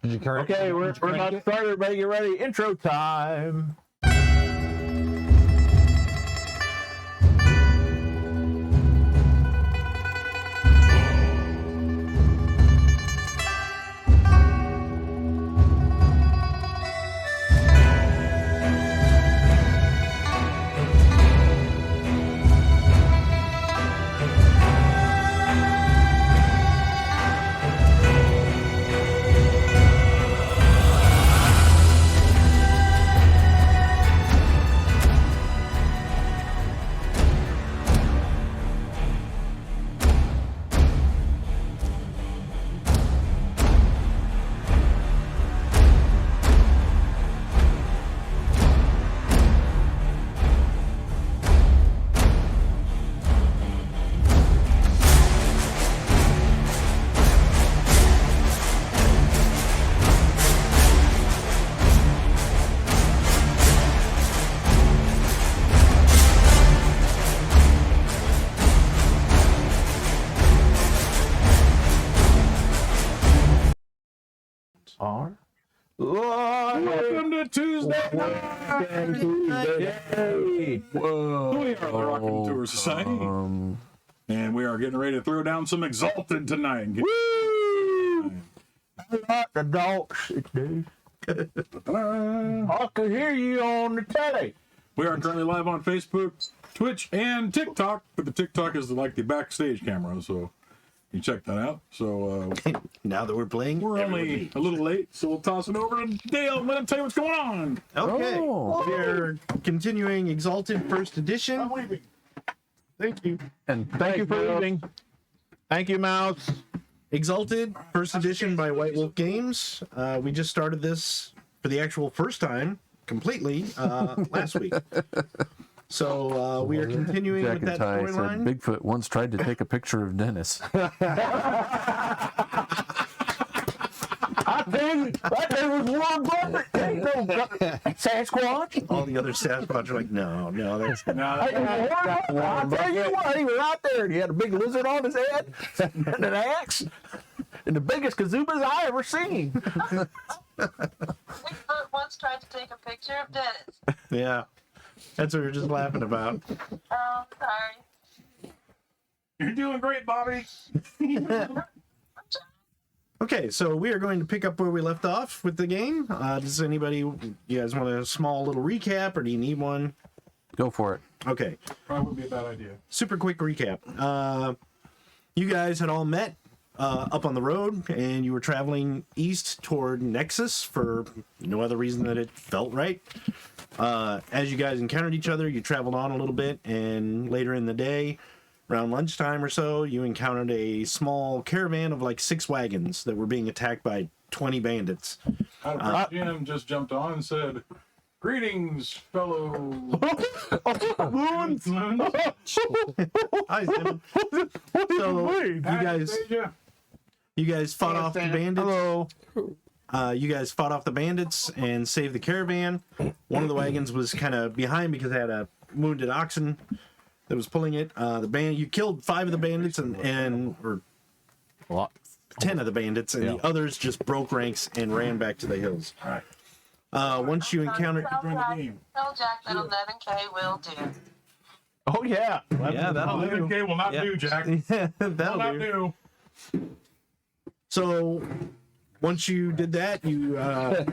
Okay, we're about to start. Everybody get ready. Intro time. Welcome to Tuesday night. Whoa. We are the Raconteur Society, and we are getting ready to throw down some Exalted tonight. Woo! I like the dog shit, dude. I can hear you on the telly. We are currently live on Facebook, Twitch, and TikTok, but the TikTok is like the backstage camera, so you check that out. So now that we're playing, we're only a little late, so we'll toss it over to Dale and let him tell you what's going on. Okay, we're continuing Exalted First Edition. I'm leaving. Thank you. And thank you for leaving. Thank you, Mouse. Exalted First Edition by White Wolf Games. We just started this for the actual first time completely last week. So we are continuing with that storyline. Bigfoot once tried to take a picture of Dennis. I think that was one brother. Sasquatch. All the other Sasquatch are like, no, that's I'll tell you what, he was out there and he had a big lizard on his head and an axe and the biggest kazumas I ever seen. Bigfoot once tried to take a picture of Dennis. yeah. That's what we were just laughing about. Oh, sorry. You're doing great, Bobby. Okay, so we are going to pick up where we left off with the game. Does anybody, you guys want a small little recap, or do you need one? Go for it. Okay. Probably would be a bad idea. Super quick recap. You guys had all met up on the road, and you were traveling east toward Nexus for no other reason than it felt right. As you guys encountered each other, you traveled on a little bit, and later in the day, around lunchtime or so, you encountered a small caravan of like 6 wagons that were being attacked by 20 bandits. Jim just jumped on and said, "Greetings, fellow Loons." Hi, Sam. So you guys fought off the bandits. Hello. You guys fought off the bandits and saved the caravan. One of the wagons was kind of behind because it had a wounded oxen that was pulling it. You killed 5 of the bandits or 10 of the bandits, and the others just broke ranks and ran back to the hills. All right. Once you encountered, Tell Jack that 11K will do. Oh yeah. Yeah, that'll do. 11K will not do, Jack. that'll do. So once you did that, you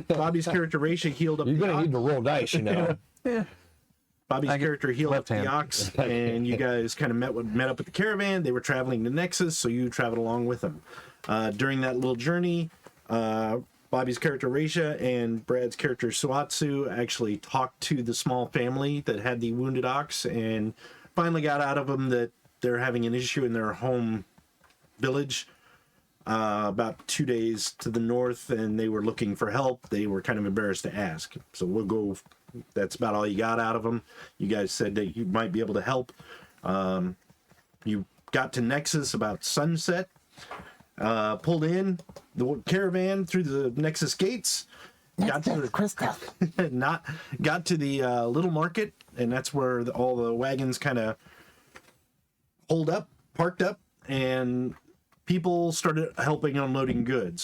Bobby's character Raisha healed up. You're going to need to roll dice, you know. Yeah. Bobby's character healed up hand. the ox, and you guys kind of met up with the caravan. They were traveling to Nexus, so you traveled along with them. During that little journey, Bobby's character Raisha and Brad's character Suatsu actually talked to the small family that had the wounded ox and finally got out of them that they're having an issue in their home village about 2 days to the north, and they were looking for help. They were kind of embarrassed to ask. So we'll go. That's about all you got out of them. You guys said that you might be able to help. You got to Nexus about sunset. Pulled in the caravan through the Nexus gates. Got to the little market, and that's where all the wagons kind of parked up, and people started helping unload goods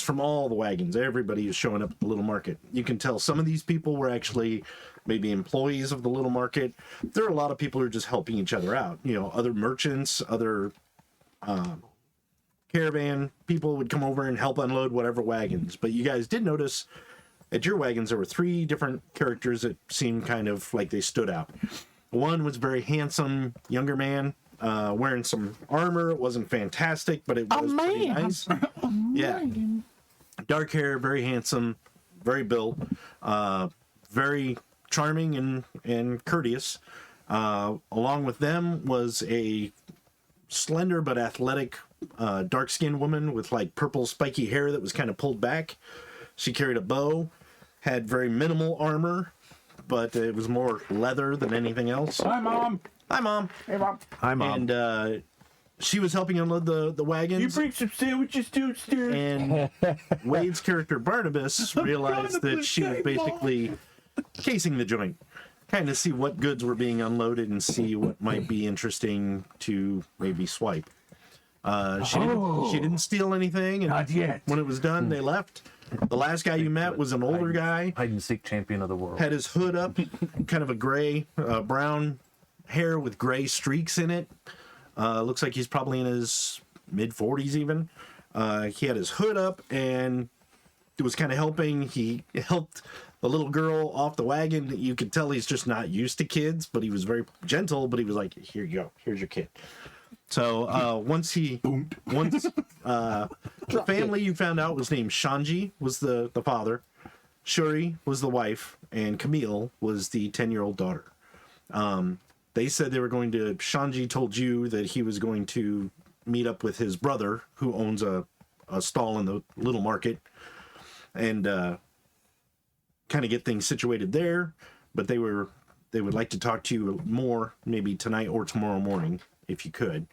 from all the wagons. Everybody is showing up at the little market. You can tell some of these people were actually maybe employees of the little market. There are a lot of people who are just helping each other out. You know, other merchants, other caravan people would come over and help unload whatever wagons. But you guys did notice at your wagons there were 3 different characters that seemed kind of like they stood out. One was very handsome younger man, wearing some armor. It wasn't fantastic, but it was pretty nice. Yeah, dark hair, very handsome, very built, very charming and courteous. Along with them was a slender but athletic, dark-skinned woman with like purple spiky hair that was kind of pulled back. She carried a bow, had very minimal armor, but it was more leather than anything else. Hi, Mom. Hi, Mom. Hey, Mom. Hi, Mom. And she was helping unload the wagons. You bring some sandwiches too, Stuart. And Wade's character Barnabas realized that she was basically casing the joint, kind of see what goods were being unloaded and see what might be interesting to maybe swipe. She didn't steal anything, and Not yet. when it was done, they left. The last guy you met was an older guy, Hide and seek champion of the world. had his hood up, kind of a gray, brown hair with gray streaks in it. Looks like he's probably in his mid-40s even. He had his hood up and was kind of helping. He helped the little girl off the wagon. You could tell he's just not used to kids, but he was very gentle, but he was like, here you go, here's your kid. So once the family you found out was named Shanji was the father, Shuri was the wife, and Camille was the 10-year-old daughter. They said they were going to, Shanji told you that he was going to meet up with his brother, who owns a stall in the little market, and kind of get things situated there. But they would like to talk to you more, maybe tonight or tomorrow morning, if you could.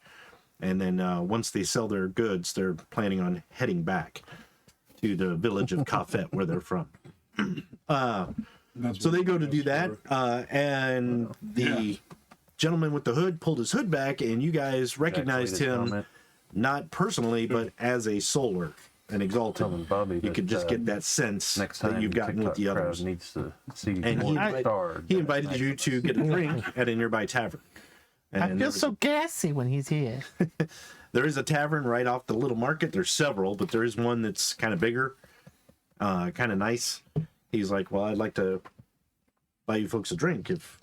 And then once they sell their goods, they're planning on heading back to the village of Kafet, where they're from. So they go to do that, and the gentleman with the hood pulled his hood back, and you guys recognized him, not personally, but as a solar, an Exalted. Telling Bobbi You could just get that sense next time that you've gotten with the TikTok crowd others. needs to see And more stars. he invited you to get a drink at a nearby tavern. And I feel so gassy when he's here. there is a tavern right off the little market. There's several, but there is one that's kind of bigger, kind of nice. He's like, well, I'd like to buy you folks a drink if...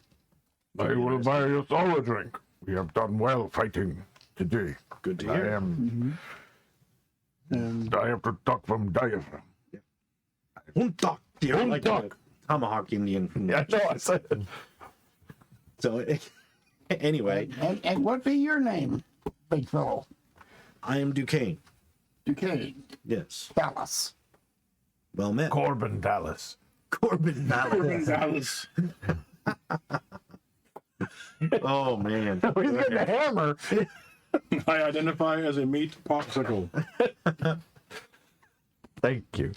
I will buy us all a drink. We have done well fighting today. Good to I hear. am. And I have to talk from diaphragm. Untak. You're like a Untak. tomahawk Indian. Yeah, I know I said. So anyway, And what be your name, big fellow? I am Duquesne. Duquesne. Yes. Dallas. Well met. Corbin Dallas. Corbin Dallas. Oh, man. He's getting a hammer. I identify as a meat popsicle. Thank you.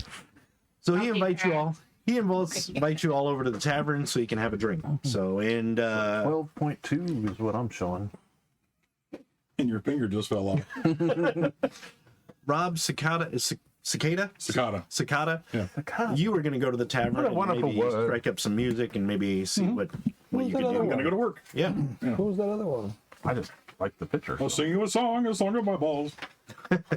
So he invites you all. He invites you all over to the tavern so you can have a drink. So, and 12.2 is what I'm showing. And your finger just fell off. Rob Cicada, Cicada. Yeah. you were going to go to the tavern What a and wonderful maybe word. strike up some music and maybe see what you could I'm do. gonna go to work. Yeah. Who's that other one? I just like the picture. I'll sing you a song of my balls.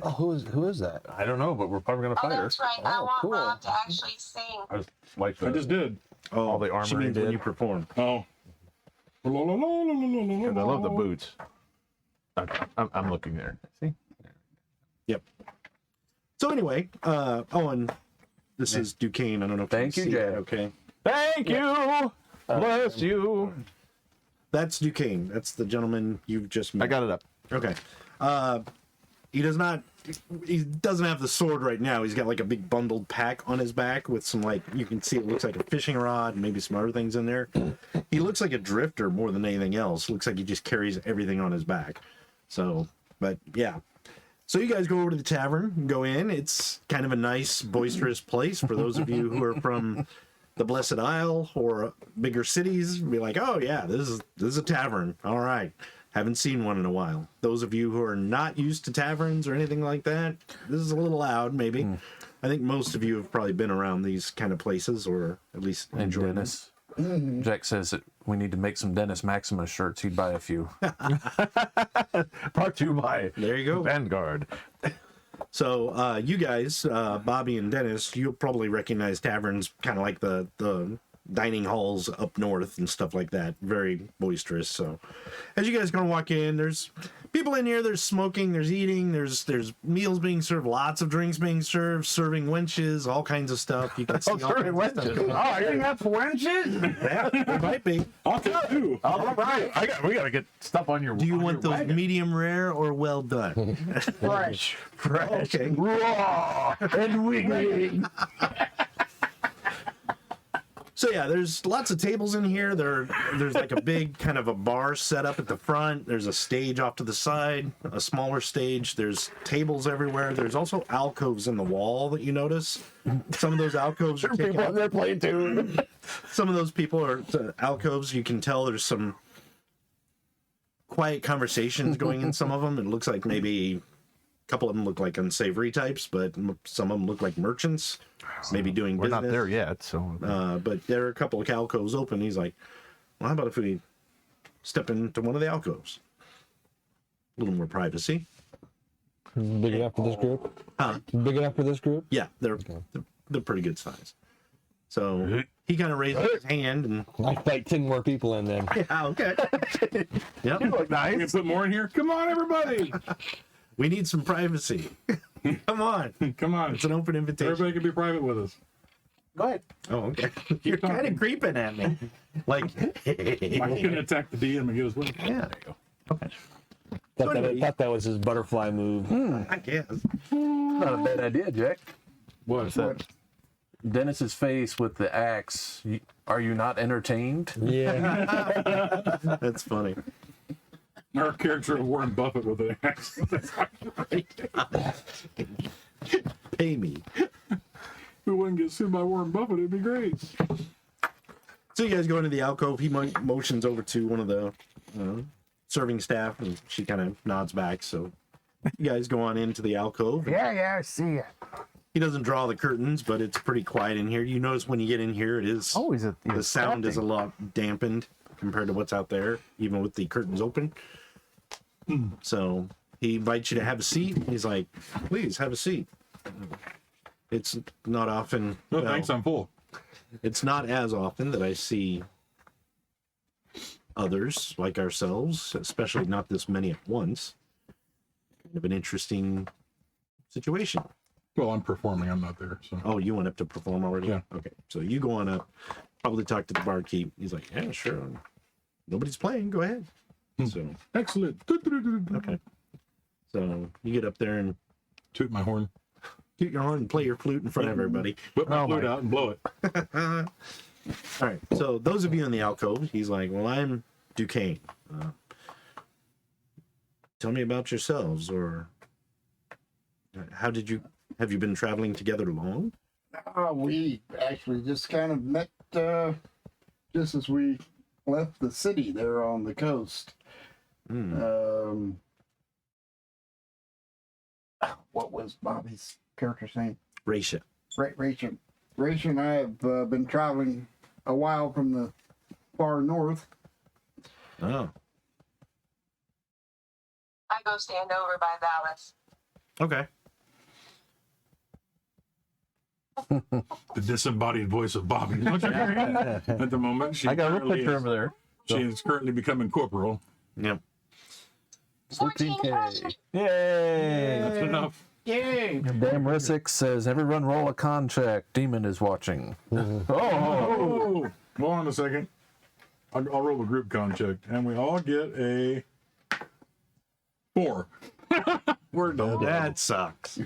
Oh, who is that? I don't know, but we're probably gonna Oh, fight her. that's right. I Oh, want cool. Rob to actually sing. I just like I just did. Oh, All the armor she he means when did. you perform. Oh. And I love the boots. I'm looking there. See? Yep. So anyway, and this is Duquesne. I don't know if Thank you you, can see Jay. that, okay. Thank you. Bless you. That's Duquesne. That's the gentleman you've just met. I got it up. Okay. He doesn't have the sword right now. He's got like a big bundled pack on his back with some, like, you can see it looks like a fishing rod and maybe some other things in there. He looks like a drifter more than anything else. Looks like he just carries everything on his back. So, but yeah. So you guys go over to the tavern, go in. It's kind of a nice, boisterous place for those of you who are from the Blessed Isle or bigger cities. Be like, oh yeah, this is a tavern. All right. Haven't seen one in a while. Those of you who are not used to taverns or anything like that, this is a little loud, maybe. I think most of you have probably been around these kind of places, or at least And enjoyed them. Dennis. Jack says that we need to make some Dennis Maximus shirts. He'd buy a few. Brought to you by There you go. Vanguard. So you guys, Bobby and Dennis, you'll probably recognize taverns kind of like the dining halls up north and stuff like that. Very boisterous. So as you guys gonna walk in, there's people in here, there's smoking, there's eating, there's meals being served, lots of drinks being served, serving wenches, all kinds of stuff. You can see all Serving kinds of stuff. wenches. Oh, you got wenches? Yeah, it might be. I'll tell you. All right. We got to get stuff on your Do you on want your those wagon. medium rare or well done? Fresh. Okay. Raw and wiggling. So yeah, there's lots of tables in here. There's like a big kind of a bar set up at the front. There's a stage off to the side, a smaller stage. There's tables everywhere. There's also alcoves in the wall that you notice. Some of those alcoves are taken People up. on there playing too. Some of those people are alcoves. You can tell there's some quiet conversations going in some of them. It looks like maybe a couple of them look like unsavory types, but some of them look like merchants, maybe doing We're business. not there yet, so But there are a couple of alcoves open. He's like, well, how about if we step into one of the alcoves? A little more privacy. Big enough for this group? Huh? Big enough for this group? Yeah, they're pretty good size. So he kind of raises his hand and, I fight 10 more people in then. yeah, okay. Yep. you look We can nice. put more in here. Come on, everybody. We need some privacy. Come on. Come on. It's an open invitation. Everybody can be private with us. Go ahead. Oh, okay. You're kind of talking. creeping at me. Like, I can attack the DM and get us with. yeah. Okay. Thought that was his butterfly move. I guess. Not a bad idea, Jack. What's that? Dennis's face with the axe. Are you not entertained? Yeah. That's funny. Our character of Warren Buffett with an axe. Pay me. If we wouldn't get sued by Warren Buffett, it'd be great. So you guys go into the alcove. He motions over to one of the serving staff, and she kind of nods back. So you guys go on into the alcove. Yeah, I see it. He doesn't draw the curtains, but it's pretty quiet in here. You notice when you get in here, it is Always a the sound is a lot dampened compared to what's out there, even with the curtains open. So he invites you to have a seat. He's like, "Please have a seat." It's not often. No, well, thanks. I'm full. It's not as often that I see others like ourselves, especially not this many at once. Kind of an interesting situation. Well, I'm performing. I'm not there. So Oh, you went up to perform already? Yeah. Okay, so you go on up, probably talk to the barkeep. He's like, yeah, sure. Nobody's playing. Go ahead. So, excellent. okay. So you get up there and Toot my horn. toot your horn and play your flute in front of everybody. Whip my flute out and blow it. All right. So those of you in the alcove, he's like, well, I'm Duquesne. Tell me about yourselves, or have you been traveling together long? We actually just kind of met just as we left the city there on the coast. What was Bobby's character's name? Raisha. Rachel. Rachel and I have been traveling a while from the far north. Oh, I go stand over by Dallas. okay. The disembodied voice of Bobby. Look at her. At the moment, she I got a currently picture is- over there. She is currently becoming corporal. Yep. 14K. Yay! That's enough. Yay! Damn Risick says, everyone roll a con check. Demon is watching. Oh, hold on a second. I'll roll a group con check, and we all get a 4. We're done. That sucks.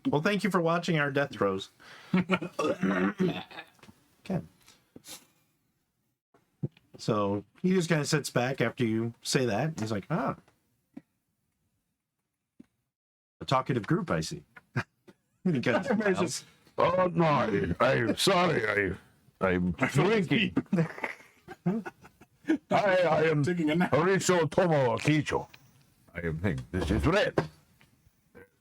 Well, thank you for watching our death throws. Okay. So he just kind of sits back after you say that. He's like, a talkative group, I see. He kind of smiles. Oh no! I'm sorry. I'm drinking. I am Taking a nap. Horisho Tomo Akicho. This is Red.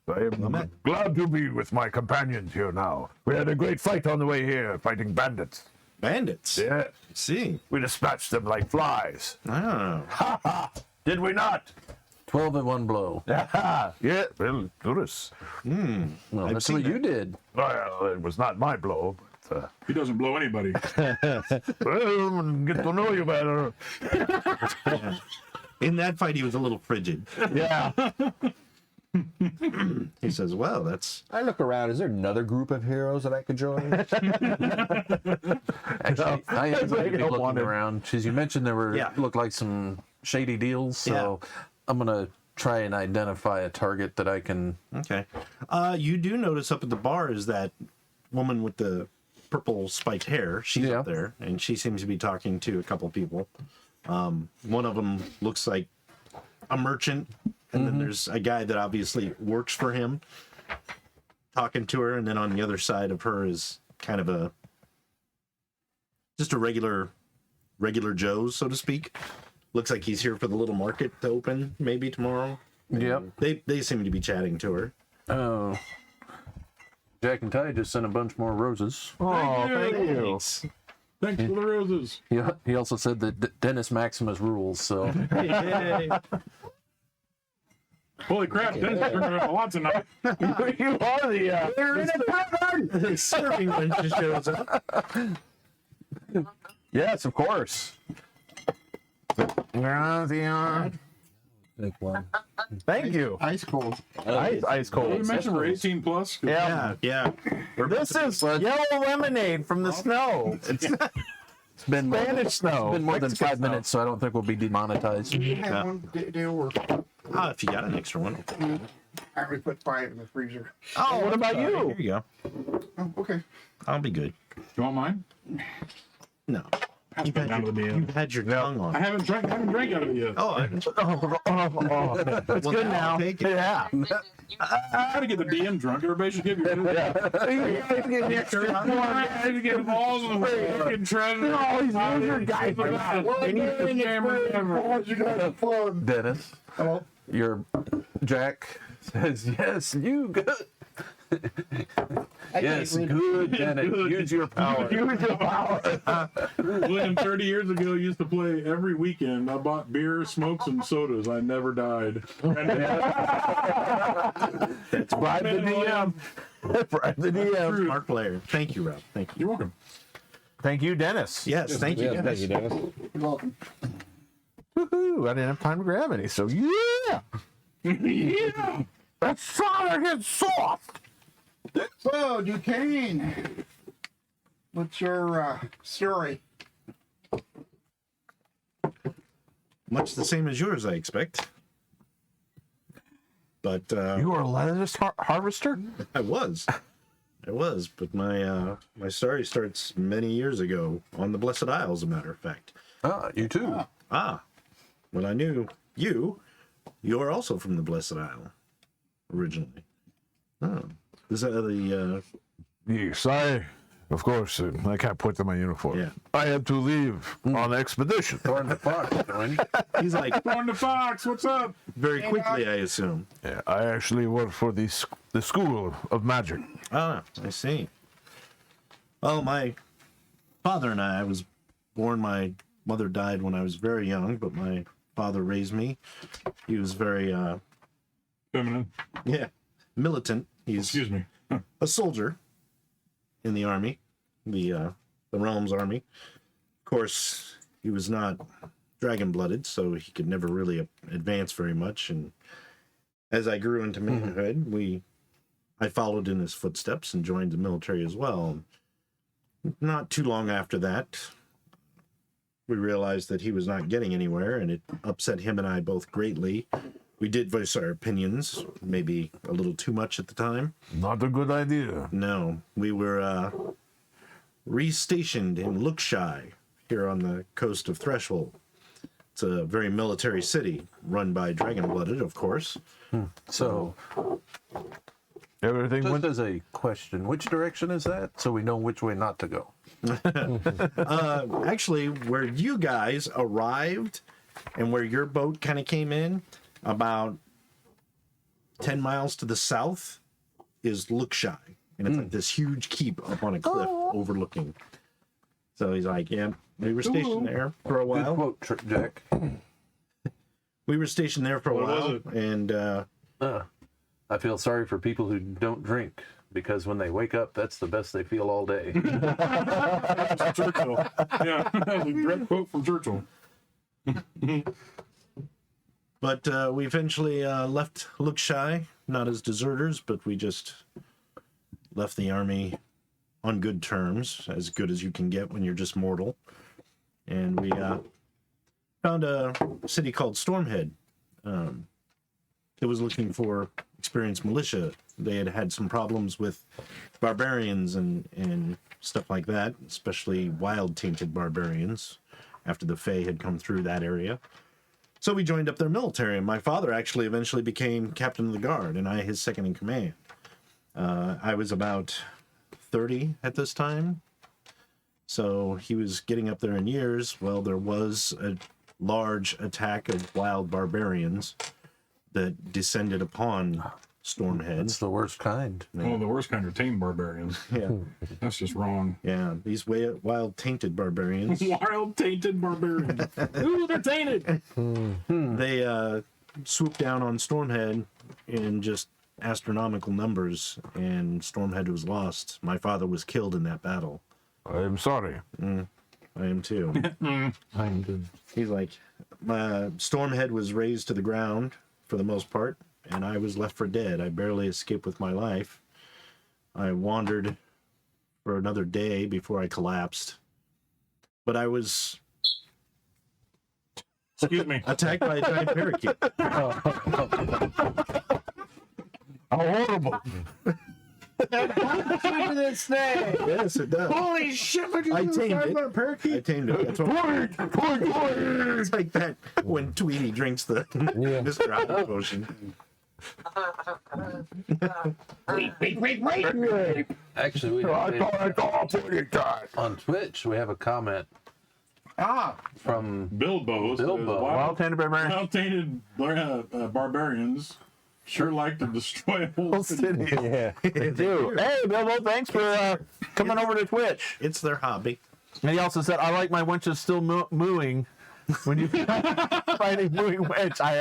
I am glad to be with my companions here now. We had a great fight on the way here, fighting bandits. Bandits. Yeah, See. we dispatched them like flies. Oh. Ha ha! Did we not? 12 in one blow. Yeah, well, Tourist. Well, I've that's seen what you that. did. Well, it was not my blow, but, He doesn't blow anybody. well, get to know you better. In that fight, he was a little frigid. Yeah. He says, well, that's... I look around. Is there another group of heroes that I could join? Actually, I am going to be don't looking want it. around. Because you mentioned there were Yeah. looked like some shady deals, so I'm going to try and identify a target that I can. Okay. You do notice up at the bar is that woman with the purple spiked hair. She's up there, and she seems to be talking to a couple people. One of them looks like a merchant, and then there's a guy that obviously works for him talking to her, and then on the other side of her is kind of just a regular Joe, so to speak. Looks like he's here for the little market to open maybe tomorrow. Yep. They seem to be chatting to her. Oh. Jack and Ty just sent a bunch more roses. Oh, thank you. Thanks for the roses. He also said that Dennis Maximus rules, so. Holy crap, Dennis turned around a lot tonight. You are the. They're in a tavern. Serving when she shows up. Yes, of course. Take one. Thank you. Ice cold. Ice Did cold. we mention we're 18 plus? Yeah. Yeah. This is yellow lemonade from the snow. It's Been Spanish snow. been more than Mexican 5 minutes, so I don't think we'll be demonetized. Have one deal or If you got an extra one. I already put 5 in the freezer. Oh, what about Here you? you go. Oh, okay. I'll be good. You want mine? No. Pass You've that had down to the your, DM. you've had your tongue on. I haven't drank out of it yet. Oh, It's good now. I'll take it. Yeah. I gotta get the DM drunk. Everybody should give you You guys get the extra one. to get balls of the fucking treasure. Oh, he's your guy for that. You guys have fun. Dennis, Hello? your Jack says, yes, you good. Yes, good, Dennis. Use your power. Use your power. William, 30 years ago, used to play every weekend. I bought beer, smokes, and sodas. I never died. That's bribe the DM. Bribe the DM. Smart player. Thank you, Rob. Thank you. You're welcome. Thank you, Dennis. Yes, thank you. Yeah, thank you, Dennis. You're welcome. Woohoo! I didn't have time to grab any, so yeah. Yeah. That solder gets soft. So, Duquesne, what's your story? Much the same as yours, I expect. But You are a lettuce harvester? I was, but my story starts many years ago on the Blessed Isle, as a matter of fact. You too. When I knew you are also from the Blessed Isle, originally. Is that the Yes, of course, I can't put them on uniform. Yeah. I had to leave on expedition. Thorn the Fox, joined. He's like Thorn the Fox, what's up? very quickly, I assume. Yeah, I actually work for the School of Magic. I see. Well, my father and I was born. My mother died when I was very young, but my father raised me. He was very, Feminine. militant. He's Excuse me. a soldier in the army, the Realms Army. Of course, he was not dragon-blooded, so he could never really advance very much. And as I grew into manhood, I followed in his footsteps and joined the military as well. Not too long after that, we realized that he was not getting anywhere, and it upset him and I both greatly. We did voice our opinions, maybe a little too much at the time. Not a good idea. No, we were restationed in Lookshy here on the coast of Threshold. It's a very military city run by Dragon-blooded, of course. So, Everything Just went. as a question, which direction is that? So we know which way not to go. Actually, where you guys arrived and where your boat kind of came in, about 10 miles to the south is Lookshy. And it's like this huge keep up on a cliff overlooking. So he's like, yeah, we were stationed there for a Good while. quote, Jack. We were stationed there for a What was while. it? And I feel sorry for people who don't drink because when they wake up, that's the best they feel all day. Churchill. Yeah, a direct quote from Churchill. but we eventually left Lookshy, not as deserters, but we just left the army on good terms, as good as you can get when you're just mortal. And we found a city called Stormhead. It was looking for experienced militia. They had had some problems with barbarians and stuff like that, especially wild tainted barbarians after the Fae had come through that area. So we joined up their military, and my father actually eventually became captain of the guard, and I his second in command. I was about 30 at this time, so he was getting up there in years. Well, there was a large attack of wild barbarians that descended upon Stormhead. It's the worst kind. Well, the worst kind are tame barbarians. Yeah, That's just wrong. yeah, these wild tainted barbarians. Wild tainted barbarians. Ooh, they're tainted. They swooped down on Stormhead in just astronomical numbers, and Stormhead was lost. My father was killed in that battle. I am sorry. I am too. I'm good. He's like, Stormhead was razed to the ground for the most part, and I was left for dead. I barely escaped with my life. I wandered for another day before I collapsed. But I was Excuse me. attacked by a giant parakeet. How horrible! To this day. Yes, it does. Holy shit! I tamed it. A parakeet? I tamed it. That's what it's like that when Tweety drinks the Mr. Apple potion. Wait. Actually, we I thought on Twitch, we have a comment from Bilbo. says, Bilbo. Wild tainted barbarians sure like to destroy a whole city. Yeah. Dude. Hey, Bilbo, thanks for coming over to Twitch. It's their hobby. And he also said, I like my wenches still mooing. When you find a mooing wench, I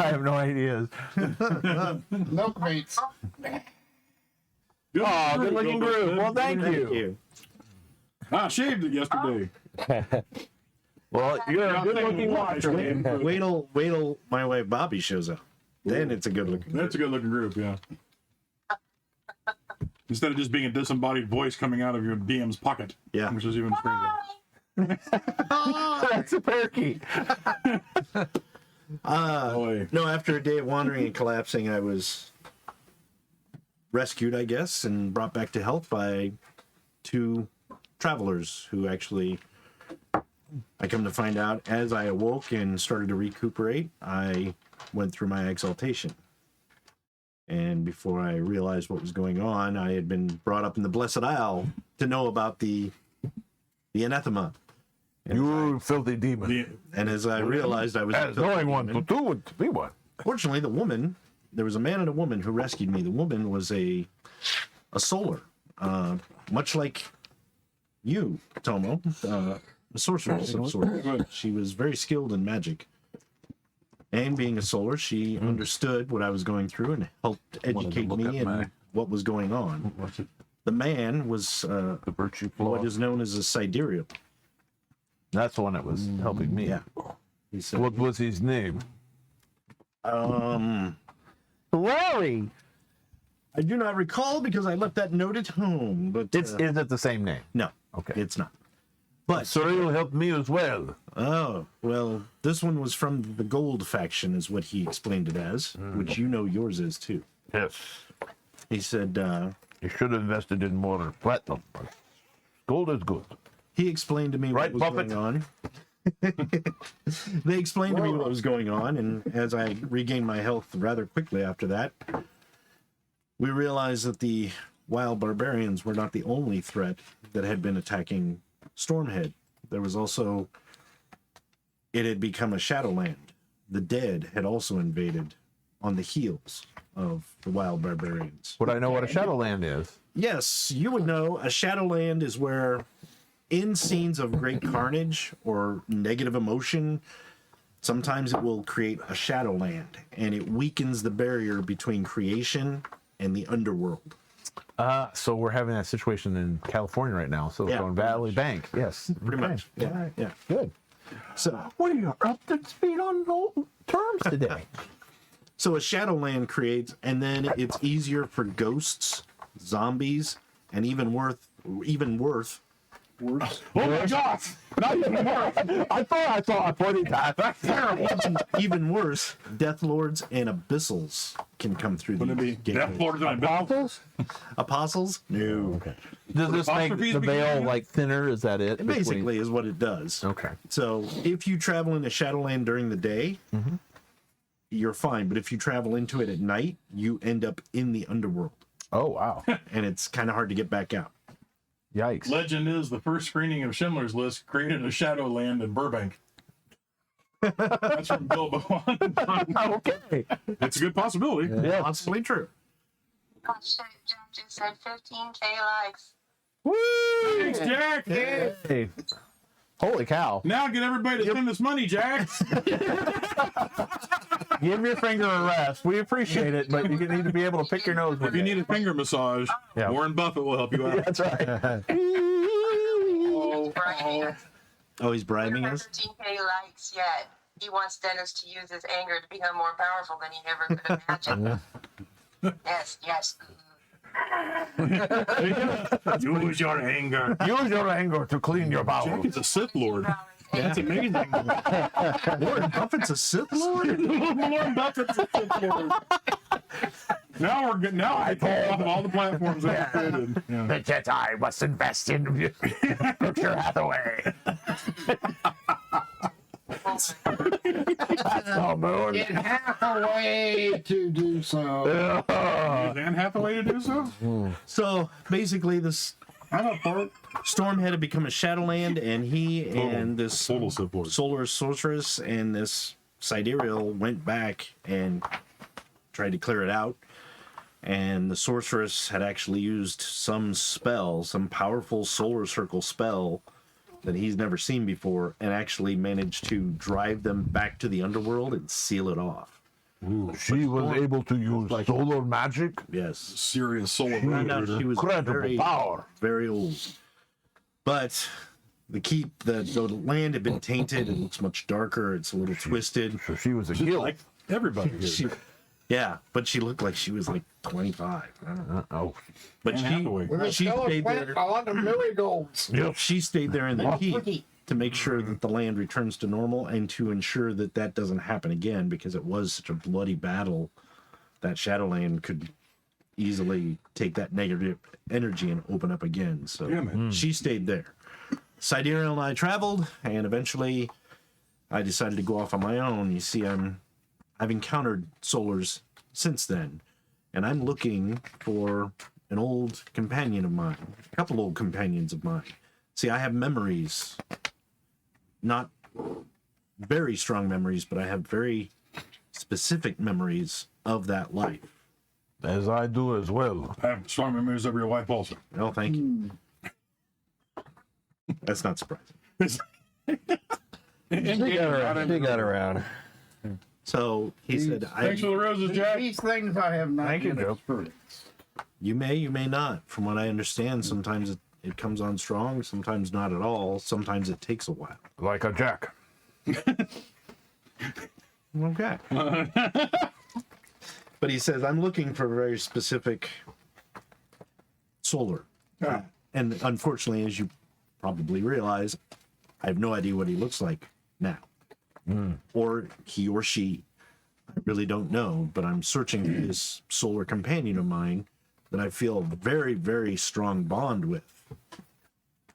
have no ideas. Milkmates. Oh, good looking group. Well, thank you. I shaved it yesterday. Well, you're a good looking watcher. Wait till my wife Bobbi shows up. Then it's a good looking. That's a good looking group, yeah. Instead of just being a disembodied voice coming out of your DM's pocket. Yeah. Which is even stranger. That's a parakeet. Boy. No, after a day of wandering and collapsing, I was rescued, I guess, and brought back to health by two travelers who actually, I come to find out, as I awoke and started to recuperate, I went through my exaltation. And before I realized what was going on, I had been brought up in the Blessed Isle to know about the anathema. You filthy demon. And as I realized I was As knowing one to do would be one. fortunately, the woman, there was a man and a woman who rescued me. The woman was a solar, much like you, Tomo, a sorceress of sorts. She was very skilled in magic. And being a solar, she understood what I was going through and helped educate look me up and my- what was going on. What's it? The man was The virtue flaw. what is known as a sidereal. That's the one that was helping me. Yeah. He said, What was his name? Larry! I do not recall because I left that note at home, but Is it the same name? no, Okay. it's not. But Surreal helped me as well. oh, well, this one was from the gold faction, is what he explained it as, which you know yours is too. Yes. He said, You should have invested in more platinum. Gold is good. he explained to me Right, what was Buffett? going on. They explained to me what was going on, and as I regained my health rather quickly after that, we realized that the wild barbarians were not the only threat that had been attacking Stormhead. There was also, it had become a Shadowland. The dead had also invaded on the heels of the wild barbarians. Would I know what a Shadowland is? Yes, you would know. A Shadowland is where, in scenes of great carnage or negative emotion, sometimes it will create a Shadowland, and it weakens the barrier between creation and the underworld. So we're having that situation in California right now. Silicon Valley Bank. Yes. Pretty Okay. much. Yeah, yeah. Good. So, We are up to speed on no terms today. so a Shadowland creates, and then it's easier for ghosts, zombies, and even worse. Worse. Oh my God! Not even more. I thought I saw a 40 times. That's terrible. Even worse, Death Lords and Abyssals can come through Wouldn't these it be gateways. Death Lords and Apostles? Apostles? No. Okay. Does this make Apostrophes the veil beginning? like thinner? Is that it? It basically is what it does. Okay. So if you travel into Shadowland during the day, you're fine. But if you travel into it at night, you end up in the underworld. Oh wow. And it's kind of hard to get back out. Yikes. Legend is the first screening of Schindler's List created a Shadowland in Burbank. That's from Bilbo. Okay. It's a good possibility. Yeah. Possibly true. Oh shit, John just said 15K likes. Thanks, Jack. Hey. Holy cow. Now get everybody to send us money, Jack. Give your finger a rest. We appreciate it, but you need to be able to pick your nose with If you it. need a finger massage, Yeah. Warren Buffett will help you out. That's right. Bribing us. Oh, he's bribing us? 15K likes yet. He wants Dennis to use his anger to become more powerful than he ever could imagine. Yes, yes. Use your anger. Use your anger to clean your Jack bowels. is a Sith Lord. That's amazing. Warren Buffett's a Sith Lord? Warren Buffett's a Sith Lord. Now we're good. Now I told all the platforms I created. Yeah. The Jedi must invest in Berkshire Hathaway. Oh, moon. Get Hathaway to do so. Anne Hathaway to do so? So basically, this I'm a part. Stormhead had become a Shadowland, and he and this Total Sith Lord. Solar Sorceress and this Sidereal went back and tried to clear it out. And the Sorceress had actually used some spell, some powerful Solar Circle spell that he's never seen before, and actually managed to drive them back to the underworld and seal it off. She was able to use solar magic. Yes. Serious solar Found out she was Incredible very, power. very old. But the land had been tainted. It looks much darker. It's a little twisted. So she was a Just guild. like everybody here. She, yeah, but she looked like she was like 25. I don't know. Oh, But Anne Hathaway. she stayed there. A lot of marigolds. She stayed there in the heat to make sure that the land returns to normal and to ensure that that doesn't happen again, because it was such a bloody battle that Shadowland could easily take that negative energy and open up again. So Yeah, man. she stayed there. Sidereal and I traveled, and eventually I decided to go off on my own. You see, I've encountered Solars since then, and I'm looking for an old companion of mine, a couple old companions of mine. See, I have memories, not very strong memories, but I have very specific memories of that life. as I do as well. I have strong memories of your wife also. Oh, thank you. That's not surprising. They got around. So he said, Thanks for the roses, Jack. These things I have not Thank you, yet Joe. experienced. you may not. From what I understand, sometimes it comes on strong, sometimes not at all. Sometimes it takes a while. Like a jack. Okay. But he says, I'm looking for a very specific solar. And unfortunately, as you probably realize, I have no idea what he looks like now. Or he or she. I really don't know, but I'm searching for this solar companion of mine that I feel a very, very strong bond with.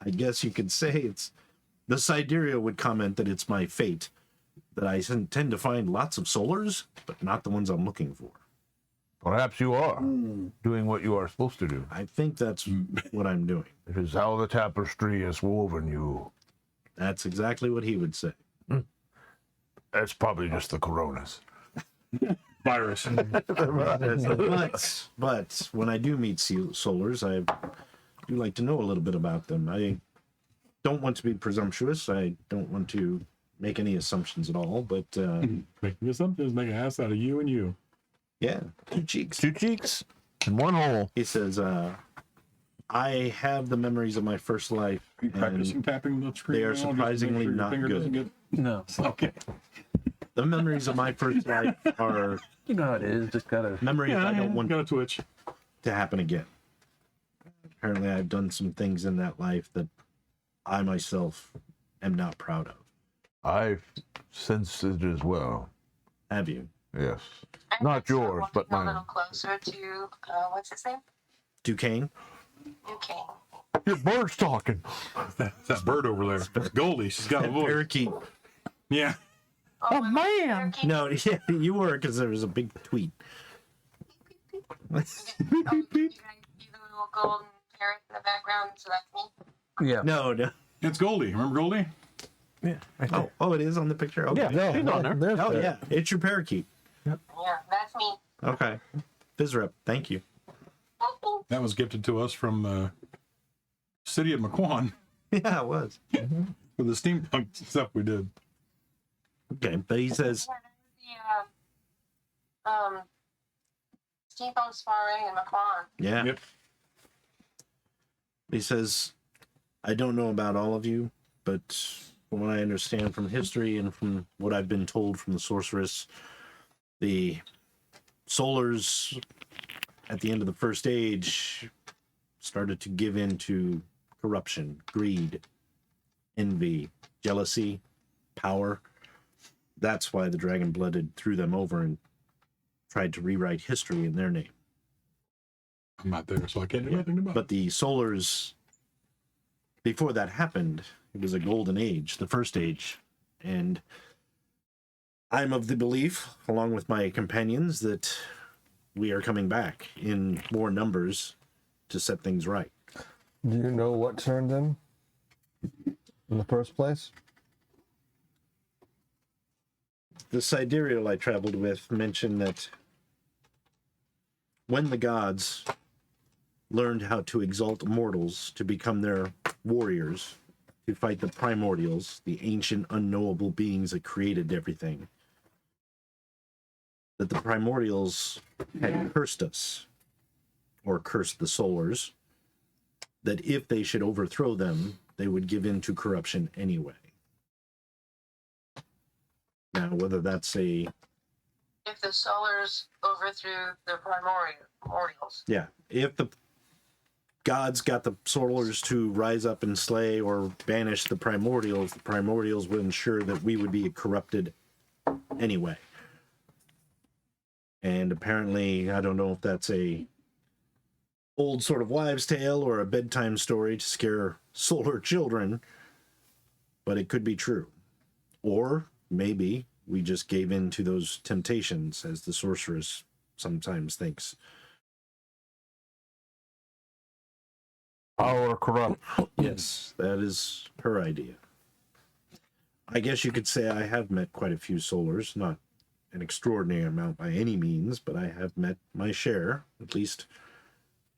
I guess you could say it's the Sidereal would comment that it's my fate that I tend to find lots of solars, but not the ones I'm looking for. Perhaps you are doing what you are supposed to do. I think that's what I'm doing. It is how the tapestry has woven you. That's exactly what he would say. That's probably just the coronas. Virus. But when I do meet solars, I do like to know a little bit about them. I don't want to be presumptuous. I don't want to make any assumptions at all. But Making assumptions, make an ass out of you and you. yeah, two cheeks. Two cheeks and one hole. He says, I have the memories of my first life. Are you practicing tapping the screen? they are now, just to make surprisingly sure your not finger good. doesn't get- No. Okay. The memories of my first life are You know how it is. Just gotta. memories I don't want Got a twitch. to happen again. Apparently, I've done some things in that life that I myself am not proud of. I've sensed it as well. Have you? Yes. I'm Not sort of yours, walking but a mine. little closer to what's his name? Duquesne? Duquesne. Your bird's talking. That bird over there. Goldie, she's got a voice. Parakeet. Yeah. Oh, man. No, yeah, you were because there was a big tweet. You guys see the little golden parrot in the background, so that's me. Yeah. No. It's Goldie. Remember Goldie? Yeah. Oh, it is on the picture. Okay. Yeah, she's on there. There's Oh the- yeah, it's your parakeet. Yeah, that's me. Okay. Bizrep, thank you. That was gifted to us from City of McQuan Yeah, it was. for the steampunk stuff we did. Okay, but he says, Yeah, that was the Steampunk Soiree in McQuan. yeah. Yep. He says, I don't know about all of you, but from what I understand from history and from what I've been told from the sorceress, the Solars at the end of the First Age started to give in to corruption, greed, envy, jealousy, power. That's why the Dragon Blooded threw them over and tried to rewrite history in their name. I'm not there, so I can't do anything about it. But the Solars, before that happened, it was a golden age, the First Age. And I'm of the belief, along with my companions, that we are coming back in more numbers to set things right. Do you know what turned them in the first place? The sidereal I traveled with mentioned that when the gods learned how to exalt mortals to become their warriors, to fight the primordials, the ancient unknowable beings that created everything, that the primordials had cursed us, or cursed the Solars, that if they should overthrow them, they would give in to corruption anyway. Now, whether that's a... If the Solars overthrew the primordials. Yeah, if the gods got the Solars to rise up and slay or banish the primordials would ensure that we would be corrupted anyway. And apparently, I don't know if that's a old sort of wives' tale or a bedtime story to scare solar children, but it could be true. Or maybe we just gave in to those temptations, as the sorceress sometimes thinks. Power corrupt. Yes, that is her idea. I guess you could say I have met quite a few Solars, not an extraordinary amount by any means, but I have met my share, at least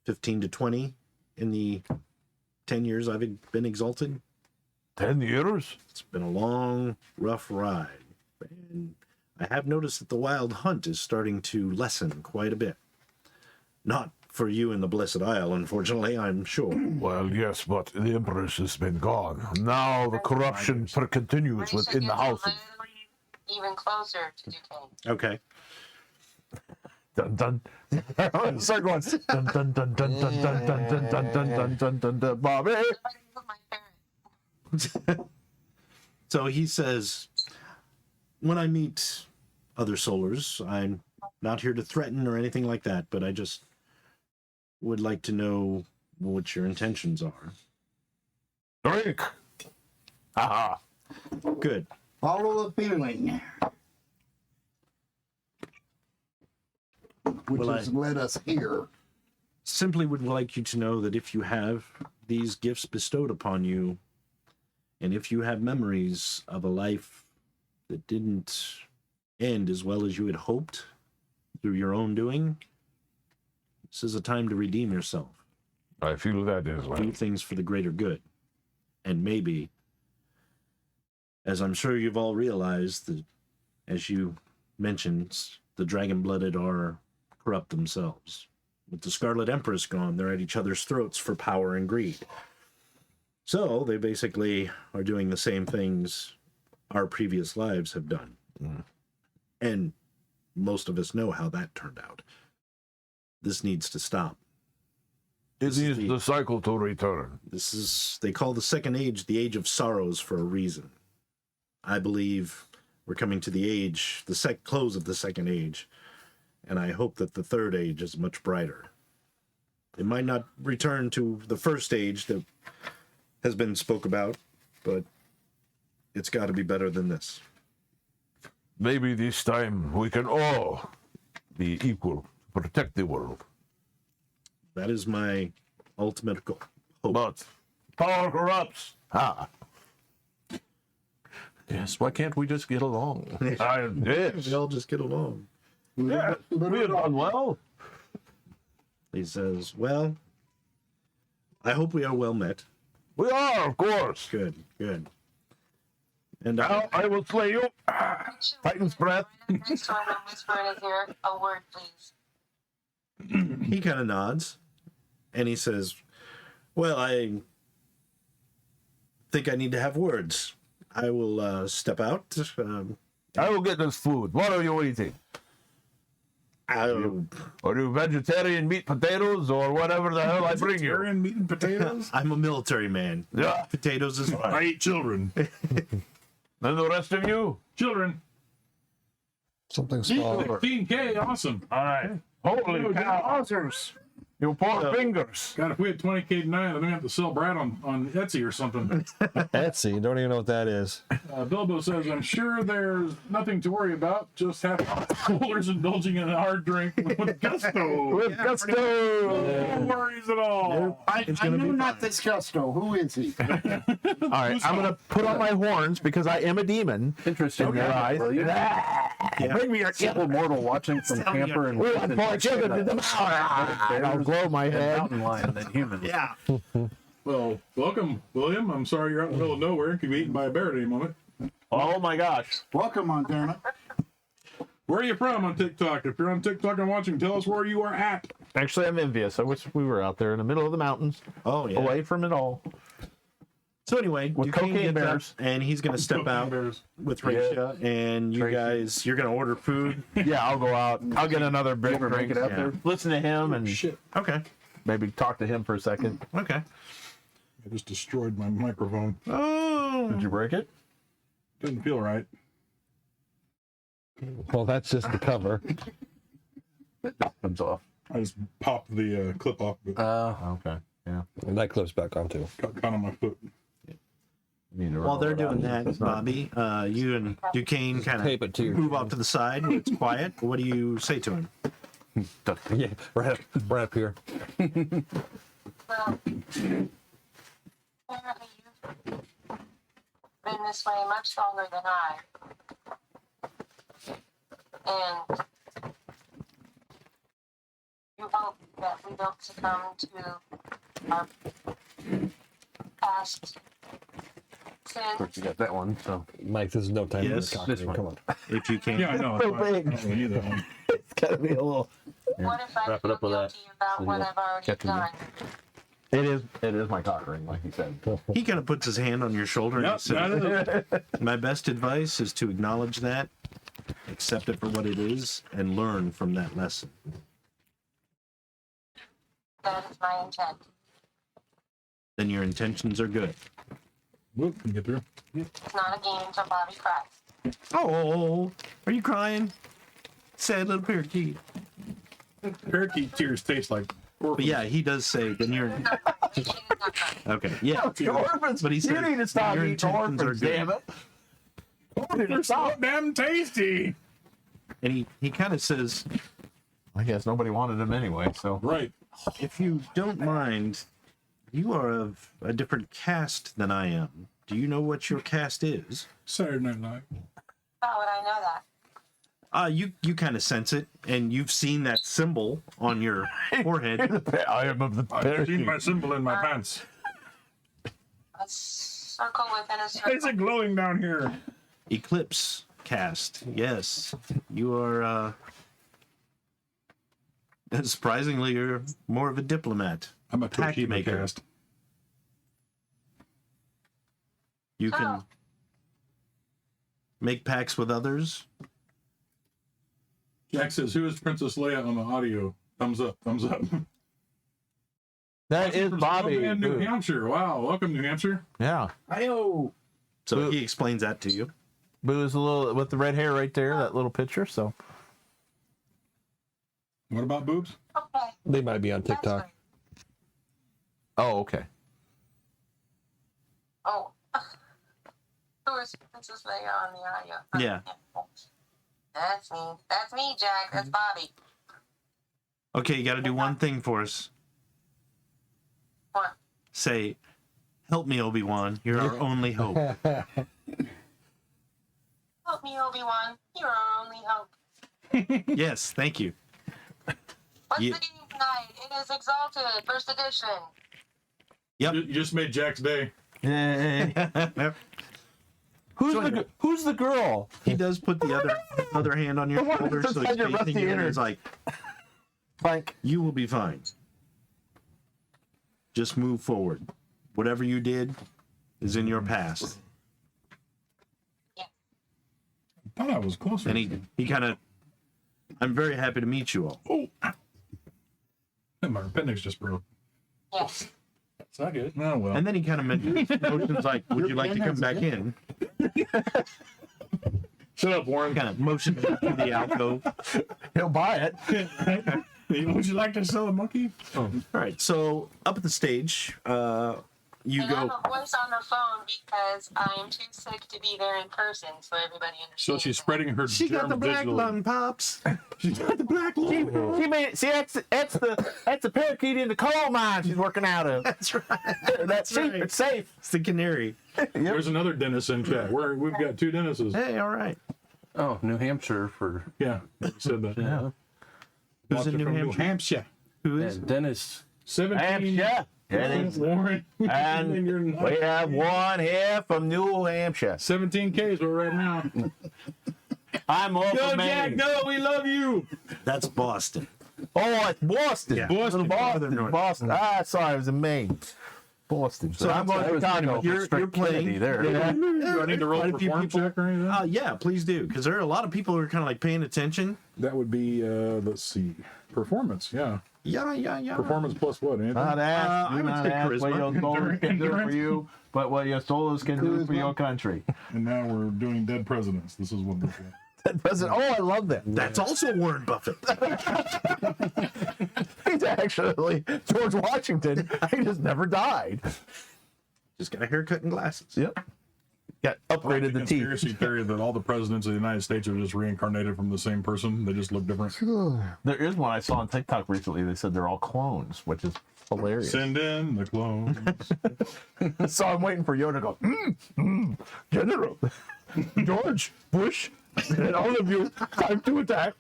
15 to 20 in the 10 years I've been Exalted. 10 years? It's been a long, rough ride. And I have noticed that the wild hunt is starting to lessen quite a bit. Not for you in the Blessed Isle, unfortunately, I'm sure. Well, yes, but the Empress has been gone. Now the corruption continues Marisha within the gets houses. literally even closer to Duquesne. Okay. Dun dun. Start going. Dun dun dun dun dun dun dun dun dun dun dun dun dun dun. Bobby. Somebody move my parrot. So he says, when I meet other Solars, I'm not here to threaten or anything like that, but I just would like to know what your intentions are. Drink. Haha. Good. Follow the feeling. which Well, has led us here. Simply would like you to know that if you have these gifts bestowed upon you, and if you have memories of a life that didn't end as well as you had hoped through your own doing, this is a time to redeem yourself. I feel that as well. Do things for the greater good. And maybe, as I'm sure you've all realized, that as you mentioned, the dragon-blooded are corrupt themselves. With the Scarlet Empress gone, they're at each other's throats for power and greed. So they basically are doing the same things our previous lives have done. And most of us know how that turned out. This needs to stop. It needs the cycle to return. This is, they call the second age the age of sorrows for a reason. I believe we're coming to the age, the close of the second age, and I hope that the third age is much brighter. It might not return to the first age that has been spoke about, but it's got to be better than this. Maybe this time we can all be equal to protect the world. That is my ultimate goal. Hope. But power corrupts. Ah. Yes, why can't we just get along? Yes. We all just get along. Yeah, we have done well. He says, well, I hope we are well met. We are, of course. Good, good. And Now I will slay you. Titan's breath. Next time I'm whispering in his ear, a word, please. he kind of nods, and he says, well, I think I need to have words. I will step out. I will get this food. What are you eating? Are you vegetarian meat potatoes or whatever the hell I bring you? Vegetarian meat and potatoes? I'm a military man. Yeah. Potatoes is I fine. eat children. And the rest of you? Children. Something small. 15K, awesome. All right. Holy cow. You poor fingers. God, if we had 20K tonight, then we have to sell Brad on Etsy or something. Etsy, don't even know what that is. Bilbo says, I'm sure there's nothing to worry about. Just have coolers indulging in a hard drink with gusto. With gusto. No worries at all. I know not this Gusto. Who is he? All right, I'm gonna put on my horns because I am a demon. Interesting. In their eyes. Bring me your simple mortal watching from camper and We want poor children to devour. And I'll glow my head. mountain lion than humans. Yeah. Well, welcome, William. I'm sorry you're out in the middle of nowhere and could be eaten by a bear at any moment. Oh my gosh. Welcome, Montana. Where are you from on TikTok? If you're on TikTok and watching, tell us where you are at. Actually, I'm envious. I wish we were out there in the middle of the mountains, Oh, yeah. away from it all. So anyway, With Duquesne cocaine gets up, bears. and he's going to step out with Raisha, and you guys, you're going to order food. Yeah, I'll go out. I'll get another big ever make drink. it out Yeah. there? Listen to him and Okay. maybe talk to him for a second. Okay. I just destroyed my microphone. Oh. Did you break it? Doesn't feel right. Well, that's just the cover. Comes off. I just popped the clip off, but Okay. Yeah. And that clips back on too. got caught on my foot. While they're doing that, Bobby, you and Duquesne kind Tape of it to your move off to the side. It's quiet. What do you say to him? Yeah, right up here. Well, apparently you've been this way much longer than I. And you hope that we don't succumb to our past sins. You got that one, so. Mike, this is no time Yes, for this cocktail. one. Come on. If you can. Yeah, I know. So that's why big. I don't really need that one. It's gotta be a little. What if I Wrap it feel up with that, guilty about so what you'll I've already catch 'em done? It is my cock ring, like you said. He kind of puts his hand on your shoulder and Yep, he says, that is my best advice is to acknowledge that, accept it for what it is, and learn from that lesson. That is my intent. Then your intentions are good. Whoop, can you get through? It's not a game until Bobby cries. Oh, are you crying? Sad little parakeet. Parakeet tears taste like But yeah, he does say then you're She is not crying. okay. Yeah, Orphans, but he you said need to stop your eating intentions are orphans, good. damn it. They're so damn tasty. And he kind of says, I guess nobody wanted him anyway, so. Right. If you don't mind, you are of a different caste than I am. Do you know what your caste is? Saturday Night Live. How would I know that? You kind of sense it, and you've seen that symbol on your forehead. I am of the I've seen my symbol in my pants. A circle within a Why is circle. it glowing down here? Eclipse caste. Yes, you are. Surprisingly, you're more of a diplomat. I'm a pact Toshima maker. cast. You can Oh. make pacts with others. Jack says, "Who is Princess Leia on the audio?" Thumbs up. Thumbs up. That is From Bobby. Spokane, New Boo. Hampshire. Wow, welcome, New Hampshire. Yeah. So he explains that to you. Boo is a little with the red hair right there, that little picture. So What about boobs? Okay. They might be on That's TikTok. great. oh, okay. Oh. Who is Princess Leia on the audio? Yeah. That's me. That's me, Jack. That's Bobby. Okay, you got to do one thing for us. What? Say, "Help me, Obi-Wan. You're our only hope." Help me, Obi-Wan. You're our only hope. Yes, thank you. What's Yeah. the game tonight? It is Exalted, first edition. Yep. You just made Jack's day. Yay. Who's the girl? He does put the other hand on your The one shoulder, that's so he's inside your facing rusty you, and innards. he's like, Frank. "You will be fine. Just move forward. Whatever you did is in your past." I thought I was closer. And he kind of, "I'm very happy to meet you all." Oh, my appendix just broke. Yes. That's not good. Oh well. And then he kind of mentions motions like, "Would you like to come back in?" Shut up, Warren. Kind of motions to the alcove. He'll buy it. Would you like to sell a monkey? All right, so up at the stage, you And I have go. a voice on the phone because I am too sick to be there in person, so everybody understands. So she's spreading her She got the germ black digitally. lung pops. She got the black lung. She made it. See, that's the parakeet in the coal mine she's working out of. That's right. That's safe. right. It's safe. It's the canary. There's another dentist in chat. We've got two dentists. Hey, all right. Oh, New Hampshire for Yeah, you said that. yeah. Who's in New From Hampshire? Hampshire. Who is? And Dennis. 17. Hampshire. Warren. And you're not. we have one here from New Hampshire. 17Ks we're right now. I'm off Go, of Jack, Maine. go, we love you. That's Boston. Oh, it's Boston. Yeah. Little Boston. Boston. Boston. Ah, sorry, I was in Maine. Boston. So I'm going to Chicago. You're playing. there. Yeah. Do I need to roll Quite a a few perform people- check or anything? Yeah, please do, because there are a lot of people who are kind of like paying attention. That would be, let's see, performance, yeah. Yeah. Performance plus what, anything? Not ask, I would not say ask what charisma. your soldiers can do for you, but what your soldiers can do for Charisma. your country. And now we're doing dead presidents. This is wonderful. President, oh, I love that. That's also Warren Buffett. He's actually George Washington. He just never died. Just got a haircut and glasses. Yep. Got upgraded the teeth. Conspiracy theory that all the presidents of the United States are just reincarnated from the same person. They just look different. There is one I saw on TikTok recently. They said they're all clones, which is hilarious. Send in the clones. So I'm waiting for Yoda to go, General, George Bush, and all of you, time to attack.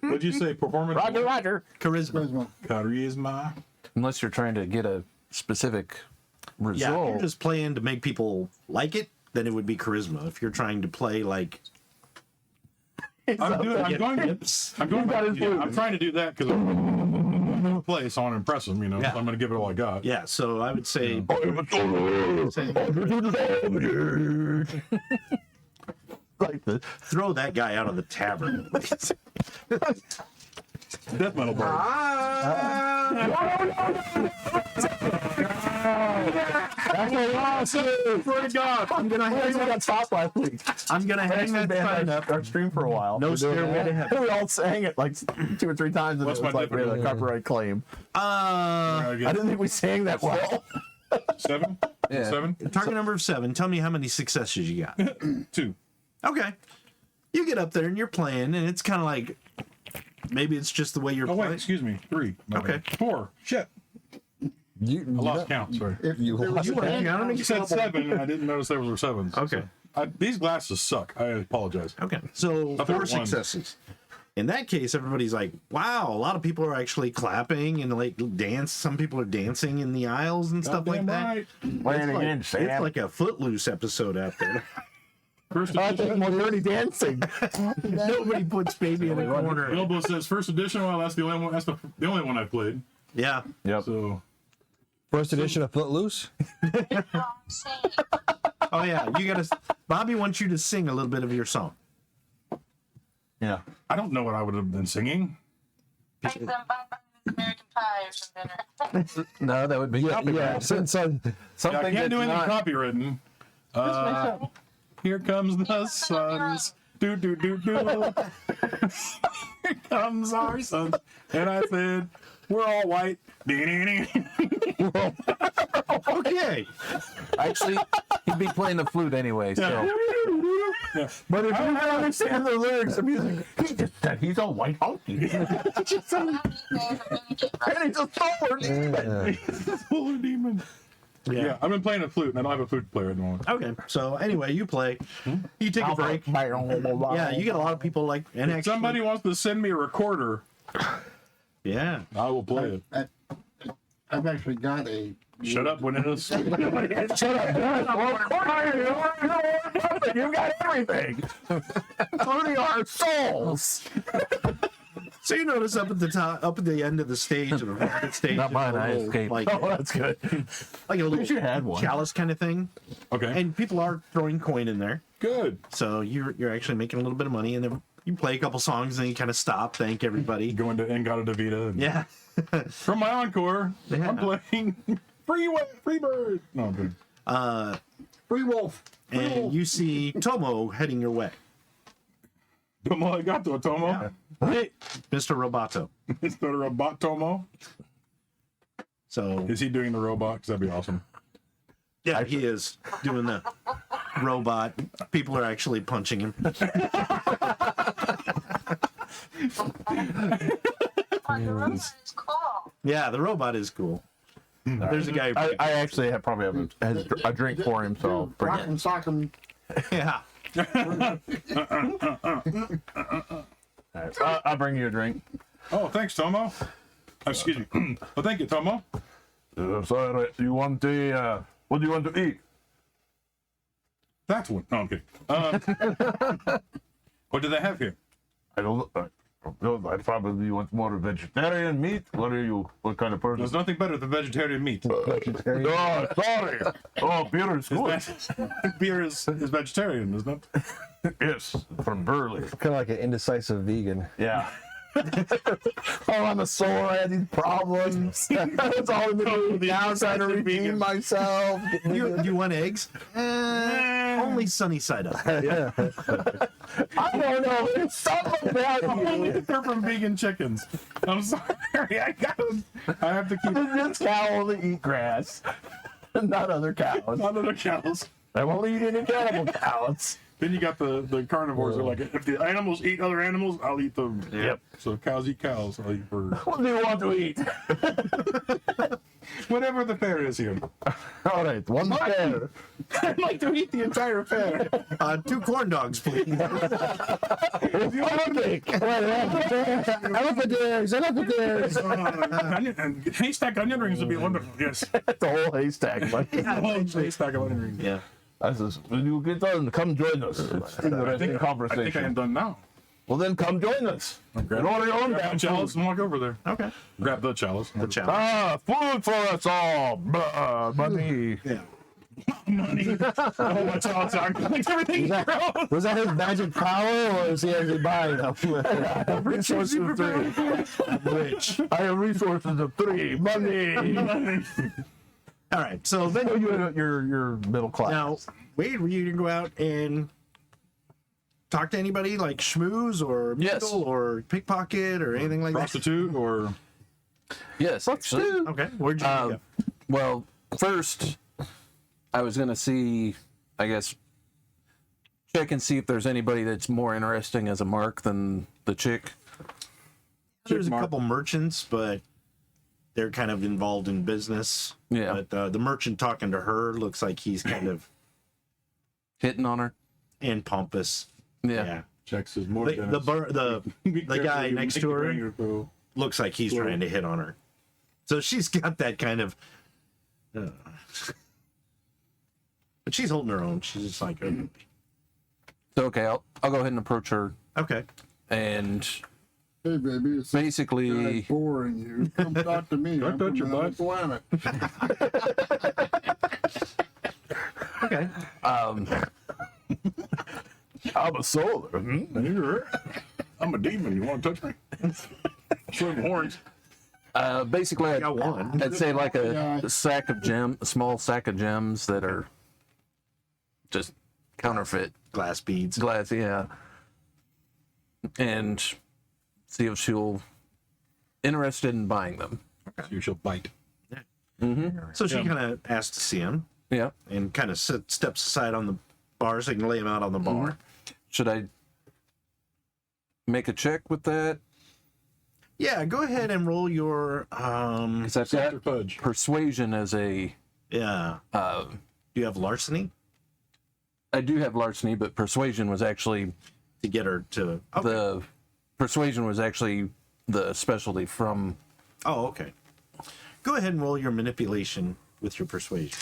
What'd you say? Performance? Roger, Roger. Charisma. Charisma. Unless you're trying to get a specific Yeah, if result. you're just playing to make people like it, then it would be charisma. If you're trying to play like I'm trying to do that because I'm play, so I want to impress them, Yeah. So I'm going to give it all I got. yeah, so I would say Like the throw that guy out of the tavern. Death metal bar. Swear to God, I'm gonna hang that top last week. I'm gonna hang that sign up. our stream for a while. No We're doing stairway that. to heaven. We all sang it like 2 or 3 times, and What's it was my like we had a difficulty? copyright claim. Uh, I didn't think we sang that well. 7? Yeah. 7? target number of 7. Tell me how many successes you got. 2. Okay. You get up there and you're playing, and it's kind of like maybe it's just the way you're Oh, wait, playing. excuse me. 3. My Okay. bad. 4. Shit. I lost count. Sorry. You lost You were it. counting? You said 7, and I didn't notice there were 7s. Okay. These glasses suck. I apologize. Okay. So thought there 4 were ones. successes. In that case, everybody's like, wow, a lot of people are actually clapping and like dance. Some people are dancing in the aisles and stuff like Goddamn that. right. Playing It's again, like, Sam. it's like a Footloose episode out there. First I edition. think more dirty dancing. Nobody puts baby in the corner. Bilbo says first edition. Well, that's the only one. That's the only one I played. Yeah. Yep. So First edition of Footloose. Oh yeah. You gotta. Bobby wants you to sing a little bit of your song. Yeah. I don't know what I would have been singing. Make them buy American Pie or something. No, that would be Yeah, since Yeah, something I can't do that's anything not. copywritten. Here comes the suns. Do do do do. Here comes our sons. And I said, we're all white. Okay. Actually, he'd be playing the flute anyway. So Yeah. But if you don't understand the lyrics of music, he just said he's a white honky. And he's a solar demon. Solar demon. Yeah, I've been playing a flute, and I don't have a flute player at the moment. Okay. So anyway, you play. You take a break. Yeah, you get a lot of people like. And If actually, somebody wants to send me a recorder, Yeah. I will play it. I've actually got a. Shut up, Winnetou. Shut up, you got everything, including our souls. So you notice up at the top, up at the end of the stage, or the rocket stage, Not mine, there's a I little, escaped. Like, Oh, that's good. like a little you had one. chalice kind of thing, Okay. and people are throwing coin in there. Good. So you're actually making a little bit of money, and then you play a couple songs, and you kind of stop, thank everybody. Go into Engata Davida. And Yeah. From my encore, Yeah. I'm playing Free Bird. No, I'm good. Free Wolf. And you see Tomo heading your way, Tomo Arigato, Tomo. Mr. Roboto. It's the robot Tomo. So Is he doing the robot? 'Cause that'd be awesome. yeah, he is doing the robot. People are actually punching him. Oh, the robot is cool. Yeah, the robot is cool. There's a guy. I actually probably have a drink for him, so I'll bring Rock it. and sock 'em. Yeah. I'll bring you a drink. Oh, thanks, Tomo. Excuse me. Well, thank you, Tomo. Sorry, you want the, what do you want to eat? That's one. No, I'm kidding. What do they have here? I don't know. I probably want more vegetarian meat. What are you? What kind of person? There's nothing better than vegetarian meat. Oh, sorry. Oh, beer is good. Beer is vegetarian, isn't it? Yes, from Burley. Kind of like an indecisive vegan. Yeah. Oh, I'm a sore. I had these problems. That's all I've been doing now, trying to redeem myself. You want eggs? Only sunny side up. I don't know. There's something about you. They're from vegan chickens. I'm sorry. I have to keep This cow will eat grass, not other cows. not other cows. I won't eat any cannibal cows. Then you got the carnivores. Are like, if the animals eat other animals, I'll eat them. Yep. So if cows eat cows, I'll eat birds. What do you want to eat? Whatever the fare is here. All right, one bear. I'd like to eat the entire fare. 2 corn dogs, please. If you want a cake. Elephant ears, elephant ears. Onion, and haystack onion rings would be wonderful. Yes. The whole haystack. Like, Haystack onion rings. Yeah. I says, when you get done, come join us. It's interesting I think I am conversation. done now. Well, then come join us. Grab, Order your own grab damn the chalice food. and walk over there. Okay. Grab the chalice. The challenge. Ah, food for us all. Money. Yeah. Money. Oh, my chalice. Like everything. Was that his magic power, or is he actually buying them? Resources of 3. I'm rich. I have resources of 3. Money. All right. So then Oh, you're middle class. now, Wade, were you gonna go out and talk to anybody like schmooze or Yes. mingle or pickpocket or anything like that? Prostitute or yes, actually. Okay. Where'd you go? Well, first, I was gonna see, I guess, check and see if there's anybody that's more interesting as a mark than the chick. There's a couple merchants, but they're kind of involved in business. Yeah. But the merchant talking to her looks like he's kind of Hitting on her. and pompous. Yeah. Checks his more. The guy next to her looks like he's trying to hit on her. So she's got that kind of. But she's holding her own. She's just like. So, okay, I'll go ahead and approach her. Okay. And Hey, baby, it's basically, boring you. Come talk to me. Don't touch your butt. Planet. Okay. I'm a solar. I'm a demon. You want to touch me? Swim horns. basically, I got one. I'd say like a sack of a small sack of gems that are just counterfeit Glass beads. glass, yeah. And see if she'll interested in buying them. You shall bite. So she kind of asks to see him Yeah. and kind of steps aside on the bar so you can lay him out on the bar. Should I make a check with that? Yeah, go ahead and roll your. Because I've Dr. got Fudge. persuasion as a. Yeah. Do you have larceny I do have larceny, but persuasion was actually to get her to? Okay. the persuasion was actually the specialty from. Oh, okay. Go ahead and roll your manipulation with your persuasion.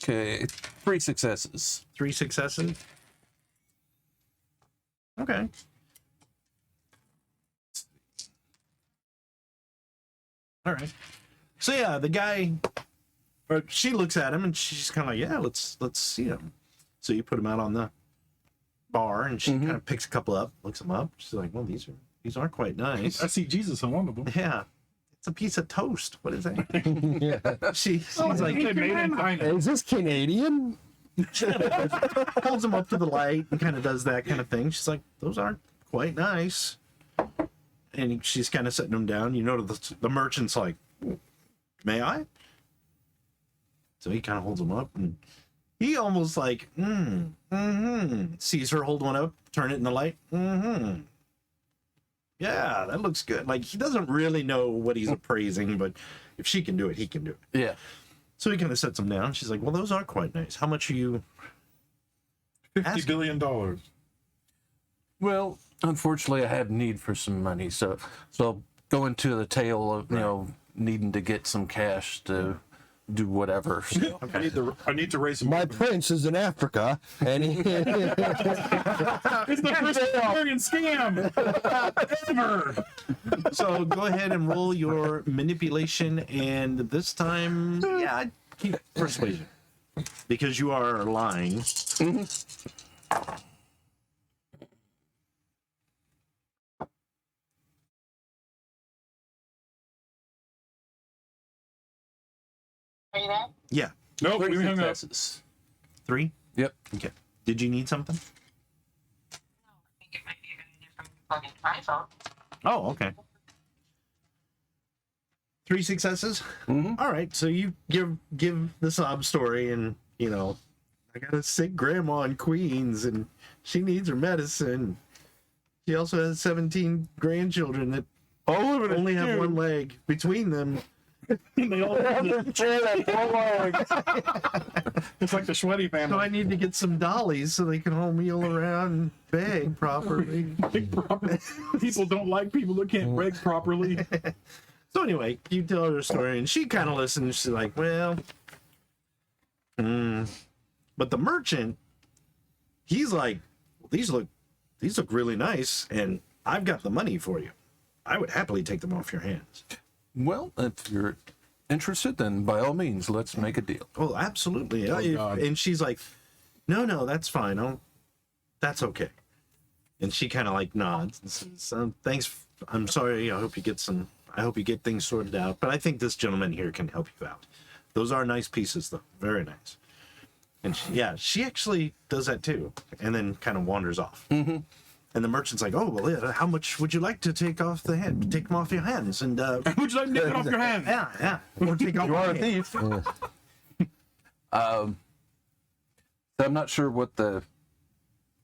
Okay, 3 successes. 3 successes. Okay. All right. So yeah, the guy, or she looks at him and she's kind of like, yeah, let's see him. So you put him out on the bar and she kind of picks a couple up, looks them up. She's like, well, these are quite nice. I see Jesus on one of them. Yeah. It's a piece of toast. What is that? Yeah. She's They like, made in China. Is this Canadian? holds him up to the light and kind of does that kind of thing. She's like, those aren't quite nice. And she's kind of setting them down. You know, the merchant's like, may I? So he kind of holds them up and he almost like, sees her hold one up, turn it in the light. Yeah, that looks good. Like, he doesn't really know what he's appraising, but if she can do it, he can do it. Yeah. So he kind of sets them down. She's like, well, those are quite nice. How much are you? $50 billion. Well, unfortunately, I have need for some money, so go into the tale of needing to get some cash to do whatever. So. I need to raise some. My prince is in Africa, and he. It's the first American scam ever. So go ahead and roll your manipulation, and this time, yeah, I'd keep persuasion because you are lying. Are you there? Yeah, Nope, 3 we hung up. successes. 3. Yep. Okay. Did you need something? I think it might be a good idea for me to plug into my phone. Oh, okay. 3 successes. All right. So you give the sob story, and I got a sick grandma in Queens, and she needs her medicine. She also has 17 grandchildren that only have one leg between them. They all It's like the Sweaty So family. I need to get some dollies so they can all meal around and beg properly. People don't like people that can't beg properly. So anyway, you tell her the story, and she kind of listens. She's like, well, but the merchant, he's like, these look really nice, and I've got the money for you. I would happily take them off your hands. Well, if you're interested, then by all means, let's make a deal. Oh, absolutely. God. And she's like, no, that's fine. That's okay. And she kind of like nods and says, thanks. I'm sorry. I hope you get things sorted out. But I think this gentleman here can help you out. Those are nice pieces, though. Very nice. And she actually does that too. And then kind of wanders off. And the merchant's like, "Oh, well, yeah, how much would you like to take them off your hands?" And Would you like to take it off your hands? yeah, or take off You are my a hand. thief. So I'm not sure what the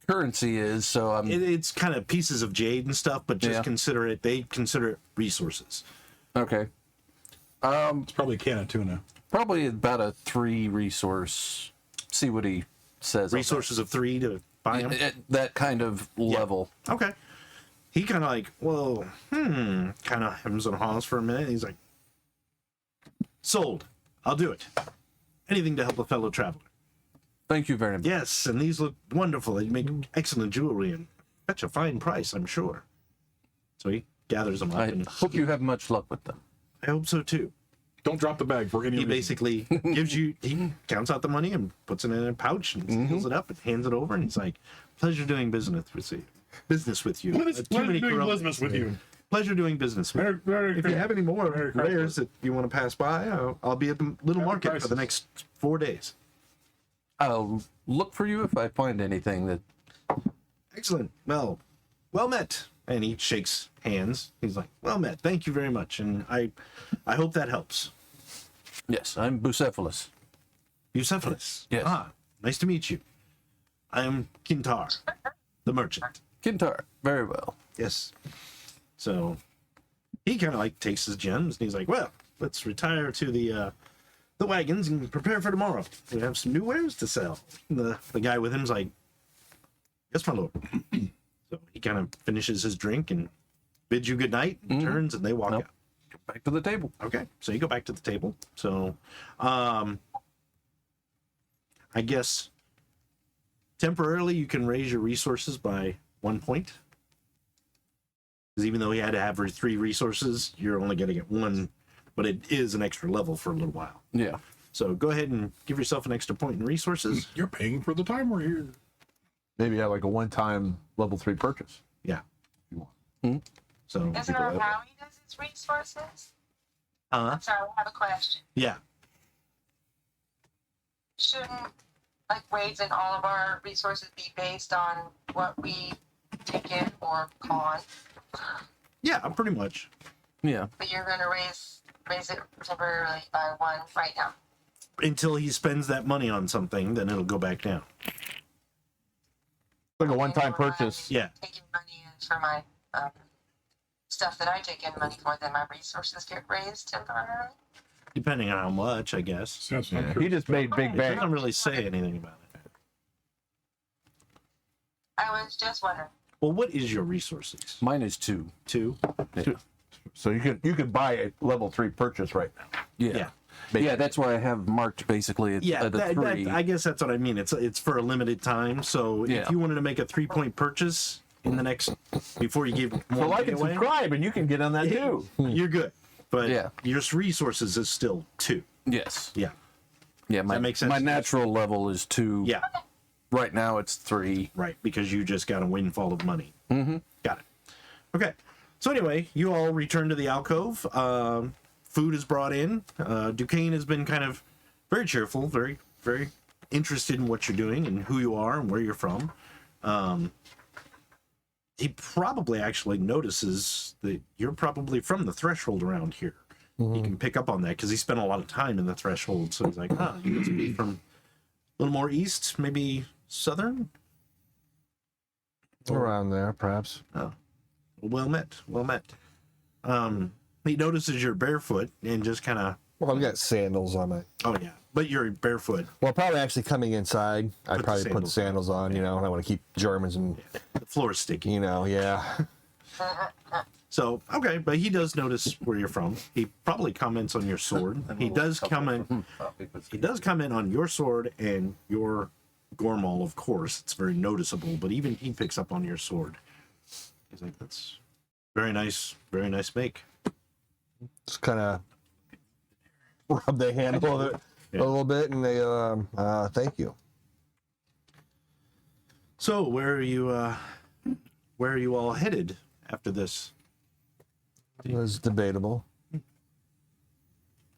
currency is, so I'm It's kind of pieces of jade and stuff, but just Yeah. they consider it resources. okay. It's probably a can of tuna. Probably about a 3 resource. See what he says. on Resources of 3 to buy them. that. At that kind of level. Okay. He kind of like, well, kind of hems and haws for a minute. He's like, sold. I'll do it. Anything to help a fellow traveler. Thank you very much. Yes, and these look wonderful. They make excellent jewelry and fetch a fine price, I'm sure. So he gathers them up, I and hope you have much luck with them. I hope so too. Don't drop the bag for any He reason. basically he counts out the money and puts it in a pouch and seals it up and hands it over, and he's like, pleasure doing business with you. Pleasure doing business with you. Pleasure doing business with you. If you have any more rares that you want to pass by, I'll be at the little market for the next 4 days. I'll look for you if I find anything that. Excellent. Well met. And he shakes hands. He's like, well met. Thank you very much. And I hope that helps. Yes, I'm Bucephalus. Bucephalus. Yes. Ah, nice to meet you. I am Kintar, the merchant. Kintar. Very well. Yes. So he kind of like takes his gems and he's like, well, let's retire to the wagons and prepare for tomorrow. We have some new wares to sell. And the guy with him's like, yes, my lord. So he kind of finishes his drink and bids you good night, and turns, and they walk out. Go back to the table. Okay, so you go back to the table. So, I guess temporarily you can raise your resources by 1 point. Because even though he had to have 3 resources, you're only going to get 1, but it is an extra level for a little while. Yeah. So go ahead and give yourself an extra point in resources. You're paying for the time we're here. Maybe have like a one-time level 3 purchase. Yeah. You want. So, Isn't that how he does his resources? I'm sorry, I have a question. yeah. Shouldn't like Wade's and all of our resources be based on what we take in or con? Yeah, pretty much. Yeah. But you're gonna raise it temporarily by 1 right now. Until he spends that money on something, then it'll go back down. Like a one-time Or, purchase. Yeah. Taking money in for my stuff that I take in money for, then my resources get raised temporarily. Depending on how much, I guess. That's not Yeah, true. he just made big It bang. doesn't really say anything about it. I was just wondering. Well, what is your resources? Mine is 2. 2? So you can buy a level 3 purchase right now. Yeah. Yeah. Yeah, that's why I have marked basically Yeah, the 3. I guess that's what I mean. It's for a limited time. So Yeah. if you wanted to make a 3-point purchase in the next before you give So one like day and away, subscribe, and you can get on that too. you're good. But Yeah. your resources is still 2. Yes. Yeah. Yeah, my, that make sense? my natural level is 2. Yeah. Right now it's 3. Right, because you just got a windfall of money. Mm-hmm. Got it. Okay. So anyway, you all return to the alcove. Food is brought in. Duquesne has been kind of very cheerful, very, very interested in what you're doing and who you are and where you're from. He probably actually notices that you're probably from the threshold around here. He can pick up on that because he spent a lot of time in the threshold. So he's like, you must be from a little more east, maybe southern? Around there, perhaps. Oh, well met, well met. He notices you're barefoot and just kind of, Well, I've got sandals on my. oh yeah, but you're barefoot. Well, probably actually coming inside, I'd the probably put sandals sandals on. You know, I want to keep Germans and The floor is sticky. you know, yeah. So okay, but he does notice where you're from. He probably comments on your sword. He does comment. He does comment on your sword and your Gormal, of course. It's very noticeable. But even he picks up on your sword. He's like, "That's very nice make." Just kind of rub the handle of it Yeah. a little bit, and they thank you. So where are you all headed after this? It was debatable.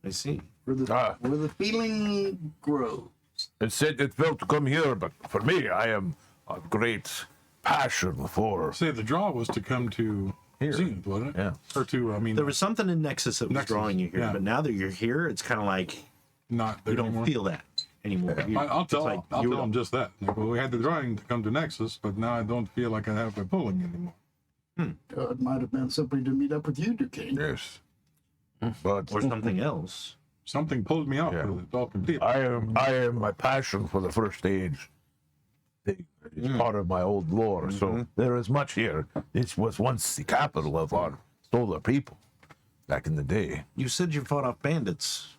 I see. Where the feeling grows. It's said it's built to come here, but for me, I am of great passion for. Say the draw was to come to Zenith, wasn't it? Yeah. Or to, I mean, There was something in Nexus that was Nexus, drawing you here, yeah. but now that you're here, it's kind of like not there you don't anymore. feel that anymore. I'll It's tell like I'll you tell them just that. Like, well, we had the drawing to come to Nexus, but now I don't feel like I have to pulling anymore. It might have been simply to meet up with you, Duquesne. Yes. But or something else. Something pulled me out Yeah. with it all complete. I am my passion for the first age. It's part of my old lore, so there is much here. It was once the capital of our solar people back in the day. You said you fought off bandits.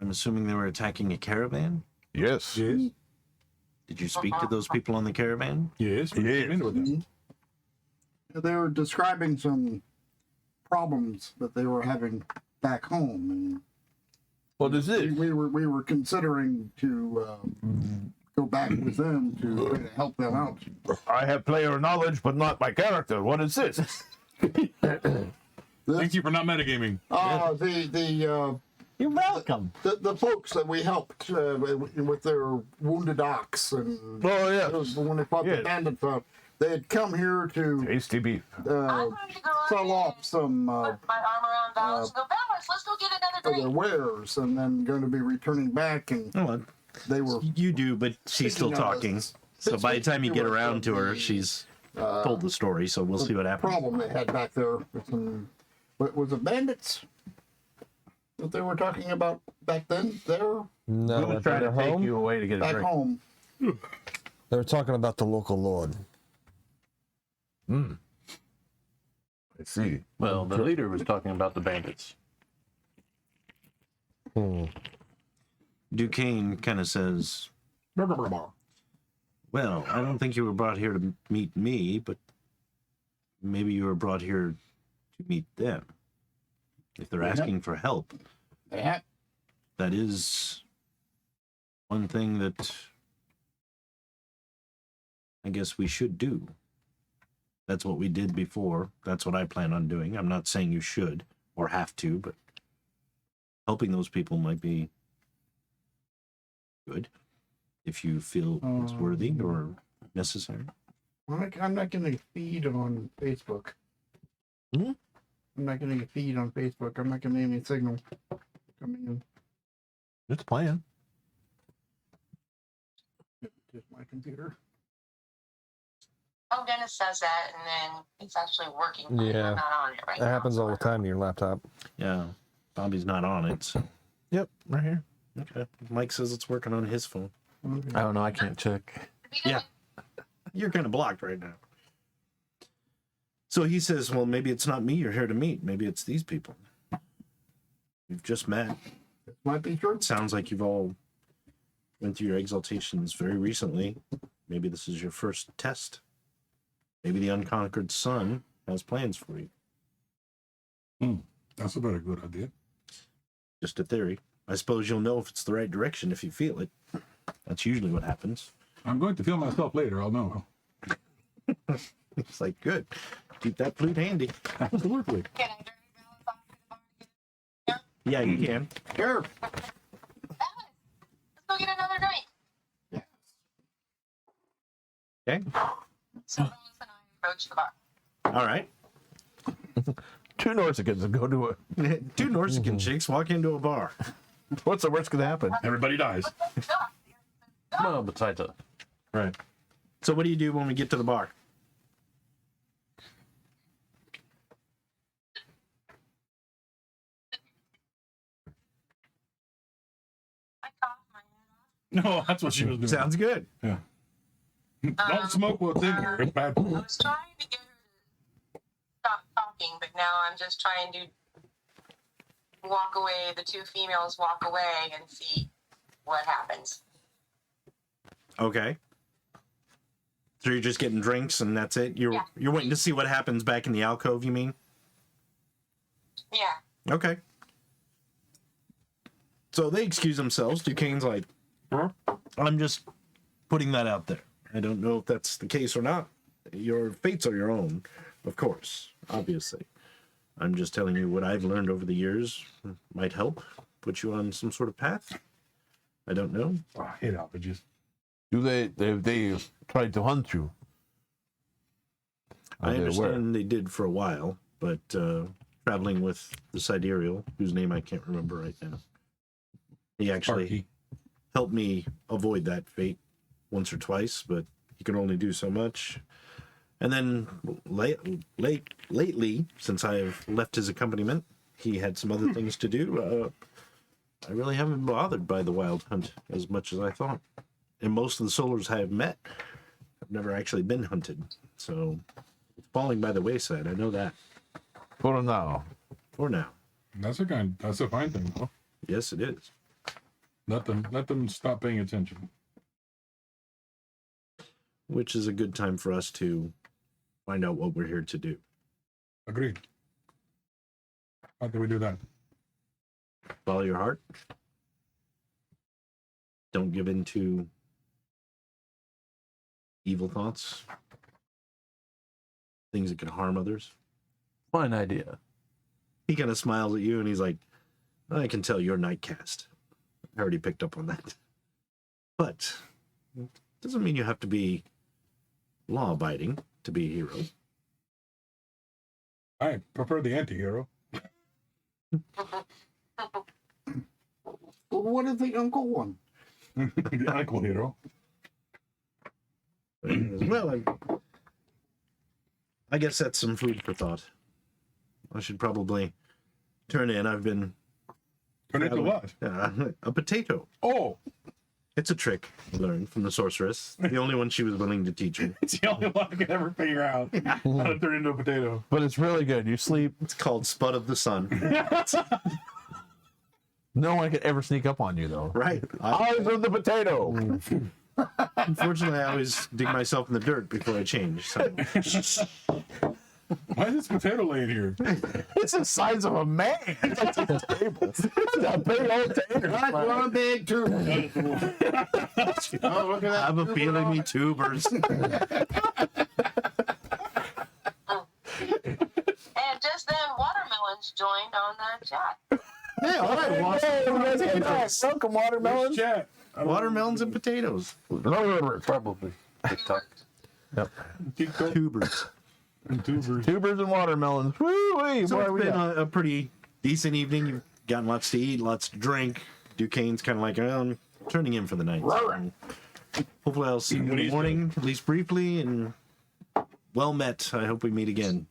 I'm assuming they were attacking a caravan. Yes. Yes. Did you speak to those people on the caravan? Yes. We came into them. They were describing some problems that they were having back home, and What is it? we were considering to go back with them to try to help them out. I have player knowledge, but not my character. What is this? Thank you for not metagaming. You're welcome. The folks that we helped with their wounded ox and Oh, yeah. when they fought Yes. the bandit fight, they had come here to Tasty beef. I'm going to go out sell there off some and put my arm around Valus and go, Valus, let's go get another of their drink. wares, and then going to be returning back, and Oh, they were you do, but she's still Speaking of talking. this, So by the time you get speaking around of to her, the, she's told the story. So we'll see what happens. problem they had back there with some, what was it, bandits that they were talking about back then there No, at their home. away to get back home. They were talking about the local lord. I see. Well, the leader was talking about the bandits. Duquesne kind of says, "Well, I don't think you were brought here to meet me, but maybe you were brought here to meet them. If they're asking for help, Yeah. that is one thing that I guess we should do. That's what we did before. That's what I plan on doing. I'm not saying you should or have to, but helping those people might be good if you feel it's worthy or necessary." I'm not getting a feed on Facebook. Hmm? I'm not getting a feed on Facebook. I'm not getting any signal coming in. It's playing. Just my computer. Oh, Dennis says that, and then it's actually working. but Yeah. I'm not on it right That now. happens all the time to your laptop. Yeah, Bobby's not on it. So. Yep, right here. Okay. Mike says it's working on his phone. I don't know. I can't check. Yeah. You're kind of blocked right now. So he says, well, maybe it's not me you're here to meet. Maybe it's these people. You've just met. This might be true. It sounds like you've all went through your exaltations very recently. Maybe this is your first test. Maybe the unconquered sun has plans for you. That's a very good idea. Just a theory. I suppose you'll know if it's the right direction if you feel it. That's usually what happens. I'm going to feel myself later. I'll know. It's like, good. Keep that flute handy. Absolutely. Can I drag Valus off to the bar? Yeah, you can. Sure. Valus, let's go get another drink. Okay. So Valus and I approach the bar. All right. Two Norsicans and go to a. Two Norsican chicks walk into a bar. What's the worst gonna happen? Everybody dies. Well, besides that, Right. So what do you do when we get to the bar? I cough my head off. No, that's what she was doing. Sounds good. Yeah. Don't smoke what's in here. It's bad. I was trying to get her to stop talking, but now I'm just trying to walk away. The two females walk away and see what happens. Okay. So you're just getting drinks and that's it? You're Yeah. you're waiting to see what happens back in the alcove, you mean? Yeah. Okay. So they excuse themselves. Duquesne's like, I'm just putting that out there. I don't know if that's the case or not. Your fates are your own, of course, obviously. I'm just telling you what I've learned over the years might help put you on some sort of path. I don't know. Oh, I hate alpages. Do they tried to hunt you? I Are they aware? understand they did for a while, but traveling with the sidereal, whose name I can't remember right now, he actually Sparky. helped me avoid that fate once or twice, but he could only do so much. And then lately, since I have left his accompaniment, he had some other things to do. I really haven't been bothered by the wild hunt as much as I thought. And most of the solars I have met have never actually been hunted. So it's falling by the wayside. I know that. For now. For now. That's a fine thing, though. Yes, it is. Let them stop paying attention. Which is a good time for us to find out what we're here to do. Agreed. How do we do that? Follow your heart. Don't give in to evil thoughts. Things that could harm others. Fine idea. He kind of smiles at you and he's like, I can tell you're Nightcast. I already picked up on that. But doesn't mean you have to be law-abiding to be a hero. I prefer the anti-hero. Well, what is the uncle one? The uncle hero. Well, I guess that's some food for thought. I should probably turn in. I've been... Turn it to what? A potato. Oh! It's a trick I learned from the sorceress. The only one she was willing to teach me. It's the only one I can ever figure out how to turn into a potato. But it's really good. You sleep. It's called Spud of the Sun. No one could ever sneak up on you, though. Right. Eyes of the potato. Unfortunately, I always dig myself in the dirt before I change. So. Why is this potato laying here? It's the size of a man. It's a table. It's a big old tater. That's one big tube. Oh, look at I that. have a feeling me tubers. And just then, watermelons joined on the chat. Yeah, all right. Welcome, watermelon. Chat. Watermelons and potatoes. Probably TikTok. Tubers. Tubers and watermelons. Woo-wee. So Where are it's we been at? a pretty decent evening. You've gotten lots to eat, lots to drink. Duquesne's kind of like, I'm turning in for the night. So hopefully I'll see you in the morning, at least briefly, and well met. I hope we meet again.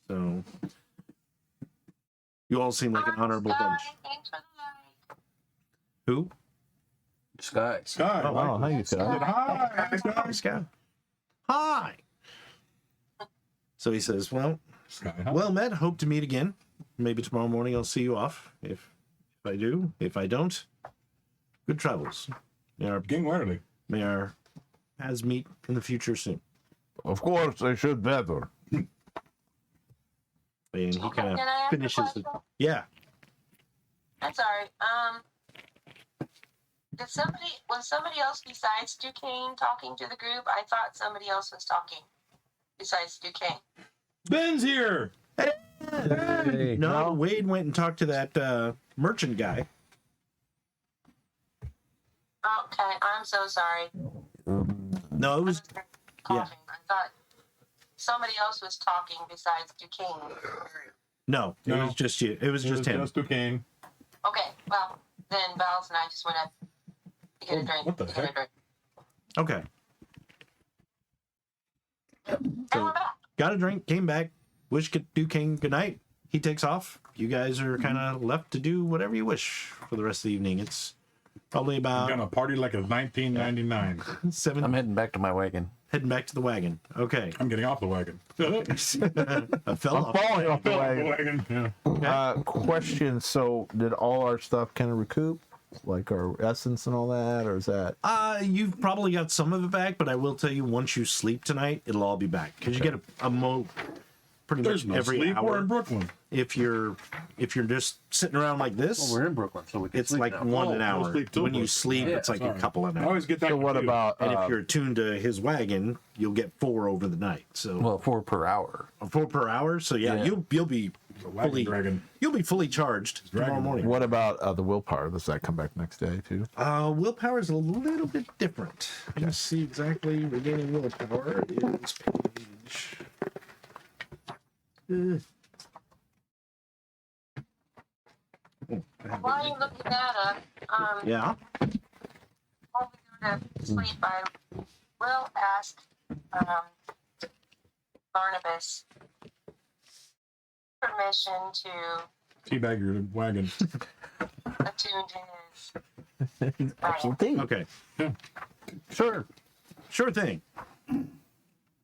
So you all seem like an honorable bunch. Thanks for the like. Who? Sky. Sky. Oh, wow. How you doing? Hi, Sky. Sky. Hi. So he says, well, Sky. Hi. well met. Hope to meet again. Maybe tomorrow morning I'll see you off. If I do, if I don't, good travels. May our paths meet in the future soon. Of course, I should better. And he kind Can I of ask a finishes the. question? Yeah. I'm sorry. Was somebody else besides Duquesne talking to the group? I thought somebody else was talking besides Duquesne. Ben's here. Hey. No, Wade went and talked to that merchant guy. Okay, I'm so sorry. No, it was. Coughing. I thought somebody else was talking besides Duquesne. No, it No. was just you. It was just him. Just Duquesne. Okay, well, then Val's and I just went up to get a drink. What the to get a heck? drink. Okay. And So we're back. got a drink, came back, wished Duquesne good night. He takes off. You guys are kind of left to do whatever you wish for the rest of the evening. It's probably I'm about gonna party like it's 1999. 7. I'm heading back to my wagon. Heading back to the wagon. Okay. I'm getting off the wagon. I fell I'm off. falling off the The wagon. wagon. Yeah. Question. So, did all our stuff kind of recoup? Like our essence and all that? Or is that. You've probably got some of it back, but I will tell you, once you sleep tonight, it'll all be back because you get pretty There's much no every sleep. We're hour. in Brooklyn. If you're just sitting around like this, Well, we're in Brooklyn, so we can it's sleep like now. one Oh, an no hour. sleep till When you Brooklyn. sleep, Yeah, it's like sorry. a couple an I hour. always get that. So, what confused. about. And if you're tuned to his wagon, you'll get 4 over the night. So Well, 4 per hour. 4 per hour. So yeah, Yeah. you'll be The wagon fully dragon. you'll be fully charged tomorrow Dragon. morning. What about the willpower? Does that come back next day, too? Willpower is a little bit different. Let's see exactly. Regaining willpower is page While you're looking that up, Yeah. before we go to sleep, I will ask Barnabas permission to Teabag your wagon. attune to his Excellent thing. Okay. Yeah. Sure thing.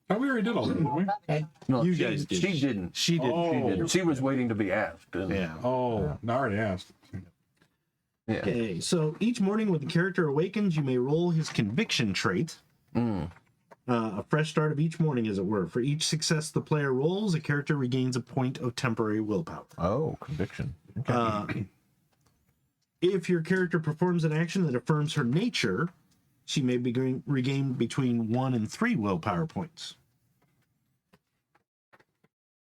Oh, we already did all that, didn't we? No, You she, guys did. She didn't. She did. Oh. She didn't. She was waiting to be asked. And, Yeah. Oh, I already asked. yeah. Okay, so each morning when the character awakens, you may roll his conviction trait. A fresh start of each morning, as it were. For each success the player rolls, a character regains a point of temporary willpower. Oh, conviction. Okay. If your character performs an action that affirms her nature, she may regain between 1 and 3 willpower points.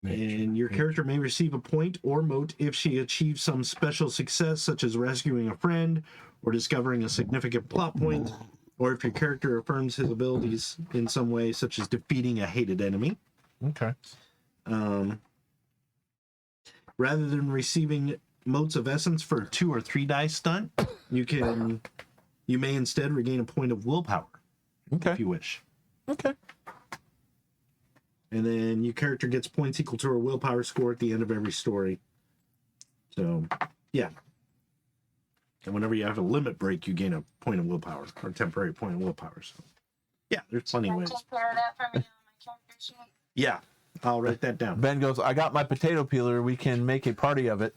And your character may receive a point or mote if she achieves some special success, such as rescuing a friend or discovering a significant plot point, or if your character affirms his abilities in some way, such as defeating a hated enemy. Okay. Rather than receiving motes of essence for a 2 or 3 dice stunt, you may instead regain a point of willpower Okay. if you wish. Okay. And then your character gets points equal to her willpower score at the end of every story. So, yeah. And whenever you have a limit break, you gain a point of willpower, or a temporary point of willpower. So, yeah, there's plenty of Can you ways. take care of that for me on my character sheet? Yeah, I'll write that down. Ben goes, I got my potato peeler. We can make a party of it.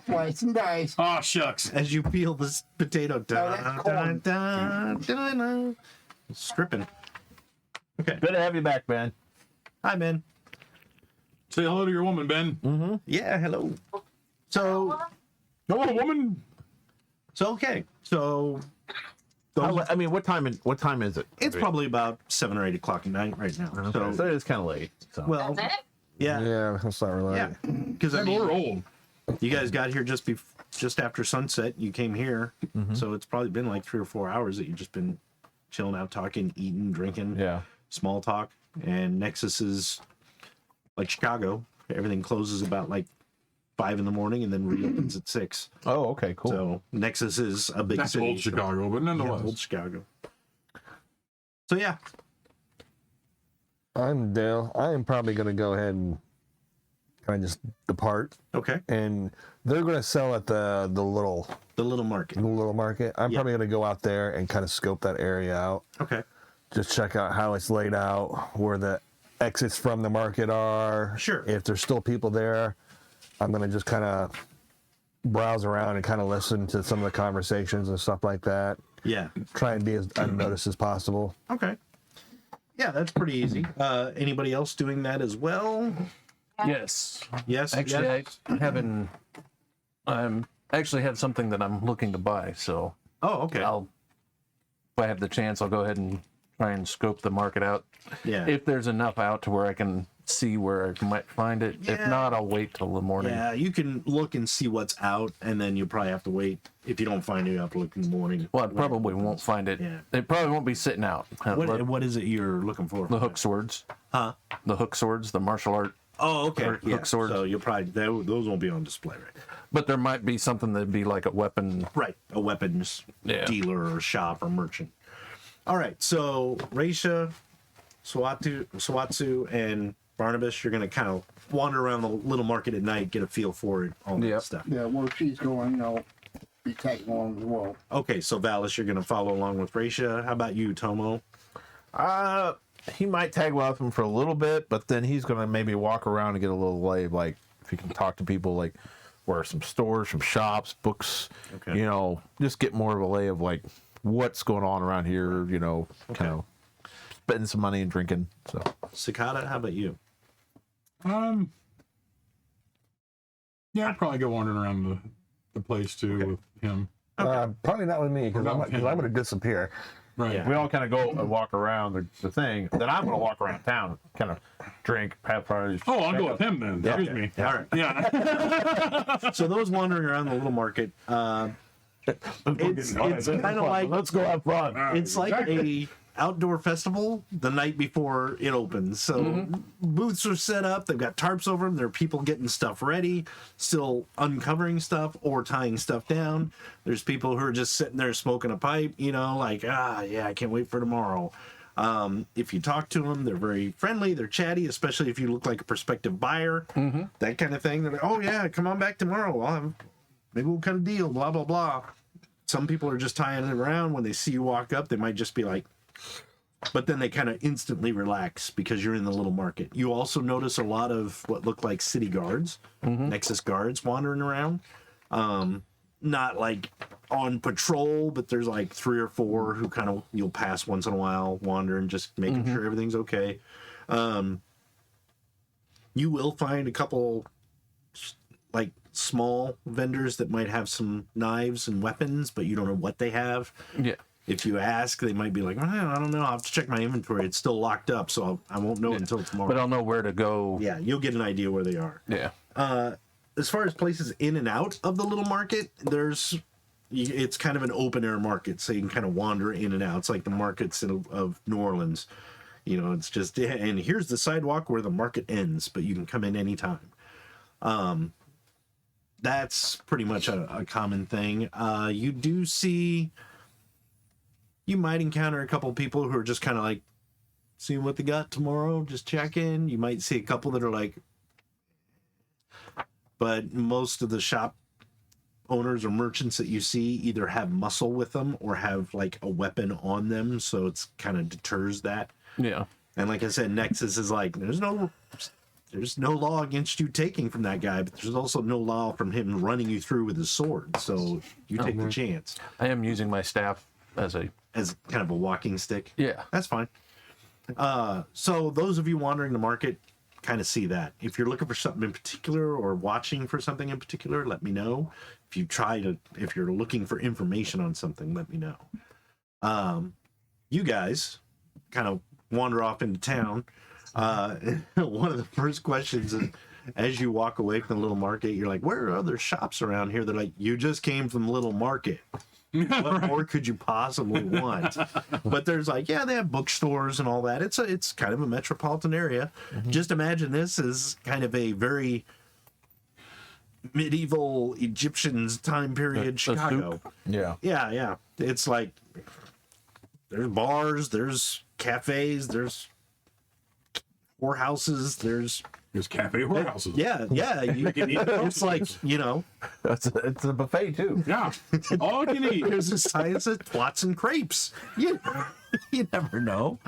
Slice and dice. Oh, shucks. As you peel this potato, that's corn. stripping. Okay. Good to have you back, Ben. Hi, Ben. Say hello to your woman, Ben. Yeah, hello. So, Hello, woman. okay. So, I mean, what time is it? it's probably about 7 or 8 o'clock at night right now. Okay, so it's kind of late. So. Well, That's it? yeah. Yeah, that's not really. Yeah, because I We're mean, old. you guys got here just after sunset. You came here, so it's probably been like 3 or 4 hours that you've just been chilling out, talking, eating, drinking, Yeah. small talk. And Nexus is like Chicago. Everything closes about like 5 in the morning and then reopens at 6. Oh, okay, cool. So Nexus is a big That's city. old Chicago, but Yeah, nonetheless. old Chicago. So yeah, I'm Dale. I am probably going to go ahead and kind of just depart. okay. And they're going to sell at the little Market. market. I'm Yeah. probably going to go out there and kind of scope that area out. Okay. Just check out how it's laid out, where the exits from the market are. Sure. If there's still people there, I'm going to just kind of browse around and kind of listen to some of the conversations and stuff like that. Yeah. Try and be as unnoticed as possible. Okay. Yeah, that's pretty easy. Anybody else doing that as well? Yes. Yes. Actually, yeah. I actually have something that I'm looking to buy, so Oh, okay. if I have the chance, I'll go ahead and try and scope the market out. Yeah. If there's enough out to where I can see where I might find it. Yeah. If not, I'll wait till the morning. Yeah, you can look and see what's out, and then you probably have to wait. If you don't find it, you have to look in the morning. Well, I probably won't find it. Yeah. It probably won't be sitting out. What is it you're looking for? The hook swords. Huh? The hook swords, the martial art. Oh, okay. Or Yeah. hook swords. So you'll probably those won't be on display, right? But there might be something that'd be like a weapon. Right. A weapons Yeah. dealer or shop or merchant. All right. So Raisha, Swatsu, and Barnabas, you're gonna kind of wander around the little market at night, get a feel for it, all that Yep. stuff. Yeah, where she's going, I'll be tagging along as well. Okay. So Valis, you're gonna follow along with Raisha. How about you, Tomo? He might tag with him for a little bit, but then he's gonna maybe walk around and get a little lay, like if he can talk to people, like where some stores, some shops, books, Okay. you know, just get more of a lay of like what's going on around here, you know, kind of spending some money and drinking. So Cicada, how about you? Yeah, I'd probably go wandering around the place too with him. Probably not with me, because Not I'm with him. going to disappear. Right. Yeah. we all kind of go and walk around the thing. Then I'm gonna walk around town, kind of drink, have parties. Oh, I'll go with him then. Yeah. Excuse me. All right. Yeah. So those wandering around the little market, it's kind of like Let's go have fun. it's like a outdoor festival the night before it opens. So booths are set up. They've got tarps over them. There are people getting stuff ready, still uncovering stuff or tying stuff down. There's people who are just sitting there smoking a pipe, like, yeah, I can't wait for tomorrow. If you talk to them, they're very friendly. They're chatty, especially if you look like a prospective buyer, that kind of thing. They're like, oh yeah, come on back tomorrow. Maybe we'll cut a deal, blah, blah, blah. Some people are just tying it around. When they see you walk up, they might just be like, but then they kind of instantly relax because you're in the little market. You also notice a lot of what look like city guards, Nexus guards wandering around. Not like on patrol, but there's like 3 or 4 who kind of you'll pass once in a while, wandering, just making sure everything's okay. You will find a couple like small vendors that might have some knives and weapons, but you don't know what they have. Yeah. If you ask, they might be like, I don't know. I'll have to check my inventory. It's still locked up, so I won't know until tomorrow. But I'll know where to go. Yeah, you'll get an idea where they are. Yeah. As far as places in and out of the little market, it's kind of an open air market, so you can kind of wander in and out. It's like the markets of New Orleans. It's just, and here's the sidewalk where the market ends, but you can come in anytime. That's pretty much a common thing. You might encounter a couple people who are just kind of like seeing what they got tomorrow, just check in. You might see a couple that are like, but most of the shop owners or merchants that you see either have muscle with them or have like a weapon on them, so it's kind of deters that. Yeah. And like I said, Nexus is like, there's no law against you taking from that guy, but there's also no law from him running you through with his sword, so you take the chance. I am using my staff as kind of a walking stick. Yeah. That's fine. So those of you wandering the market kind of see that. If you're looking for something in particular or watching for something in particular, let me know. If you're looking for information on something, let me know. You guys kind of wander off into town. One of the first questions is, as you walk away from the little market, you're like, where are other shops around here? They're like, you just came from the little market. What more could you possibly want? But there's like, yeah, they have bookstores and all that. It's kind of a metropolitan area. Just imagine this as kind of a very medieval Egyptians time period Chicago. Yeah. It's like there's bars, there's cafes, there's whorehouses, there's cafe whorehouses. Yeah. You can eat. It's like, It's a buffet too. Yeah. All you can eat. There's a science of twats and crepes. You never know.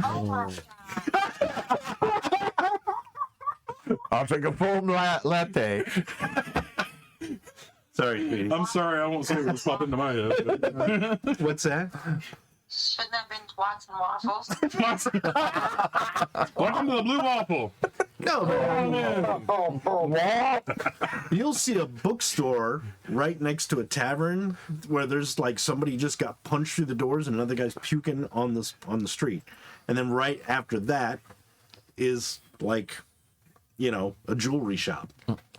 I'll take a foam latte. Sorry, Katie. I'm sorry, I won't say what's popped into my head. What's that? Shouldn't have been twats and waffles. Welcome to the Blue Waffle. No. You'll see a bookstore right next to a tavern where there's like somebody just got punched through the doors and another guy's puking on the street. And then right after that is like, a jewelry shop.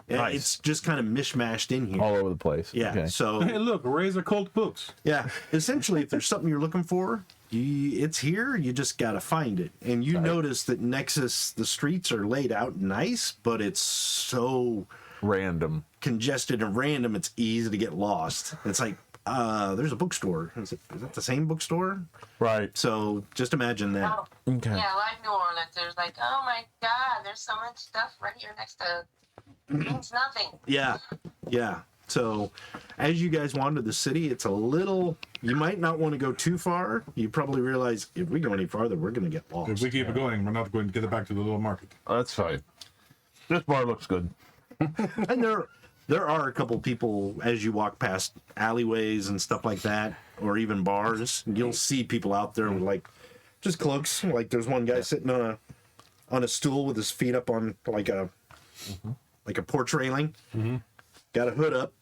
Nice. It's just kind of mishmashed in here. All over the place. Yeah. Okay. So Hey, look, Razor Cult Books. yeah, essentially, if there's something you're looking for, it's here. You just gotta find it. And you notice that Nexus, the streets are laid out nice, but it's so Random. congested and random. It's easy to get lost. It's like, there's a bookstore. Is that the same bookstore? Right. So just imagine that. Okay. Yeah, like New Orleans. There's like, oh my God, there's so much stuff right here next to. Means nothing. Yeah. So, as you guys wander the city, it's a little. You might not want to go too far. You probably realize if we go any farther, we're going to get lost. If we keep it going, we're not going to get it back to the little market. That's fine. This bar looks good. And there are a couple people as you walk past alleyways and stuff like that, or even bars. You'll see people out there with like just cloaks. Like there's one guy sitting on a stool with his feet up on like a porch railing. Got a hood up,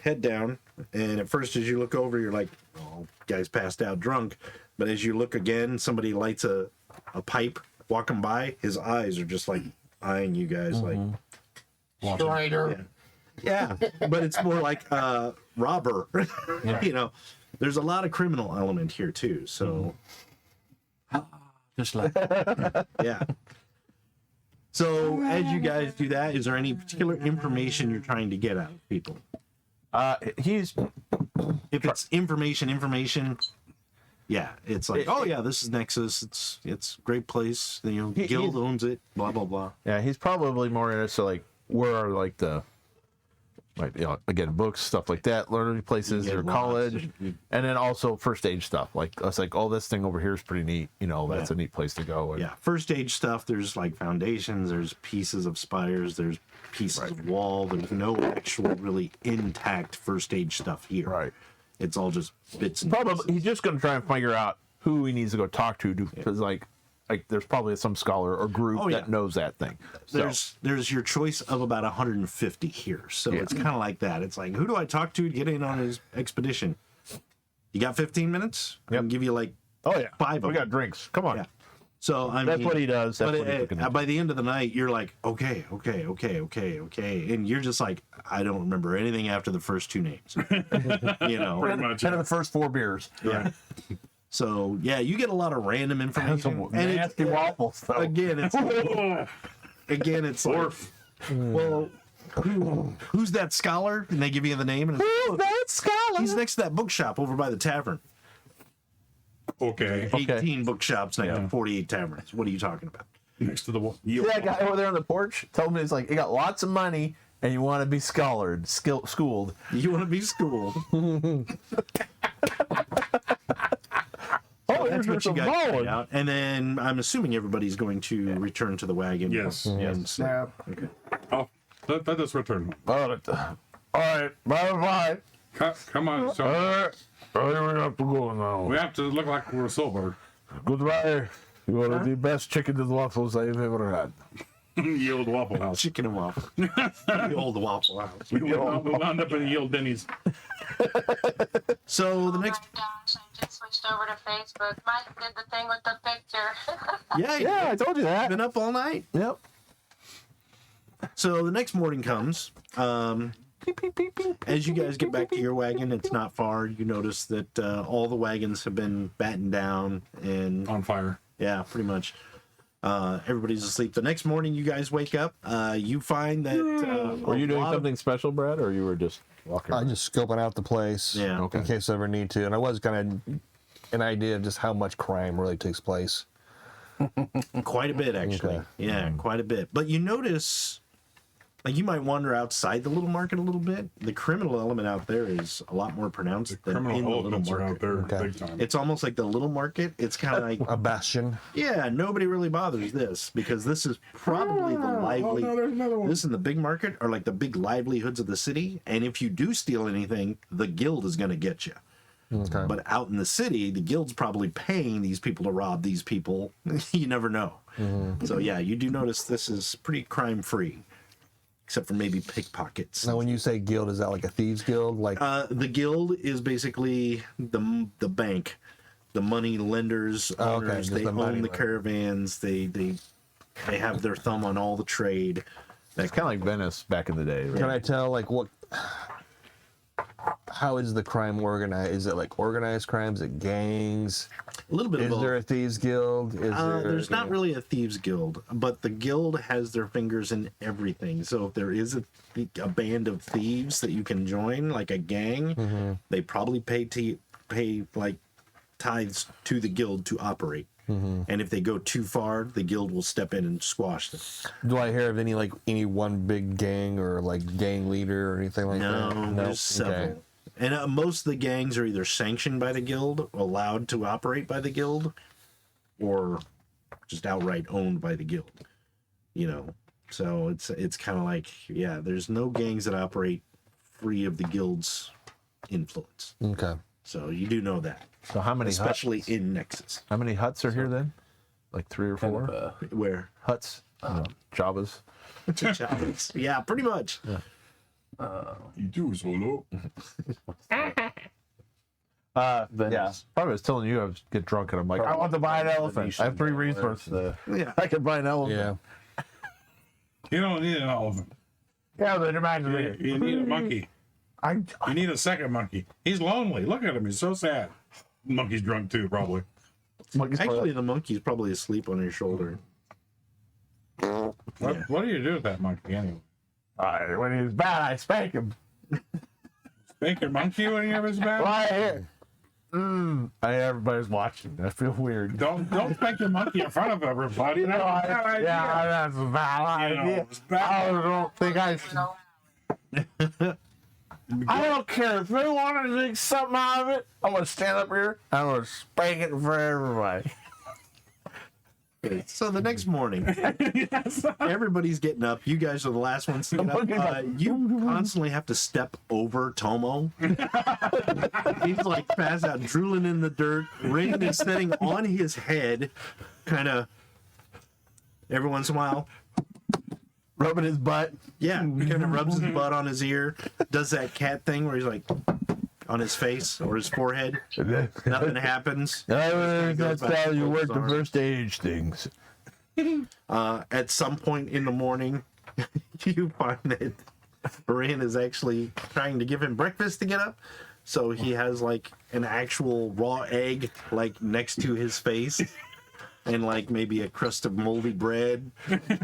head down, and at first as you look over, you're like, oh, guy's passed out drunk. But as you look again, somebody lights a pipe walking by. His eyes are just like eyeing you guys like Strider. yeah, but it's more like robber. There's a lot of criminal element here too. So Just like Yeah. So as you guys do that, is there any particular information you're trying to get out of people? He's If it's information, yeah, it's like, oh yeah, this is Nexus. It's a great place. You know, Guild owns it. Blah blah blah. yeah, he's probably more interested like where are like the like again books stuff like that, learning places or college, and then also first aid stuff. Like it's like oh this thing over here is pretty neat. You know that's a neat place to go. And, Yeah, first aid stuff. There's like foundations. There's pieces of spires. There's pieces of wall. There's no actual really intact first aid stuff here. Right. It's all just bits and Probably pieces. he's just going to try and figure out who he needs to go talk to because like there's probably some scholar or group that knows that thing. So, There's your choice of about 150 here, so it's kind of like that. It's like who do I talk to get in on his expedition? You got 15 minutes? I can give you like oh yeah, 5 of we got them. drinks. Come on. Yeah. So I That's mean, what he does. That's but what he's looking at. by the end of the night, you're like, okay, and you're just like, I don't remember anything after the first 2 names. You know, Pretty much. Kind of the first 4 beers. yeah. So yeah, you get a lot of random information, and Nasty waffles, though. again, it's like, well, who's that scholar? And they give you the name, and Who's that scholar? he's next to that bookshop over by the tavern. Okay. 18 bookshops next to 48 taverns. What are you talking about? Next to the wall. See that guy over there on the porch? Told me it's like he got lots of money and you want to be schooled. You want to be schooled? Oh, That's what you got knowledge. figured out. And then I'm assuming everybody's going to return to the wagon. Yes. And Yeah. okay. Oh, let us return. All right, bye. Come on, so We have to go now. we have to look like we're sober. Goodbye. You are the best chicken and waffles I've ever had. Yield Waffle House. Chicken and waffle. The old Waffle House. We'll wound up in Yield Denny's. So the next, Oh my gosh, I just switched over to Facebook. Mike did the thing with the picture. yeah, I told you that. been up all night. Yep. So the next morning comes. As you guys get back to your wagon, it's not far. You notice that all the wagons have been battened down, and On fire. yeah, pretty much. Everybody's asleep. The next morning, you guys wake up. You find that. Were you doing a lot of- something special, Brad, or you were just walking I around? just scoping out the place. Yeah. Okay. In case I ever need to. And I was kind of an idea of just how much crime really takes place. Quite a bit, actually. Okay. Yeah, quite a bit. But you notice, like, you might wander outside the little market a little bit. The criminal element out there is a lot more pronounced than Criminal in the little elements are out market. there Okay. big time. It's almost like the little market. It's kind of like, A bastion. yeah, nobody really bothers this because this is probably the lively. Oh, no, there's another one. This and the big market are like the big livelihoods of the city. And if you do steal anything, the guild is going to get you. Okay. But out in the city, the guild's probably paying these people to rob these people. You never know. So yeah, you do notice this is pretty crime free, except for maybe pickpockets. Now, when you say guild, is that like a thieves guild? Like, The guild is basically the bank, the money lenders, Oh, okay, owners. just They the money own the lender. caravans. They have their thumb on all the trade. It's kind of like Venice back in the day. Right? can I tell, like, what? How is the crime organized? Is it like organized crime? Is it gangs? A little bit of Is both. there a thieves guild? Is there? There's not really a thieves guild, but the guild has their fingers in everything. So if there is a band of thieves that you can join, like a gang, they probably pay like tithes to the guild to operate. And if they go too far, the guild will step in and squash them. Do I hear of any one big gang or like gang leader or anything like No, that? there's several. Okay. And most of the gangs are either sanctioned by the guild, allowed to operate by the guild, or just outright owned by the guild. You know, so it's kind of like, yeah, there's no gangs that operate free of the guild's influence. Okay. So you do know that, So how many especially huts? in Nexus, How many huts are here then? Like 3 or 4 where huts, Jabas. yeah, pretty much. You do, Solo. Yeah, Venice. probably was telling you I was get drunk and I'm like, I want to buy an elephant. I have 3 resources. Yeah, I can buy an elephant. Yeah. You don't need an elephant. Yeah, but imagine it. You need a monkey. You need a second monkey. He's lonely. Look at him. He's so sad. Monkey's drunk too, probably. Actually, the monkey's probably asleep on your shoulder. What do you do with that monkey anyway? When he's bad, I spank him. Spank your monkey when he was bad? Right here. Everybody's watching. I feel weird. Don't spank your monkey in front of everybody. That's a bad idea. Yeah, that's a bad You know, idea. it's bad. I don't think I should. I don't care if they want to make something out of it. I'm gonna stand up here. I'm gonna spank it for everybody. So the next morning, everybody's getting up. You guys are the last ones to get up. You constantly have to step over Tomo. He's like passed out, drooling in the dirt. Rain is sitting on his head, kind of every once in a while. Rubbing his butt. Yeah, kind of rubs his butt on his ear. Does that cat thing where he's like on his face or his forehead. Nothing happens. That's how you work the first age things. At some point in the morning, you find that Moran is actually trying to give him breakfast to get up. So he has like an actual raw egg like next to his face and like maybe a crust of moldy bread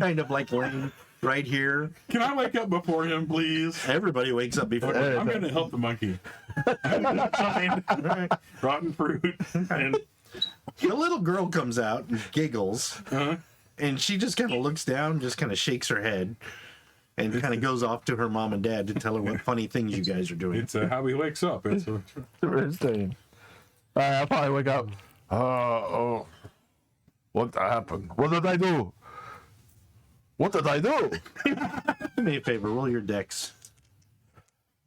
kind of like laying right here. Can I wake up before him, please? Everybody wakes up before him. I'm going to help the monkey. I'm going to find rotten fruit. And the little girl comes out and giggles. And she just kind of looks down, just kind of shakes her head, and kind of goes off to her mom and dad to tell her what funny things you guys are doing. it's how he wakes up. It's a, Interesting. I'll probably wake up. What happened? What did I do? What did I do? Do me a favor, roll your dex.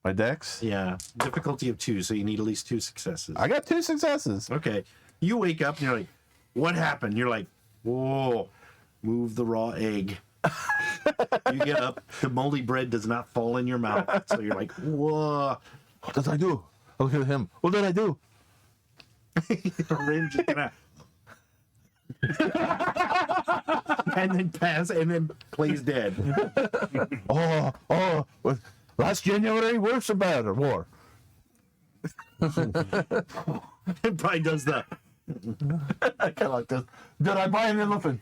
My dex? Yeah, difficulty of 2, so you need at least 2 successes. I got 2 successes. Okay, you wake up and you're like, what happened? You're like, whoa, move the raw egg. You get up, the moldy bread does not fall in your mouth, so you're like, whoa. What did I do? Look at him. What did I do? Rin just kinda and then pass and then plays dead. Last January, worse or better? War. It probably does that. I kind of like this. Did I buy an elephant?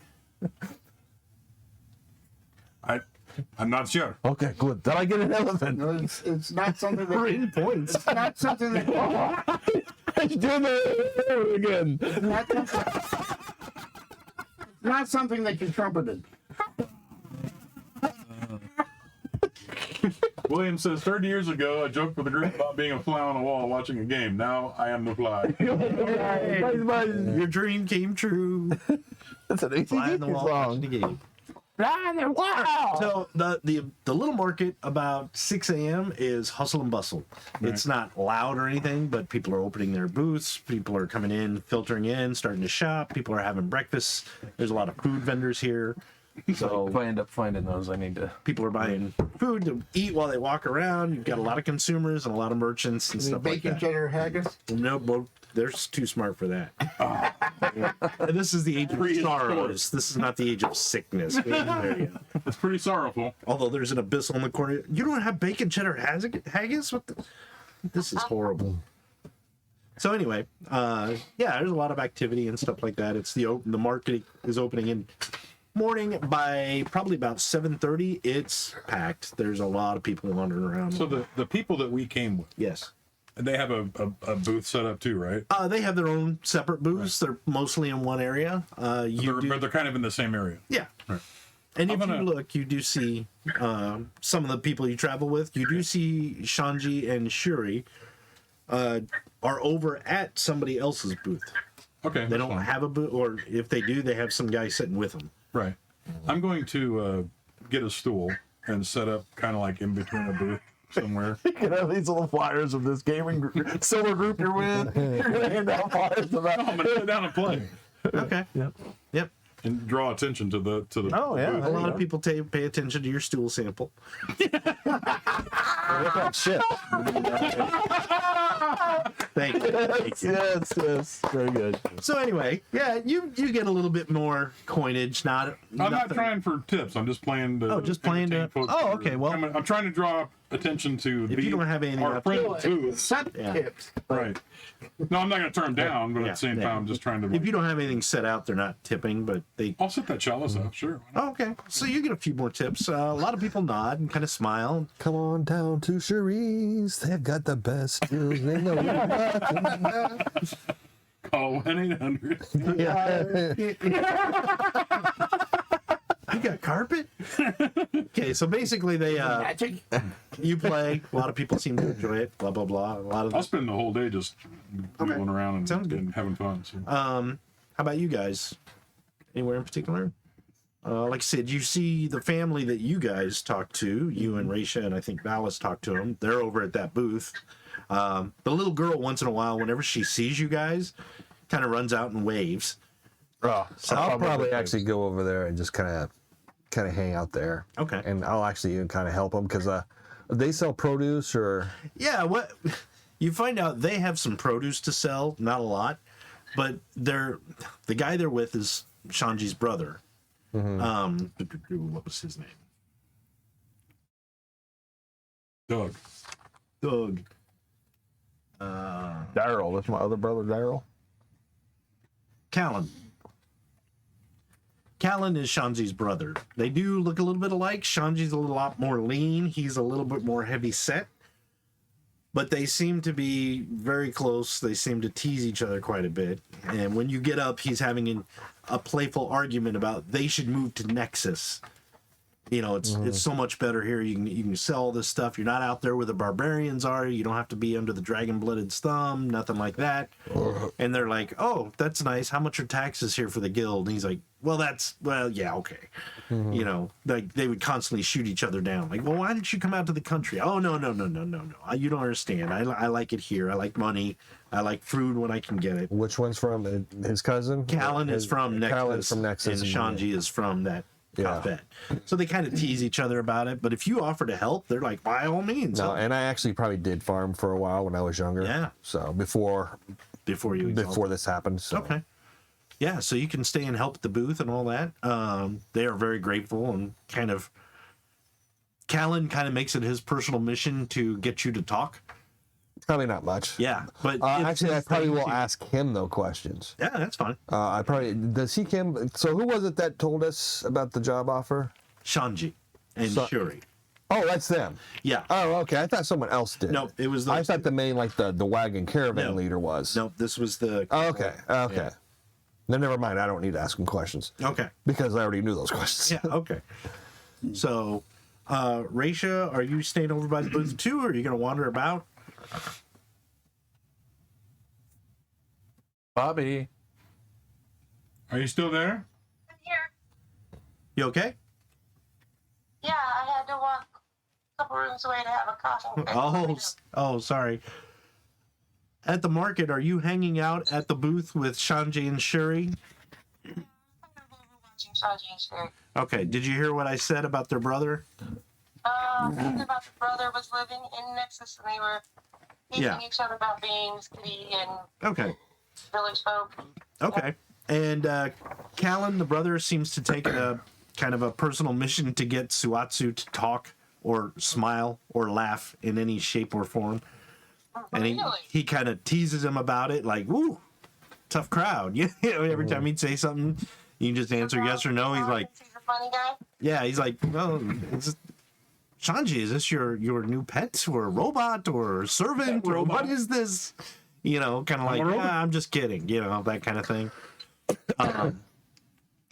I'm not sure. Okay, good. Did I get an elephant? No, it's not something that Rain points. it's not something that It's doing it again. not something that you trumpeted. William says, 30 years ago, I joked with a group about being a fly on a wall watching a game. Now I am the fly. Your dream came true. That's an Fly on the wall watching the game. So the little market about 6 a.m. is hustle and bustle. Right. It's not loud or anything, but people are opening their booths. People are coming in, filtering in, starting to shop. People are having breakfast. There's a lot of food vendors here. So If I end up finding those, I need to. people are buying food to eat while they walk around. You've got a lot of consumers and a lot of merchants and stuff like Bacon that. cheddar haggis. No, well, they're too smart for that. And this is the age of sorrows. This is not the age of sickness. We ain't there yet. It's pretty sorrowful. Although there's an abyss on the corner. You don't have bacon cheddar haggis? What the? This is horrible. So anyway, yeah, there's a lot of activity and stuff like that. It's the market is opening in morning. By probably about 7:30, it's packed. There's a lot of people wandering around. So the people that we came with, Yes. they have a booth set up too, right? They have their own separate booths. They're mostly in one area. But they're kind of in the same area. Yeah. Right. And if I'm you gonna- look, you do see some of the people you travel with. You do see Shanji and Shuri are over at somebody else's booth. Okay. They that's don't fine. have a booth, or if they do, they have some guy sitting with them. Right. I'm going to get a stool and set up kind of like in between a booth somewhere. You can have these little flyers of this gaming group, silver group you're with. You're gonna hand out flyers of that. I'm going to sit down and play Okay. Yep. and draw attention to the Oh, yeah. booth. A lot of people pay attention to your stool sample. Look up shit. Thank you. Yes. Very good. So anyway, yeah, you get a little bit more coinage. I'm not trying for tips. I'm just playing to. Oh, just playing to- entertain folks oh, who are okay, well- I'm trying to draw attention to If you don't have anything our up friend to Booth. Set Yeah. tips. Right. No, I'm not going to turn them down, but at Yeah, the same yeah. time, I'm just trying to. if you don't have anything set out, they're not tipping, but they. I'll set that chalice up, sure. Why not? Oh, okay, so you get a few more tips. A lot of people nod and kind of smile. Come on down to Cherie's. They've got the best deals. They know Call 1-800. You got carpet? Okay, so basically they Magic. you play. A lot of people seem to enjoy it. Blah blah blah. A lot of I'll spend the whole day just wheeling around and, Sounds good. and having fun. So. How about you guys? Anywhere in particular? Like I said, you see the family that you guys talk to, you and Raisha, and I think Valis talked to them. They're over at that booth. The little girl, once in a while, whenever she sees you guys, kind of runs out and waves. I'll probably actually go over there and just kind of hang out there. Okay. And I'll actually even kind of help them because they sell produce or. Yeah, what you find out they have some produce to sell, not a lot, but the guy they're with is Shanji's brother. What was his name? Doug. Daryl. That's my other brother, Daryl. Callan. Callan is Shanji's brother. They do look a little bit alike. Shanji's a lot more lean. He's a little bit more heavy set. But they seem to be very close. They seem to tease each other quite a bit. And when you get up, he's having a playful argument about they should move to Nexus. You know, it's so much better here. You can sell all this stuff. You're not out there where the barbarians are. You don't have to be under the dragon-blooded thumb. Nothing like that. And they're like, "Oh, that's nice. How much are taxes here for the guild?" And he's like, "Well, yeah, okay." You know, like they would constantly shoot each other down. Like, "Well, why didn't you come out to the country?" "Oh, no. You don't understand. I like it here. I like money. I like food when I can get it." Which one's from his cousin? Callan is from Nexus. Callan's from Nexus. And Shanji is from that. Yeah. So they kind of tease each other about it, but if you offer to help, they're like, by all means. No, and I actually probably did farm for a while when I was younger. Yeah. So before this happened. So. Okay. Yeah, so you can stay and help at the booth and all that. They are very grateful and Callan kind of makes it his personal mission to get you to talk. Probably not much. Yeah, but actually, I probably will ask him though questions. Yeah, that's fine. Does he come? So who was it that told us about the job offer? Shanji and Shuri. Oh, that's them. Yeah. Oh, okay. I thought someone else did. No, it was. I thought the main the wagon caravan leader was. No, this was the. Oh, okay. Okay. Yeah. Then never mind. I don't need to ask him questions. Okay. Because I already knew those questions. Yeah. Okay. So, Raisha, are you staying over by the booth too, or are you going to wander about? Bobbi. Are you still there? I'm here. You okay? Yeah, I had to walk a couple rooms away to have a coffee. Oh, sorry. At the market, are you hanging out at the booth with Shanji and Shuri? Watching Shanji and Shuri. Okay. Did you hear what I said about their brother? Something about the brother was living in Nexus and they were teasing each other about being city and Okay. village folk. Okay. And Callan, the brother, seems to take a kind of a personal mission to get Suatsu to talk or smile or laugh in any shape or form. And he kind of teases him about it, like, "Woo, tough crowd." You know, every time he'd say something, you can just answer yes or no. He's like, He's a funny guy. yeah, he's like, "Well, Shanji, is this your new pet or robot or servant or what is this?" You know, kind of like, I'm just kidding, you know, that kind of thing.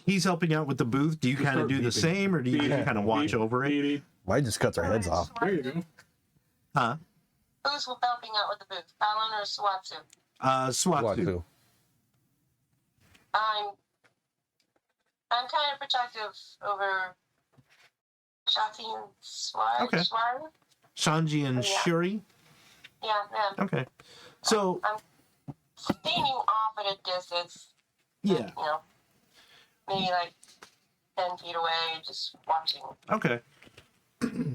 He's helping out with the booth. Do you kind of do the same, or do you kind of watch over it? Might just cuts our heads off. There you go. Huh? Who's helping out with the booth? Alan or Suatsu? Suatsu. I'm kind of protective over Shafi and Swire. Okay. Shanji and Shuri. Yeah, them. Okay. So I'm standing off at a distance. yeah. You know, maybe like 10 feet away, just watching. Okay.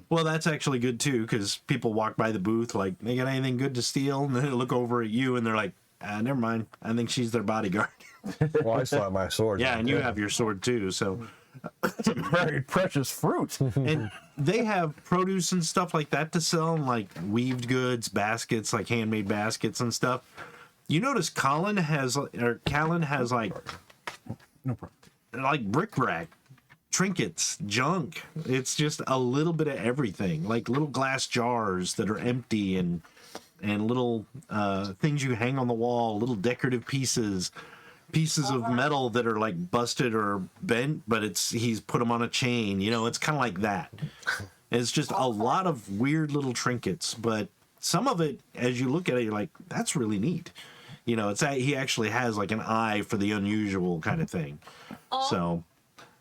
Well, that's actually good too, because people walk by the booth like, "They got anything good to steal?" And then they look over at you and they're like, "Never mind. I think she's their bodyguard." Well, I still have my sword. Yeah, and you have your sword too. So, Some very precious fruit. And they have produce and stuff like that to sell, like weaved goods, baskets, like handmade baskets and stuff. You notice Callan has like bric-a-brac, trinkets, junk. It's just a little bit of everything, like little glass jars that are empty and little things you hang on the wall, little decorative pieces of metal that are like busted or bent, but he's put them on a chain. You know, it's kind of like that. It's just a lot of weird little trinkets, but some of it, as you look at it, you're like, that's really neat. You know, he actually has like an eye for the unusual kind of thing. So,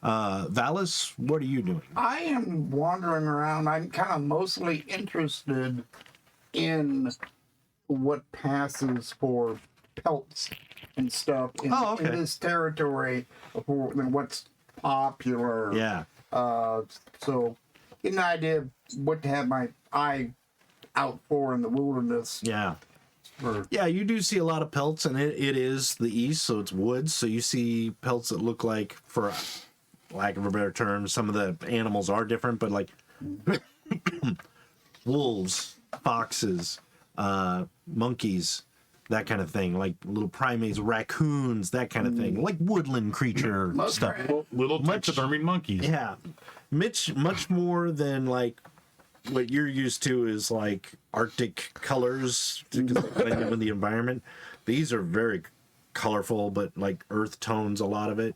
Valis, what are you doing? I am wandering around. I'm kind of mostly interested in what passes for pelts and stuff in this territory, for what's popular. Yeah. So, get an idea of what to have my eye out for in the wilderness. Yeah. Yeah, you do see a lot of pelts, and it is the east, so it's woods. So you see pelts that look like, for lack of a better term, some of the animals are different, but like wolves, foxes, monkeys, that kind of thing, like little primates, raccoons, that kind of thing, like woodland creature stuff. Little taxidermied monkeys. Yeah, much more than like what you're used to is like Arctic colors because they blend in the environment. These are very colorful, but like earth tones, a lot of it.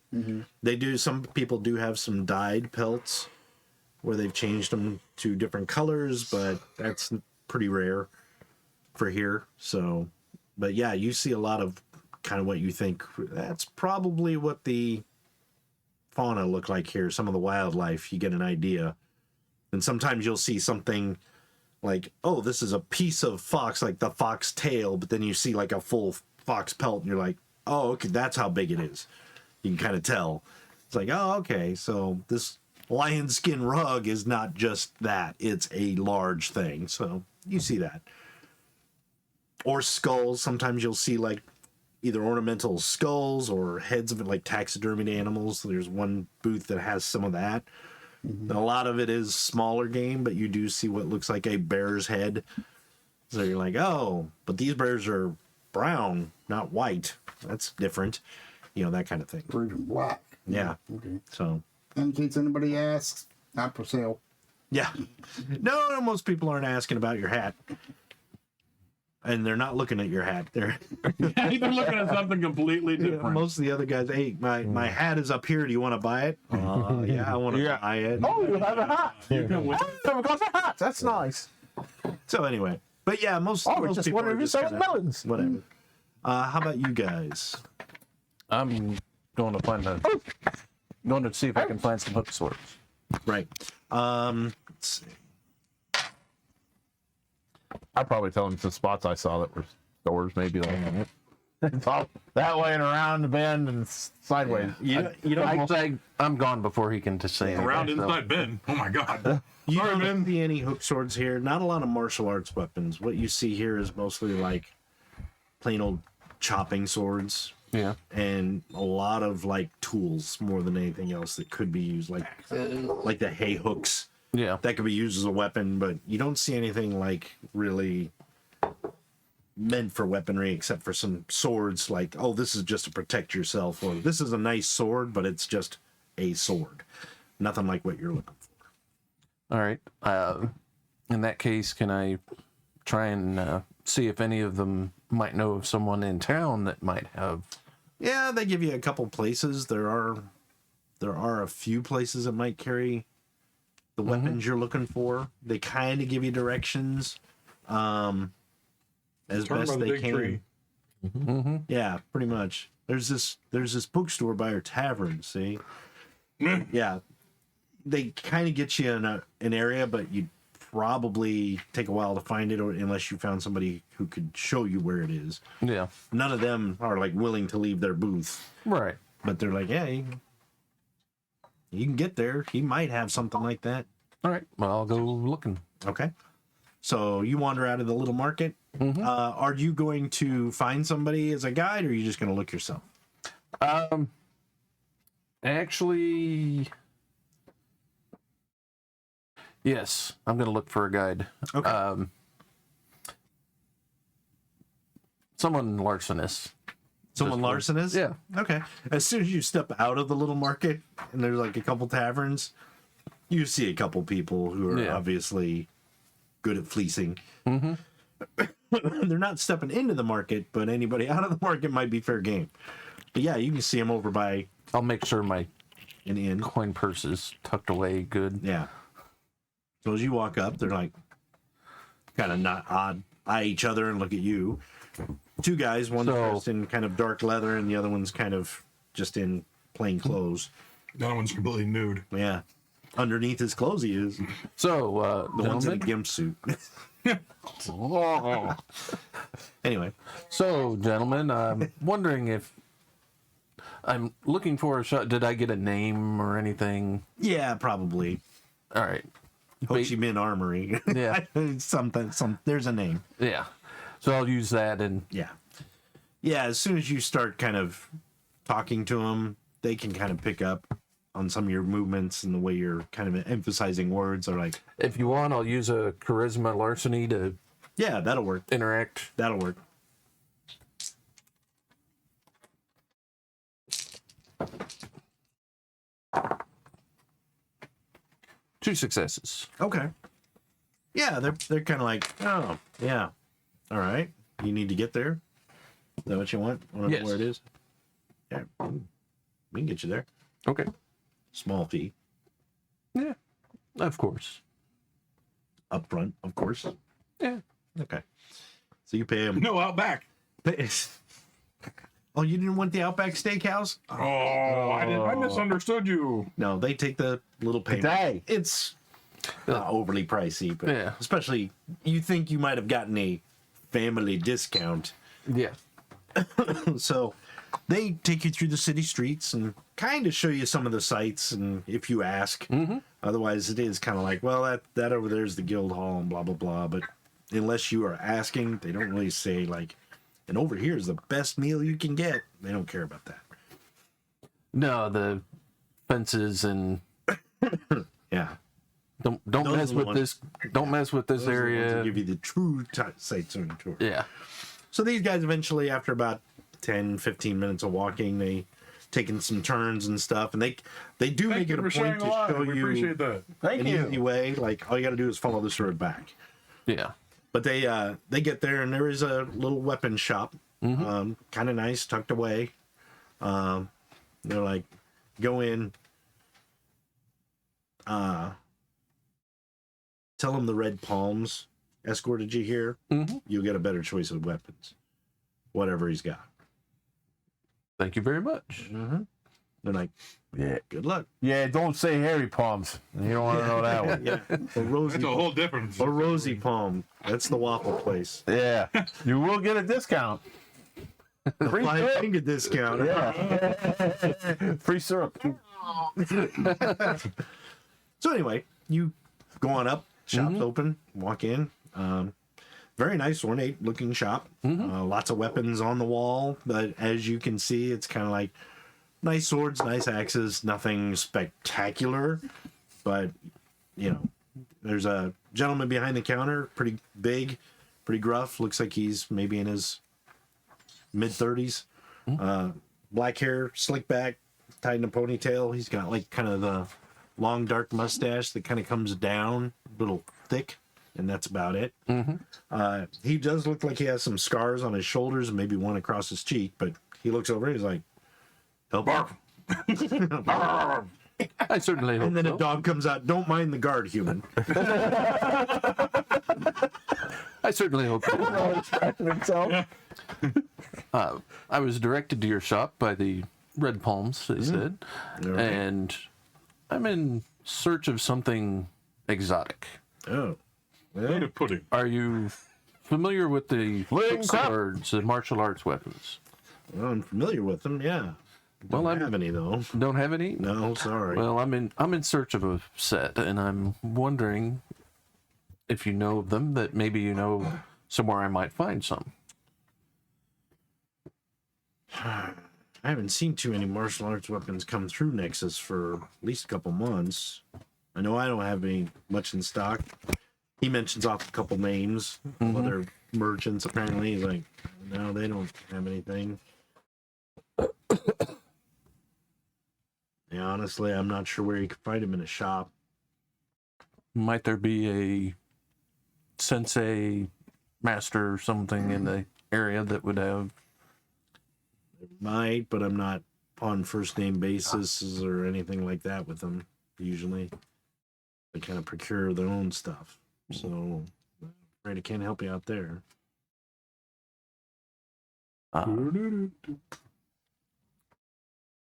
Some people do have some dyed pelts where they've changed them to different colors, but that's pretty rare for here. So, but yeah, you see a lot of kind of what you think that's probably what the fauna look like here. Some of the wildlife, you get an idea. And sometimes you'll see something like, oh, this is a piece of fox, like the fox tail, but then you see like a full fox pelt, and you're like, oh, okay, that's how big it is. You can kind of tell. It's like, oh, okay, so this lion skin rug is not just that. It's a large thing. So you see that. Or skulls. Sometimes you'll see like either ornamental skulls or heads of it, like taxidermied animals. There's one booth that has some of that. And a lot of it is smaller game, but you do see what looks like a bear's head. So you're like, oh, but these bears are brown, not white. That's different. You know, that kind of thing. Red and black. Yeah. Okay. So. In case anybody asks, not for sale. Yeah. No, most people aren't asking about your hat. And they're not looking at your hat. They're They're looking at something completely different. most of the other guys, hey, my hat is up here. Do you want to buy it? Yeah, I want to buy it. Oh, you have a hat. Oh, got a hat. That's nice. So anyway, but yeah, most just people wondering are if you sell kinda- melons. Whatever. How about you guys? I'm going to see if I can find some hook swords. Right. Let's see. I'd probably tell him some spots I saw that were stores, maybe like It's all that way and around the bend and sideways. You don't I'd say I'm gone before he can just say anything. Around so- inside Ben. Oh my god. you Sorry, don't man. see any hook swords here. Not a lot of martial arts weapons. What you see here is mostly like plain old chopping swords. Yeah. And a lot of like tools more than anything else that could be used, like the hay hooks Yeah. that could be used as a weapon, but you don't see anything like really meant for weaponry except for some swords like, oh, this is just to protect yourself, or this is a nice sword, but it's just a sword. Nothing like what you're looking for. All right. In that case, can I try and see if any of them might know of someone in town that might have? Yeah, they give you a couple places. There are a few places that might carry the weapons you're looking for. They kind of give you directions as Turn best by the they big can. tree. Mm-hmm. Yeah, pretty much. There's this bookstore by our tavern. See, yeah, they kind of get you in an area, but you probably take a while to find it, or unless you found somebody who could show you where it is. Yeah. None of them are like willing to leave their booth, Right. but they're like, yeah, you can get there. He might have something like that. All right. Well, I'll go looking. Okay. So you wander out of the little market. Mhm. Are you going to find somebody as a guide, or are you just going to look yourself? Actually, Yes, I'm going to look for a guide. Okay. Someone larcenous. Someone larcenous? Yeah. Okay. As soon as you step out of the little market and there's like a couple taverns, you see a couple people who are obviously good at fleecing. Mm-hmm. They're not stepping into the market, but anybody out of the market might be fair game. But yeah, you can see them over by I'll make sure my an inn. coin purse is tucked away good. Yeah. So as you walk up, they're like kind of not odd, eye each other and look at you. Two guys, one's dressed in kind of dark leather and the other one's kind of just in plain clothes. The other one's completely nude. Yeah. Underneath his clothes he is. So, the one's in a gimp suit. Anyway. So, gentlemen, I'm wondering if I'm looking for a shot. Did I get a name or anything? Yeah, probably. All right. Ho Chi Minh Armory. Yeah. Something. There's a name. Yeah. So I'll use that and yeah. As soon as you start kind of talking to them, they can kind of pick up on some of your movements and the way you're kind of emphasizing words. Are like, if you want, I'll use a charisma larceny to. Yeah, that'll work. Interact. That'll work. Two successes. Okay. Yeah, they're kind of like, oh, yeah. All right. You need to get there. Is that what you want? I don't know where it is. Yeah. We can get you there. Okay. Small fee. Yeah. Of course. Up front, of course. Yeah. Okay. So you pay them. No, out back. Oh, you didn't want the Outback Steakhouse? Oh, I misunderstood you. No, they take the little payment. Today. It's not overly pricey, but Yeah. especially you think you might have gotten a family discount. Yeah. So they take you through the city streets and kind of show you some of the sights, and if you ask. Mm-hmm. Otherwise, it is kind of like, well, that over there is the guild hall and blah, blah, blah. But unless you are asking, they don't really say, like, and over here is the best meal you can get. They don't care about that. No, the fences and Yeah. don't Those mess are the with ones- this. Don't mess with this Those are the ones that area. give you the true sightseeing tour. Yeah. So these guys eventually, after about 10, 15 minutes of walking, they taking some turns and stuff, and they do Thank make you it a for sharing point to a lot. show We you appreciate that. Thank an you. easy way. Like all you got to do is follow this road back. Yeah. But they get there, and there is a little weapon shop, kind of nice, tucked away. They're like, go in. Tell them the Red Palms escorted you here. Mm-hmm. You'll get a better choice of weapons, whatever he's got. Thank you very much. Mm-hmm. They're like, Yeah. good luck. Yeah, don't say hairy palms. You don't want to know that one. Yeah, or rosy, That's a whole difference. or rosy palm. That's the waffle place. Yeah. You will get a discount. Free Flying syrup. finger discount. Yeah. Free syrup. So anyway, you go on up. Shop's open. Walk in. Very nice, ornate looking shop. Lots of weapons on the wall. But as you can see, it's kind of like nice swords, nice axes. Nothing spectacular, but you know, there's a gentleman behind the counter, pretty big, pretty gruff. Looks like he's maybe in his mid-30s. Black hair, slick back, tied in a ponytail. He's got like kind of the long dark mustache that kind of comes down, a little thick, and that's about it. He does look like he has some scars on his shoulders and maybe one across his cheek, but he looks over and he's like, help. I certainly hope And then so. a dog comes out. Don't mind the guard, human. I certainly hope so. I was directed to your shop by the Red Palms, they said, Right. and I'm in search of something exotic. Oh. Native pudding. Are you familiar with the Fling cup. swords, the martial arts weapons? Well, I'm familiar with them, yeah. Well, I Don't have any, though. don't have any. No, sorry. Well, I'm in search of a set, and I'm wondering if you know of them. That maybe you know somewhere I might find some. I haven't seen too many martial arts weapons come through Nexus for at least a couple months. I know I don't have any much in stock. He mentions off a couple names of other merchants. Apparently, he's like, no, they don't have anything. Yeah, honestly, I'm not sure where you could find him in a shop. Might there be a sensei master or something in the area that would have? Might, but I'm not on first name basis or anything like that with them. Usually, they kind of procure their own stuff. So, I'm afraid I can't help you out there.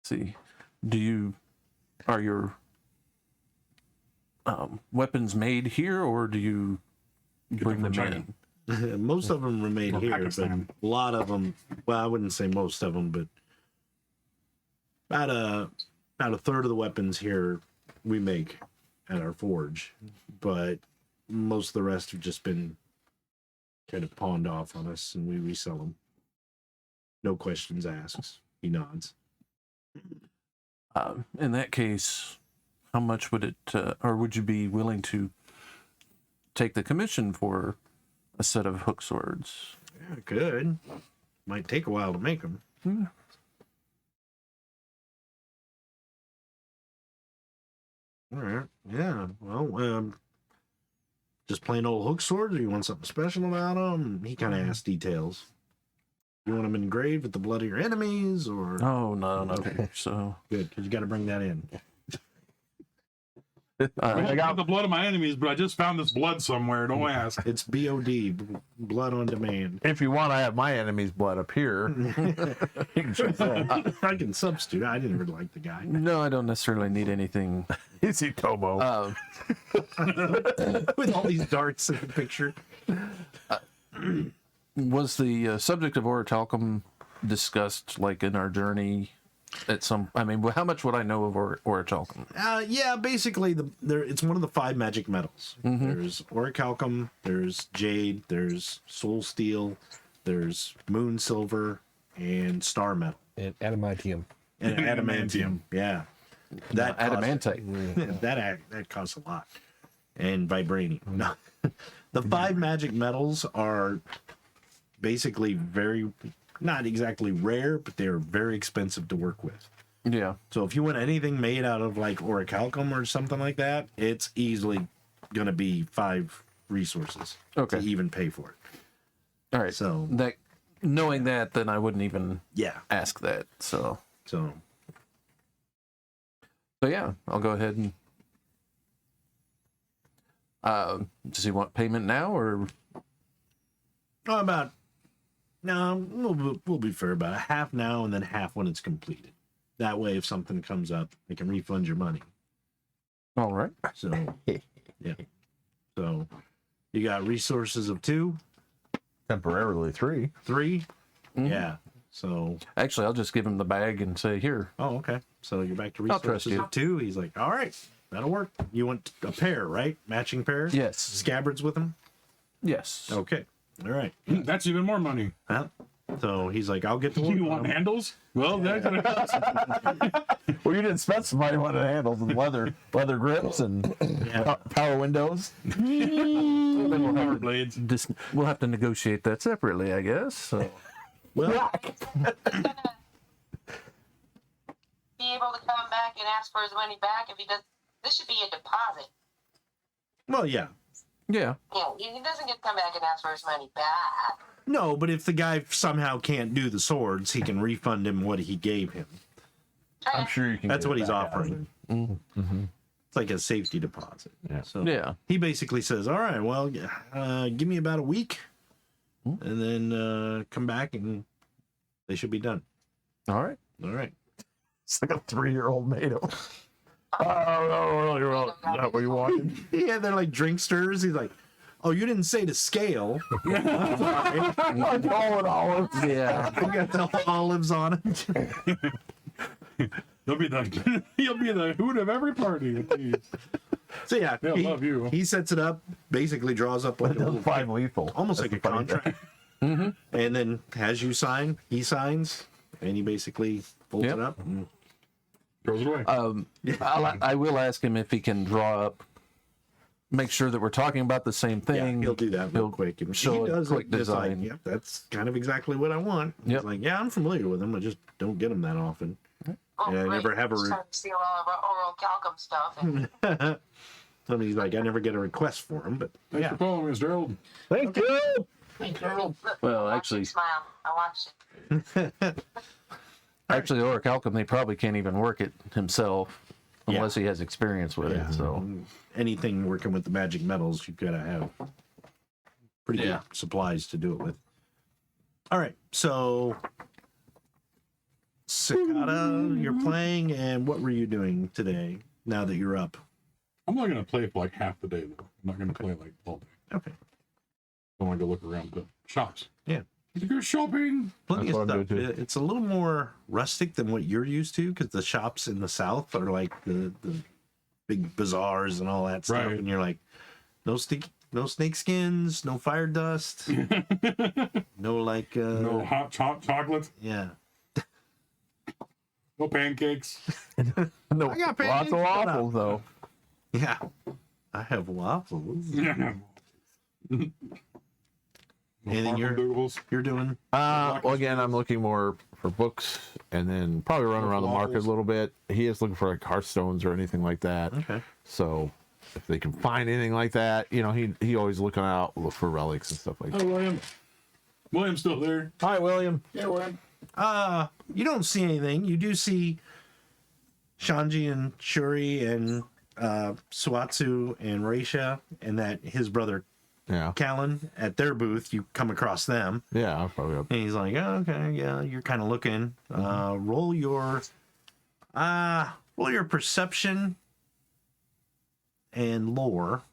See, are your weapons made here, or do you bring them in? Most of them are made Or here, Pakistan. but a lot of them, well, I wouldn't say most of them, but about a third of the weapons here we make at our forge, but most of the rest have just been kind of pawned off on us, and we resell them. No questions asked. He nods. In that case, how much would it, or would you be willing to take the commission for a set of hook swords? Yeah, good. Might take a while to make them. All right. Yeah. Well, just plain old hook swords, or you want something special about them? He kind of asked details. You want them engraved with the blood of your enemies, or? Oh, no. So Good, because you got to bring that in. I got the blood of my enemies, but I just found this blood somewhere. Don't ask. It's BOD, blood on demand. If you want, I have my enemy's blood up here. You can check that. I can substitute. I didn't really like the guy. no, I don't necessarily need anything. Is he Tobo? With all these darts in the picture. Was the subject of orichalcum discussed, like, in our journey? How much would I know of orichalcum? Yeah, basically, it's one of the 5 magic metals. There's orichalcum, there's jade, there's soul steel, there's moon silver, and star metal. And adamantium. And adamantium, yeah. That Adamantite. that costs a lot. And vibranium. No. The 5 magic metals are basically very, not exactly rare, but they're very expensive to work with. Yeah. So if you want anything made out of like orichalcum or something like that, it's easily going to be 5 resources Okay. to even pay for it. All right. So Knowing that, then I wouldn't even yeah. ask that. So yeah, I'll go ahead and. Does he want payment now, or? We'll be fair, about a half now and then half when it's completed. That way, if something comes up, they can refund your money. All right. So yeah. So you got resources of 2, Temporarily 3. 3. Yeah. So Actually, I'll just give him the bag and say, "Here." okay. So you're back to I'll trust resources you. of 2. He's like, all right, that'll work. You want a pair, right? Matching pair? Yes. Scabbards with them? Yes. Okay. All right. That's even more money. Well, so he's like, I'll get to work. You on want them. handles? Well, that's what it costs. Well, you didn't specify you wanted handles and leather grips and power windows. Power blades. We'll have to negotiate that separately, I guess. So. Well, Be able to come back and ask for his money back if he does. This should be a deposit. yeah. Yeah. Yeah, he doesn't get to come back and ask for his money back. No, but if the guy somehow can't do the swords, he can refund him what he gave him. I'm sure you can. That's get what it he's back out of offering. it. It's like a safety deposit. Yeah. So Yeah. he basically says, all right, well, give me about a week and then come back and they should be done. All right. All right. It's like a 3-year-old made him. Oh, no, is that what you wanted? Yeah, they're like drink stirs. He's like, oh, you didn't say to scale. Like all in olives. Yeah. I got the olives on it. He'll be the hoot of every party with these. So yeah, They'll love you. He sets it up, basically draws up like a little 5 lethal. almost That's like a the funny thing. contract. And then as you sign, he signs, and he basically folds Yep. it up. And Throws it away. I will ask him if he can draw up, make sure that we're talking about the same thing. Yeah, he'll do that real quick. And show he a does quick it, it's like, design. yep, that's kind of exactly what I want. Yep. It's like, yeah, I'm familiar with them. I just don't get them that often. Oh, Yeah, I great. never have a Just trying to steal all of our oral calcum stuff. And Somebody's like, I never get a request for them, but Thanks yeah. for calling, Mr. Harold. Thank you. Thank you. Well, watch actually, him smile. I watched it. actually, orichalcum, they probably can't even work it himself unless he has experience with it. So Anything working with the magic metals, you've got to have pretty Yeah. good supplies to do it with. All right, so Cicada, you're playing, and what were you doing today now that you're up? I'm not going to play for like half the day, though. I'm not going to play like all day. Okay. I want to go look around the shops. Yeah. Go shopping. Plenty That's of what I'm stuff. doing, It's a little more rustic than what you're used to because the shops in the south are like the big bazaars and all that stuff, Right. and you're like, no snake skins, no fire dust, no like No hot chocolate. yeah. No pancakes. No, I got lots pancakes, of waffles though. Yeah, I have waffles. No Anything Farfadoodles. you're doing? Well, again, I'm looking more for books, and then probably run around the market a little bit. He is looking for like hearthstones or anything like that. Okay. So if they can find anything like that, you know, he always looking out look for relics and stuff like that. Hi, William. William's still there. Hi, William. Yeah, well, You don't see anything. You do see Shanji and Shuri and Suatsu and Reisha and that his brother Yeah, Callan at their booth. You come across them. yeah, I'll probably. And he's like, oh, okay, yeah, you're kind of looking. Roll your perception and lore.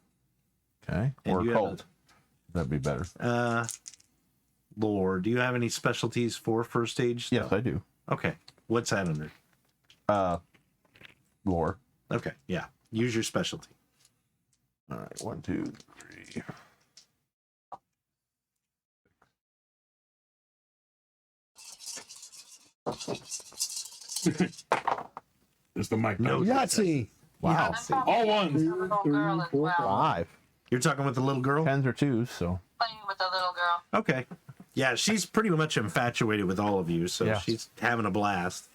Okay, And or you have cult. That'd be better. Lore. Do you have any specialties for first stage Yes, stuff? I do. Okay. What's that under? Lore. Okay, yeah. Use your specialty. All right, 1, 2, 3. It's the mic. No. Yahtzee. Wow, I'm talking All ones. with the little girl as well. 5. You're talking with the little girl? 10s or 2s, so. Playing with the little girl. Okay. Yeah, she's pretty much infatuated with all of you, so Yeah. she's having a blast.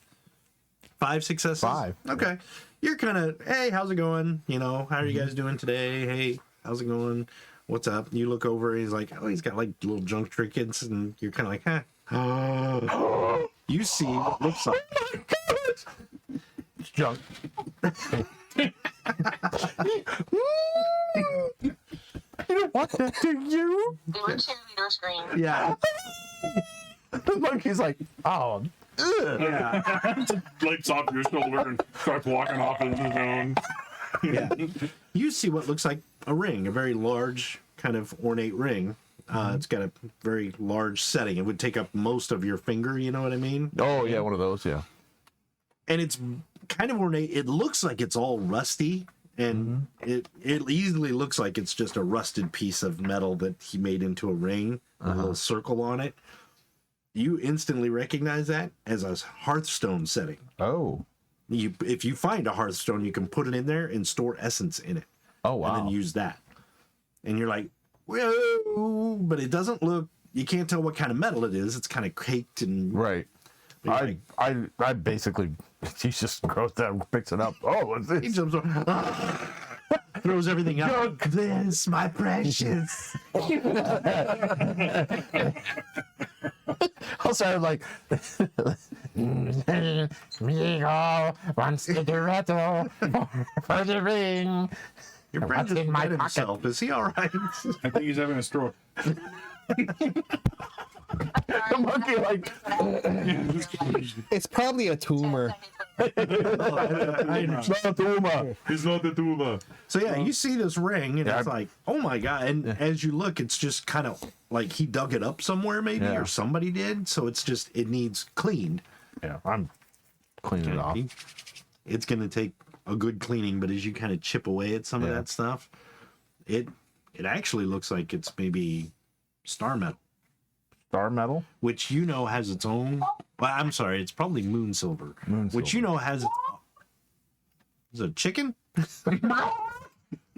5 successes? 5. Okay. You're kind of, hey, how's it going? You know, how are you guys doing today? Hey, how's it going? What's up? You look over, and he's like, oh, he's got like little junk trinkets, and you're kind of like, huh. You see what looks like. It's junk. You don't want that, do you? They were cheerleader screens. Yeah. The monkey's like, oh, ugh. Yeah. Lights off your shoulder and starts walking off in his own. Yeah. You see what looks like a ring, a very large, kind of ornate ring. It's got a very large setting. It would take up most of your finger, you know what I mean? Oh, yeah, one of those, yeah. And it's kind of ornate. It looks like it's all rusty, and it easily looks like it's just a rusted piece of metal that he made into a ring, a little circle on it. You instantly recognize that as a Hearthstone setting. Oh. If you find a Hearthstone, you can put it in there and store essence in it. Oh, wow. And then use that. And you're like, whoa, but it doesn't look, you can't tell what kind of metal it is. It's kind of caked and Right. You're I basically, he just goes down, picks it up. Oh, what's he this? jumps over, throws everything out. Junk this, my precious. I'll start like, Migo wants to do rattle for the ring. Your friend What's just in my met pocket? himself. Is he all right? I think he's having a stroke. The monkey like, It's probably a tumor. it's not a tumor. He's not the Tula. So yeah, you see this ring and Yeah, it's like, oh my God. And as you look, it's just kind of like he dug it up somewhere maybe, Yeah. or somebody did. So it's just, it needs cleaned. Yeah, I'm cleaning it off. It's going to take a good cleaning, but as you kind of chip away at some of Yeah. that stuff, it actually looks like it's maybe star metal, Star metal? which you know has its own. Well, I'm sorry, it's probably moon silver, which you know has Is it a chicken?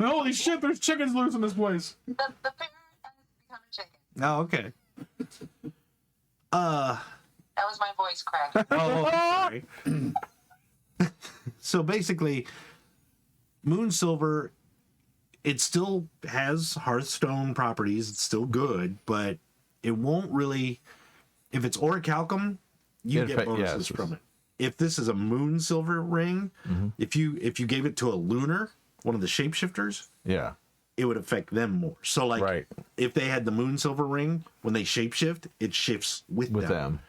Holy shit, there's chickens loose in this place. The parrot has become a chicken. Oh, okay. That was my voice crack. Oh, sorry. So basically, Moon Silver, it still has Hearthstone properties. It's still good, but it won't really. If it's orichalcum, you get bonuses from it. If this is a Moon Silver ring, if you gave it to a lunar, one of the shapeshifters, Yeah. it would affect them more. So like, if they had the Moon Silver ring, when they shapeshift, it shifts with them.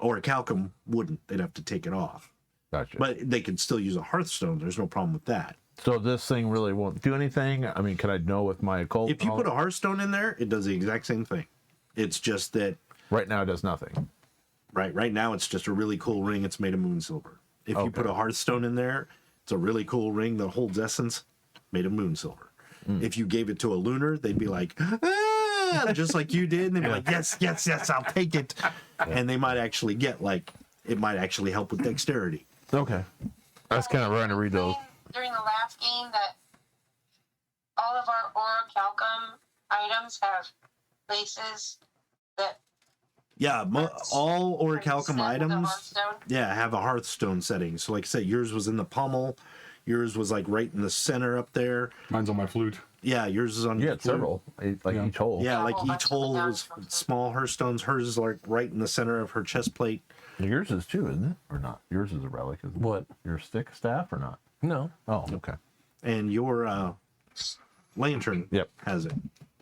Orichalcum wouldn't. They'd have to take it off. Gotcha. But they could still use a Hearthstone. There's no problem with that. So this thing really won't do anything? I mean, can I know with my occult? If you put a Hearthstone in there, it does the exact same thing. It's just that right now it does nothing. Right now it's just a really cool ring. It's made of Moon Silver. If you put a Hearthstone in there, it's a really cool ring that holds essence, made of Moon Silver. If you gave it to a lunar, they'd be like, ah! Just like you did, and they'd be like, yes, yes, yes, I'll take it. And they might actually get like, it might actually help with dexterity. Okay. That's kind of trying to read those. During the last game that all of our orichalcum items have places that Yeah, all orichalcum set with a items, Hearthstone. yeah, have a Hearthstone setting. So like I said, yours was in the pommel. Yours was like right in the center up there. Mine's on my flute. Yeah, yours is on You your had flute. several, like each hole. Yeah, like whole each bunch of hole them was down. small Hearthstones. Hers is like right in the center of her chest plate. Yours is too, isn't it? Or not? Yours is a relic, isn't it? What? Your staff or not? No. Oh, okay. And your lantern Yep. has it.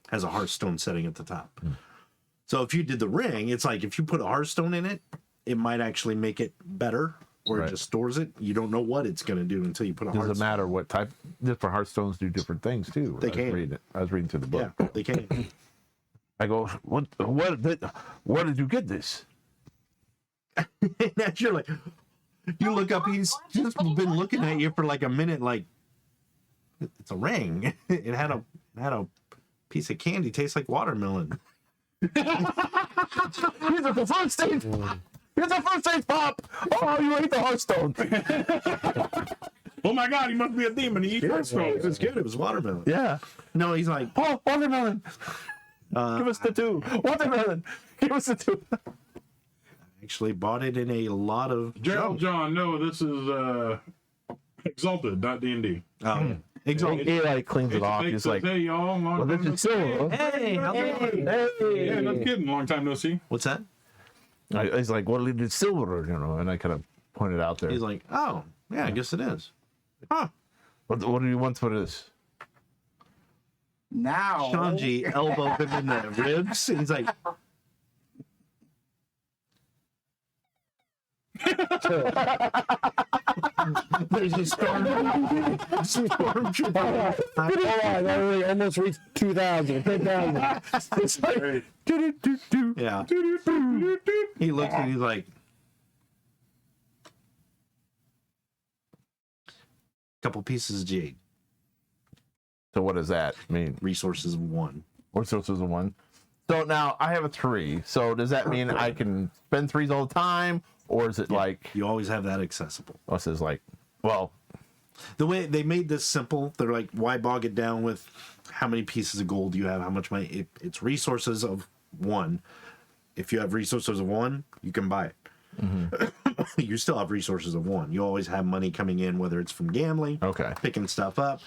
Has a Hearthstone setting at the top. So if you did the ring, it's like if you put a Hearthstone in it, it might actually make it better, or Right. it just stores it. You don't know what it's going to do until you put a Does Hearthstone. it matter what type? Different Hearthstones do different things too. They can. I was reading through the book. Yeah, they can. I go, where did you get this? And as you're like, you look up, he's just been looking at you for like a minute, like it's a ring. It had a piece of candy, tastes like watermelon. Here's the first stage. Here's the first stage pop. Oh, you ate the Hearthstone. Oh my god, he must be a demon. He eats It Hearthstones. was good. It was watermelon. Yeah. No, he's like, Oh, watermelon. Give us the two. Watermelon. Give us the two. actually bought it in a lot of Gerald John, no, this is Exalted, not D&D. Oh, yeah. Exalted. He like cleans it off. He's like, hey y'all, long well, time this no is see. silver. Hey, how's it going? Yeah, no kidding, long time no see. What's that? He's like, well, it's silver, and I kind of pointed out there. He's like, oh, yeah, I guess it is. Huh. What do you want for this? Now, Shanji elbowed him in the ribs. He's like, there's a stormtrooper. Hold on, I really almost reached 2,000, 10,000. It's like, do-do-do-do. Yeah. He looks and he's like, couple pieces of jade. So what does that mean? Resources of 1. What sources of 1? So now I have a 3. So does that mean I can spend 3s all the time, or is it like? You always have that accessible. This is like, well, The way they made this simple, they're like, why bog it down with how many pieces of gold you have, how much money? It's resources of 1. If you have resources of 1, you can buy it. Mm-hmm. You still have resources of 1. You always have money coming in, whether it's from gambling, okay, picking stuff up,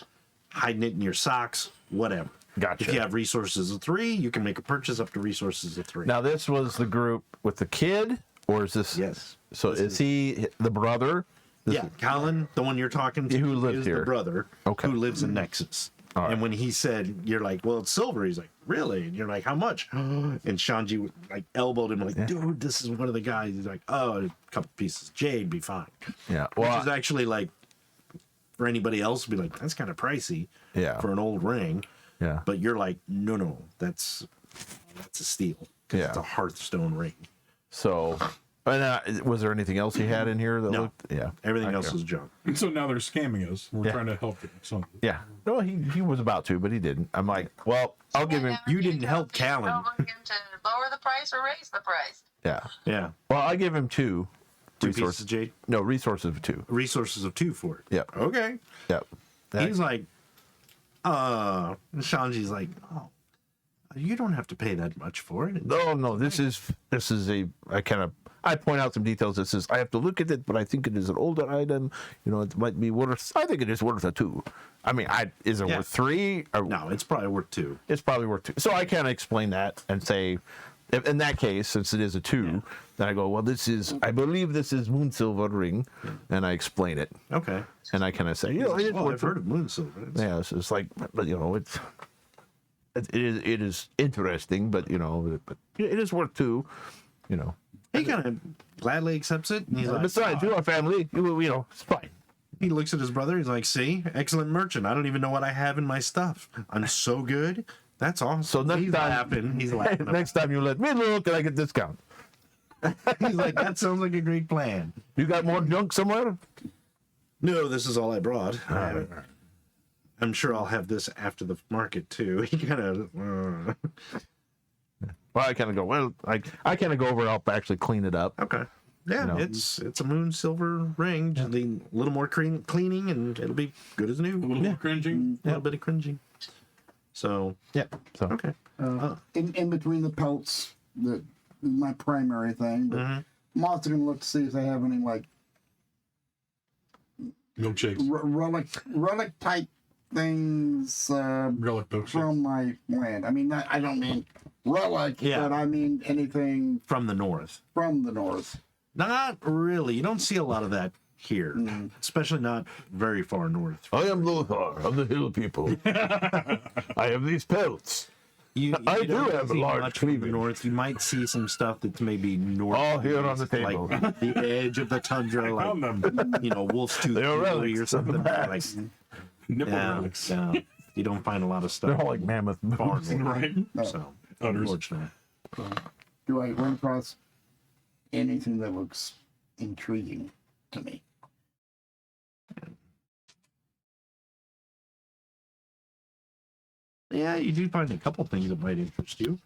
hiding it in your socks, whatever. Gotcha. If you have resources of 3, you can make a purchase up to resources of 3. Now this was the group with the kid, or is this? Yes. So is he the brother? Yeah, Colin, the one you're talking to, Who lives is here. the brother Okay. who lives in Nexus. All right. And when he said, you're like, well, it's silver. He's like, really? And you're like, how much? And Shanji like elbowed him like, dude, this is one of the guys. He's like, oh, a couple pieces of jade, be fine. Yeah. Which Well, is actually like, for anybody else, be like, that's kind of pricey yeah. for an old ring. Yeah. But you're like, no, that's a steal. 'Cause Yeah. it's a Hearthstone ring. So, and was there anything else he had in here that No. looked? Yeah. Everything Okay. else is junk. So now they're scamming us. We're Yeah. trying to help them. So Yeah. No, he was about to, but he didn't. I'm like, well, I'll give him. You didn't help Callan. Him to lower the price or raise the price. Yeah. Yeah. Well, I give him 2. 2 pieces of jade? No, resources of 2. Resources of 2 for it. Yep. Okay. Yep. He's like, Shanji's like, oh, you don't have to pay that much for it. No, this is I point out some details. This is, I have to look at it, but I think it is an older item. You know, it might be worth, I think it is worth a 2. I mean, is it worth 3? Or, no, it's probably worth 2. It's probably worth 2. So I kind of explain that and say, in that case, since it is a 2, then I go, well, I believe this is moon silver ring, and I explain it. Okay. And I kind of say, I've heard of moon silver. Yeah, it's like, but it is interesting, but but it is worth 2. He kind of gladly accepts it. And he's like, besides, you're a family. It's fine. He looks at his brother. He's like, see, excellent merchant. I don't even know what I have in my stuff. I'm so good. That's awesome. So He's laughing. Next time you let me look, and I get discount. He's like, that sounds like a great plan. You got more junk somewhere? No, this is all I brought. I'm sure I'll have this after the market too. He kind of. Well, I kind of go. Well, I kind of go over and I'll actually clean it up. Okay. Yeah, it's a moon silver ring. Just a little more cleaning, and it'll be good as new. A little more cringing. A little bit of cringing. So yeah. So okay. In between the pelts, that is my primary thing. But I'm also gonna look to see if they have any like milkshakes, relic type things relic milkshakes from my land. I mean, I don't mean relic, but I mean anything from the north. From the north. Not really. You don't see a lot of that here, especially not very far north. I am Lothar of the Hill People. I have these pelts. I do have a large cleavage. North, you might see some stuff that's maybe north. All here on the table, like the edge of the tundra, like Wolf's Tooth or something. Like nipple relics. You don't find a lot of stuff. They're all like mammoth farms, right? So unfortunately, do I run across anything that looks intriguing to me? Yeah, you do find a couple things that might interest you.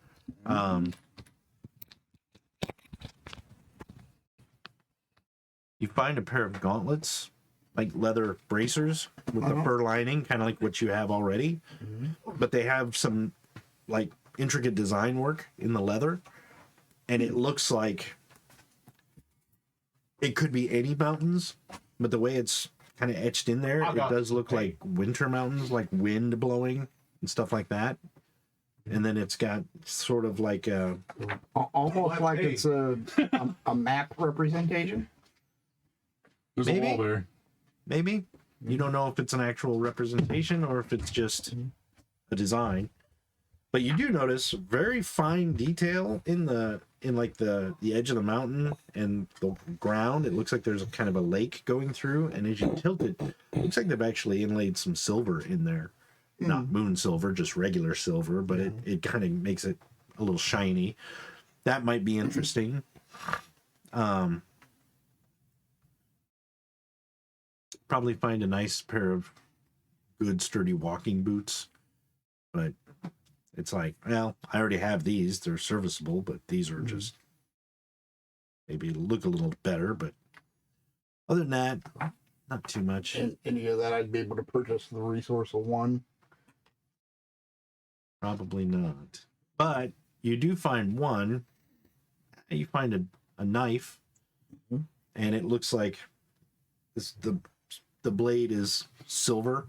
You find a pair of gauntlets, like leather bracers with the fur lining, kind of like what you have already. But they have some like intricate design work in the leather, and it looks like it could be any mountains, but the way it's kind of etched in there, it does look like winter mountains, like wind blowing and stuff like that. And then it's got sort of like a almost like it's a map representation. There's a wall there. Maybe you don't know if it's an actual representation or if it's just a design, but you do notice very fine detail in the edge of the mountain and the ground. It looks like there's a kind of a lake going through, and as you tilt it, it looks like they've actually inlaid some silver in there. Not moon silver, just regular silver, but it kind of makes it a little shiny. That might be interesting. Probably find a nice pair of good sturdy walking boots, but it's like, well, I already have these. They're serviceable, but these are just maybe look a little better. But other than that, not too much. And any of that I'd be able to purchase the resource of 1. Probably not. But you do find one. You find a knife, and it looks like the blade is silver,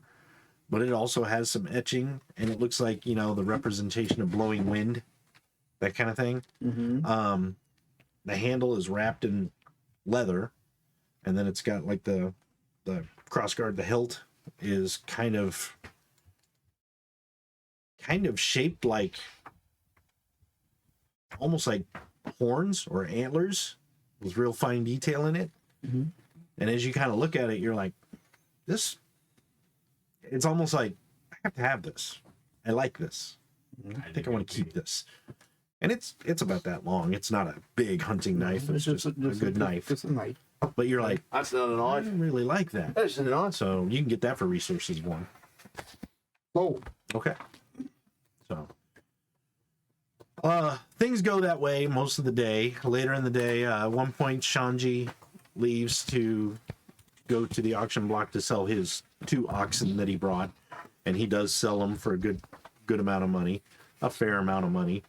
but it also has some etching, and it looks like, the representation of blowing wind, that kind of thing. The handle is wrapped in leather, and then it's got like the crossguard, the hilt is kind of shaped like almost like horns or antlers with real fine detail in it. And as you kind of look at it, you're like, it's almost like I have to have this. I like this. I think I want to keep this. And it's about that long. It's not a big hunting knife. It's just a good knife. It's a knife. But you're like, That's not an I knife. really like that. That's an knife. So you can get that for resources 1. Oh, Okay. So things go that way most of the day. Later in the day, at one point Shanji leaves to go to the auction block to sell his 2 oxen that he brought, and he does sell them for a good amount of money, a fair amount of money,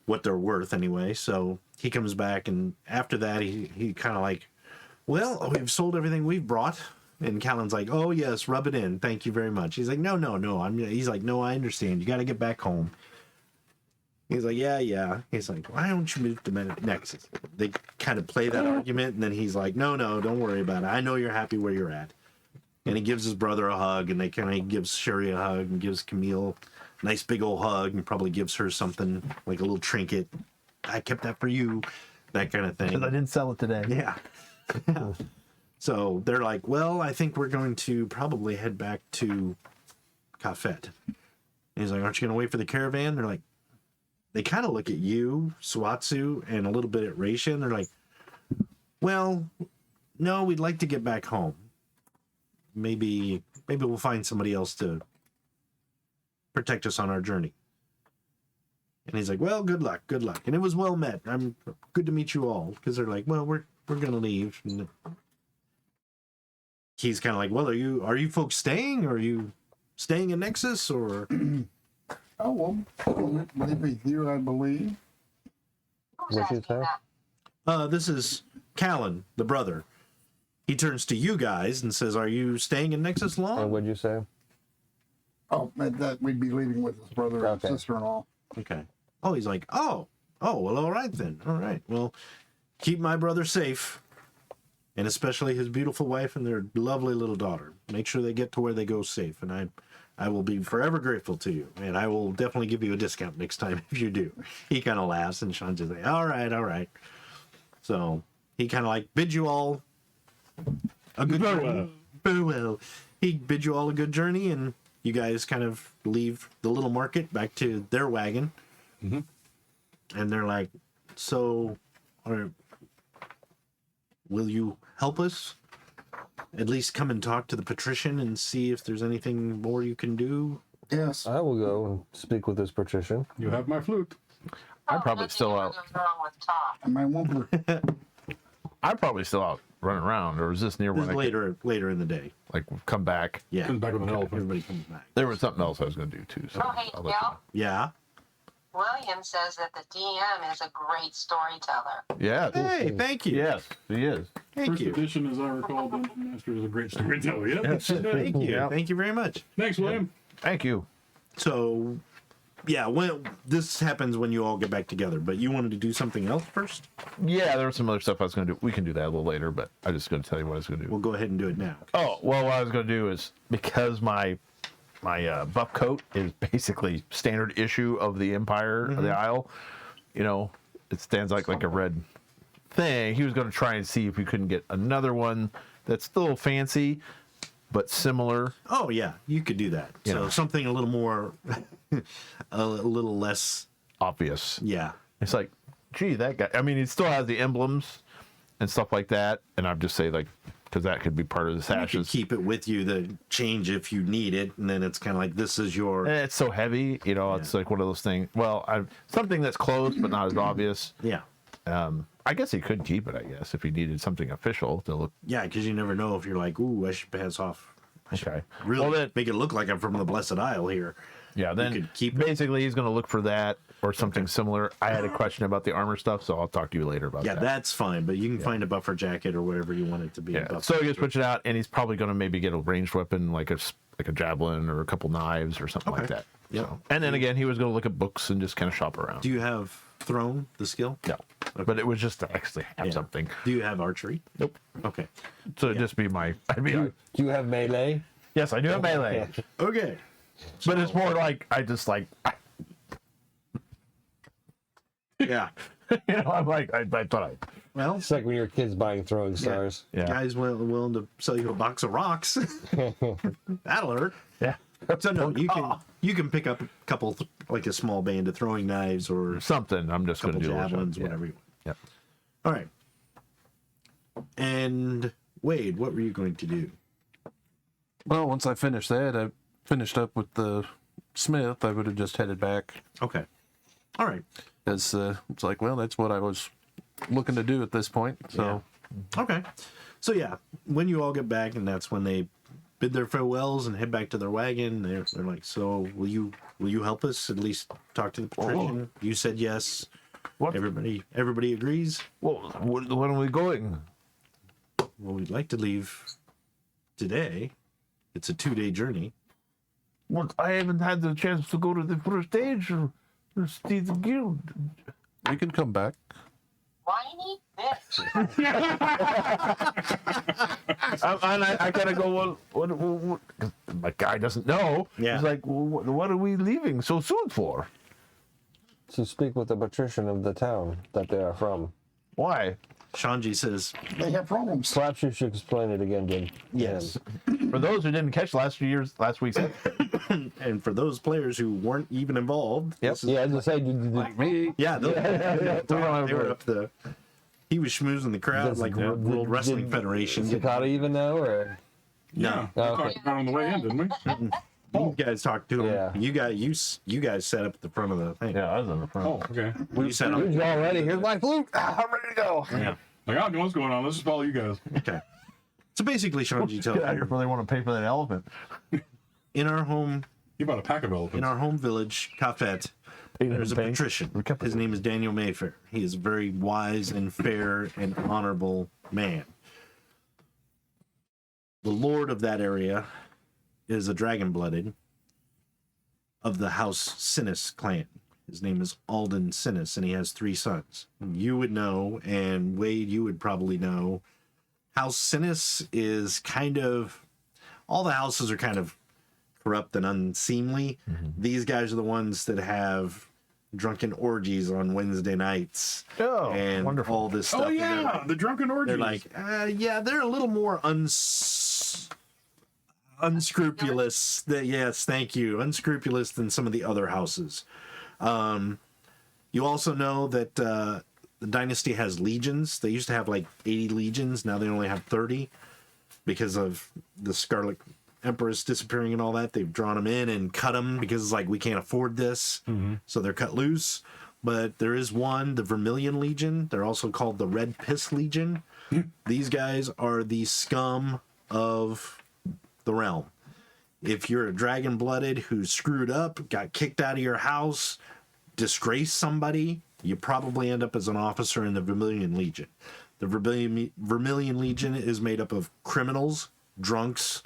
what they're worth anyway. So he comes back, and after that he kind of like, well, we've sold everything we've brought. And Callan's like, oh yes, rub it in, thank you very much. He's like, no, he's like, no, I understand, you got to get back home. He's like, yeah. He's like, why don't you move to Nexus? They kind of play that argument, and then he's like, no, don't worry about it, I know you're happy where you're at. And he gives his brother a hug, and they kind of gives Sherry a hug, and gives Camille a nice big old hug, and probably gives her something like a little trinket. I kept that for you, that kind of thing. Because I didn't sell it today. Yeah. So they're like, well, I think we're going to probably head back to Cafet. And he's like, aren't you going to wait for the caravan? They're like, they kind of look at you, Suatsu, and a little bit at Raisha, and they're like, well, no, we'd like to get back home. Maybe we'll find somebody else to protect us on our journey. And he's like, well, good luck. And it was well met. I'm good to meet you all. Because they're like, well, we're going to leave. And he's kind of like, well, are you folks staying? Are you staying in Nexus, or? Oh, well, we'll live with you, I believe. Who's What'd you asking say? that? This is Callan, the brother. He turns to you guys and says, are you staying in Nexus long? And what'd you say? Oh, that we'd be leaving with his brother and Okay. sister-in-law. Okay. Oh, he's like, well, all right then. All right. Well, keep my brother safe, and especially his beautiful wife and their lovely little daughter. Make sure they get to where they go safe, and I will be forever grateful to you, and I will definitely give you a discount next time if you do. He kind of laughs, and Sean's just like, all right. So he kind of like bids you all a good journey. Farewell. He bids you all a good journey, and you guys kind of leave the little market back to their wagon. Mm-hmm. And they're like, so, will you help us? At least come and talk to the patrician and see if there's anything more you can do? Yes. I will go and speak with this patrician. You have my flute. I'm probably nothing still ever out. goes wrong with talk. And my womper. I'm probably still out running around, or is this near This when is I could, later in the day. like come back? Yeah. Comes back with an elephant. Everybody comes back. There was something else I was going to do too. So Oh, hey, I'll let you Dale. Yeah. William says that the DM is a great storyteller. know. Yeah. Hey, thank you. Yes, he is. Thank First you. edition, as I recall, Dungeon Master is a great storyteller. Yep. Yes. Thank you. Yeah. Thank you very much. Thanks, William. Thank you. So, yeah, when this happens when you all get back together, but you wanted to do something else first? Yeah, there was some other stuff I was going to do. We can do that a little later, but I'm just going to tell you what I was going to do. We'll go ahead and do it now. Oh, well, what I was going to do is, because my buff coat is basically standard issue of the Empire of the Isle, you know, it stands like a red thing. He was going to try and see if we couldn't get another one that's still fancy, but similar. Oh, yeah, you could do that. You So know. something a little more, a little less, Obvious. yeah. It's like, gee, that guy. I mean, he still has the emblems and stuff like that. And I'm just saying, like, because that could be part of the You could sashes. keep it with you, the change if you need it, and then it's kind of like, this is your, And it's so heavy, you know. It's like one of those things. Well, something that's close but not as obvious. yeah. I guess he could keep it. I guess if he needed something official to look. Yeah, because you never know if you're like, ooh, I should pass off. Okay. Really Well, then, make it look like I'm from the Blessed Isle here. yeah. Then could keep it. basically he's going to look for that or something similar. I had a question about the armor stuff, so I'll talk to you later about Yeah, that. that's fine, but you can find a buffer jacket or whatever you want it to be. a Yeah. buffer So he gets jacket. switch it out, and he's probably going to maybe get a ranged weapon like a javelin or a couple knives or something like Okay. that. Yep. So, and then again, he was going to look at books and just kind of shop around. Do you have thrown the skill? No, but it was just to actually have Yeah. something. Do you have archery? Nope. Okay. So it'd just be my. I'd be like, Do you have melee? yes, I do have melee, Okay. but it's more like I just like. Yeah. You know, I'm like I thought I. Well, It's like when your kid's buying throwing stars. Yeah. guys willing to sell you a box of rocks. That'll hurt. Yeah. So no, you can pick up a couple, like a small band of throwing knives or a Something. I'm just going to couple do. a little javelins, something. whatever you want. Yep. All right. And Wade, what were you going to do? Well, once I finished that, I finished up with the smith. I would have just headed back. Okay. All right. As it's like, well, that's what I was looking to do at this point. So Okay. So yeah, when you all get back, and that's when they bid their farewells and head back to their wagon. They're like, so will you help us at least talk to the patrician? You said yes. What? Everybody agrees. Well, when are we going? Well, we'd like to leave today. It's a 2-day journey. Well, I haven't had the chance to go to the first stage or see the guild. We can come back. Why need this? I gotta go. What? 'Cause my guy doesn't know. Yeah. He's like, well, what are we leaving so soon for? To speak with the patrician of the town that they are from. Why? Shanji says, They have problems. Perhaps you should explain it again, Jim. yes. For those who didn't catch last week's episode, And for those players who weren't even involved, Yep. this is- Yeah, as I say, Like me. yeah, they We were up the. He was schmoozing the crowd Does- like did- World Wrestling did Federation. Sakata even know, or Yeah. No. We Okay. talked about it on the way in, didn't we? You guys talked to him. Yeah. You guys set up at the front of the thing. yeah, I was on the front. Oh, okay. You set up. who's all ready? Here's my flute. I'm ready to go. Yeah. Like, I don't know what's going on. Let's just follow you guys. Okay. So basically, Shanji Get out tells here you, before they want to pay for that elephant. in our home You bought a pack of elephants. village, Kafet, there's a patrician. His name is Daniel Mayfair. He is a very wise and fair and honorable man. The lord of that area is a dragon-blooded of the House Sinnis clan. His name is Alden Sinnis, and he has 3 sons. You would know, and Wade, you would probably know, House Sinnis is kind of... All the houses are kind of corrupt and unseemly. These guys are the ones that have drunken orgies on Wednesday nights. Oh, and wonderful. all this stuff. Oh, And they're yeah. like- The drunken orgies. they're like, yeah, they're a little more unscrupulous. Yes, thank you. Unscrupulous than some of the other houses. You also know that the dynasty has legions. They used to have like 80 legions. Now they only have 30 because of the Scarlet Empress disappearing and all that. They've drawn them in and cut them because it's like, we can't afford this. So they're cut loose. But there is one, the Vermilion Legion. They're also called the Red Piss Legion. These guys are the scum of the realm. If you're a dragon-blooded who screwed up, got kicked out of your house, disgraced somebody, you probably end up as an officer in the Vermilion Legion. The Vermilion Legion is made up of criminals, drunks,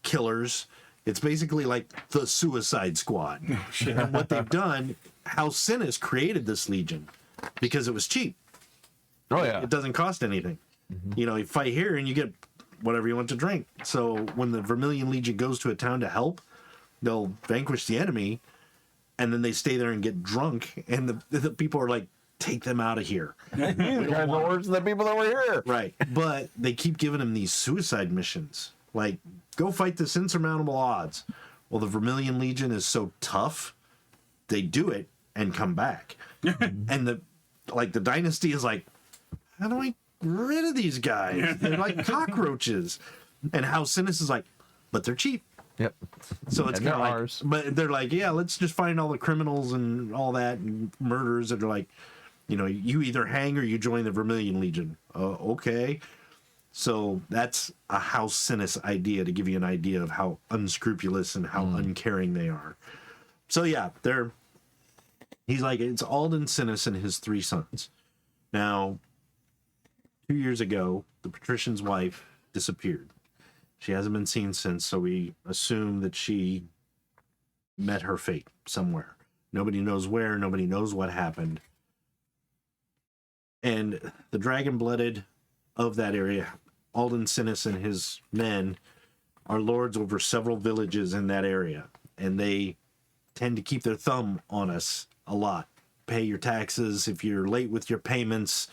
killers. It's basically like the Suicide Squad. And what they've done, House Sinnis created this legion because it was cheap. Oh yeah. It doesn't cost anything. You know, you fight here and you get whatever you want to drink. So when the Vermilion Legion goes to a town to help, they'll vanquish the enemy, and then they stay there and get drunk, and the people are like, take them out of here. These guys are worse than the people that were here. Right. But they keep giving them these suicide missions. Like, go fight this insurmountable odds. Well, the Vermilion Legion is so tough, they do it and come back. And the dynasty is like, how do we get rid of these guys? They're like cockroaches. And House Sinnis is like, but they're cheap. Yep. So it's And kind of they're like, ours. but they're like, yeah, let's just find all the criminals and all that and murderers that are like, you know, you either hang or you join the Vermilion Legion. Okay. So that's a House Sinnis idea to give you an idea of how unscrupulous and how uncaring they are. So yeah, he's like, it's Alden Sinnis and his 3 sons. Now, 2 years ago, the patrician's wife disappeared. She hasn't been seen since, so we assume that she met her fate somewhere. Nobody knows where, nobody knows what happened. And the dragon-blooded of that area, Alden Sinnis and his men, are lords over several villages in that area. And they tend to keep their thumb on us a lot. Pay your taxes. If you're late with your payments,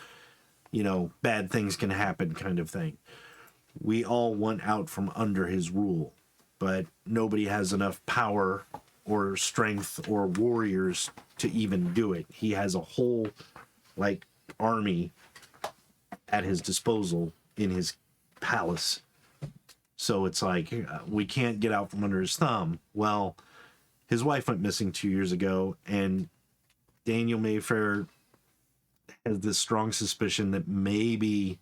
you know, bad things can happen, kind of thing. We all want out from under his rule, but nobody has enough power or strength or warriors to even do it. He has a whole, like, army at his disposal in his palace. So it's like, we can't get out from under his thumb. Well, his wife went missing 2 years ago, and Daniel Mayfair has this strong suspicion that maybe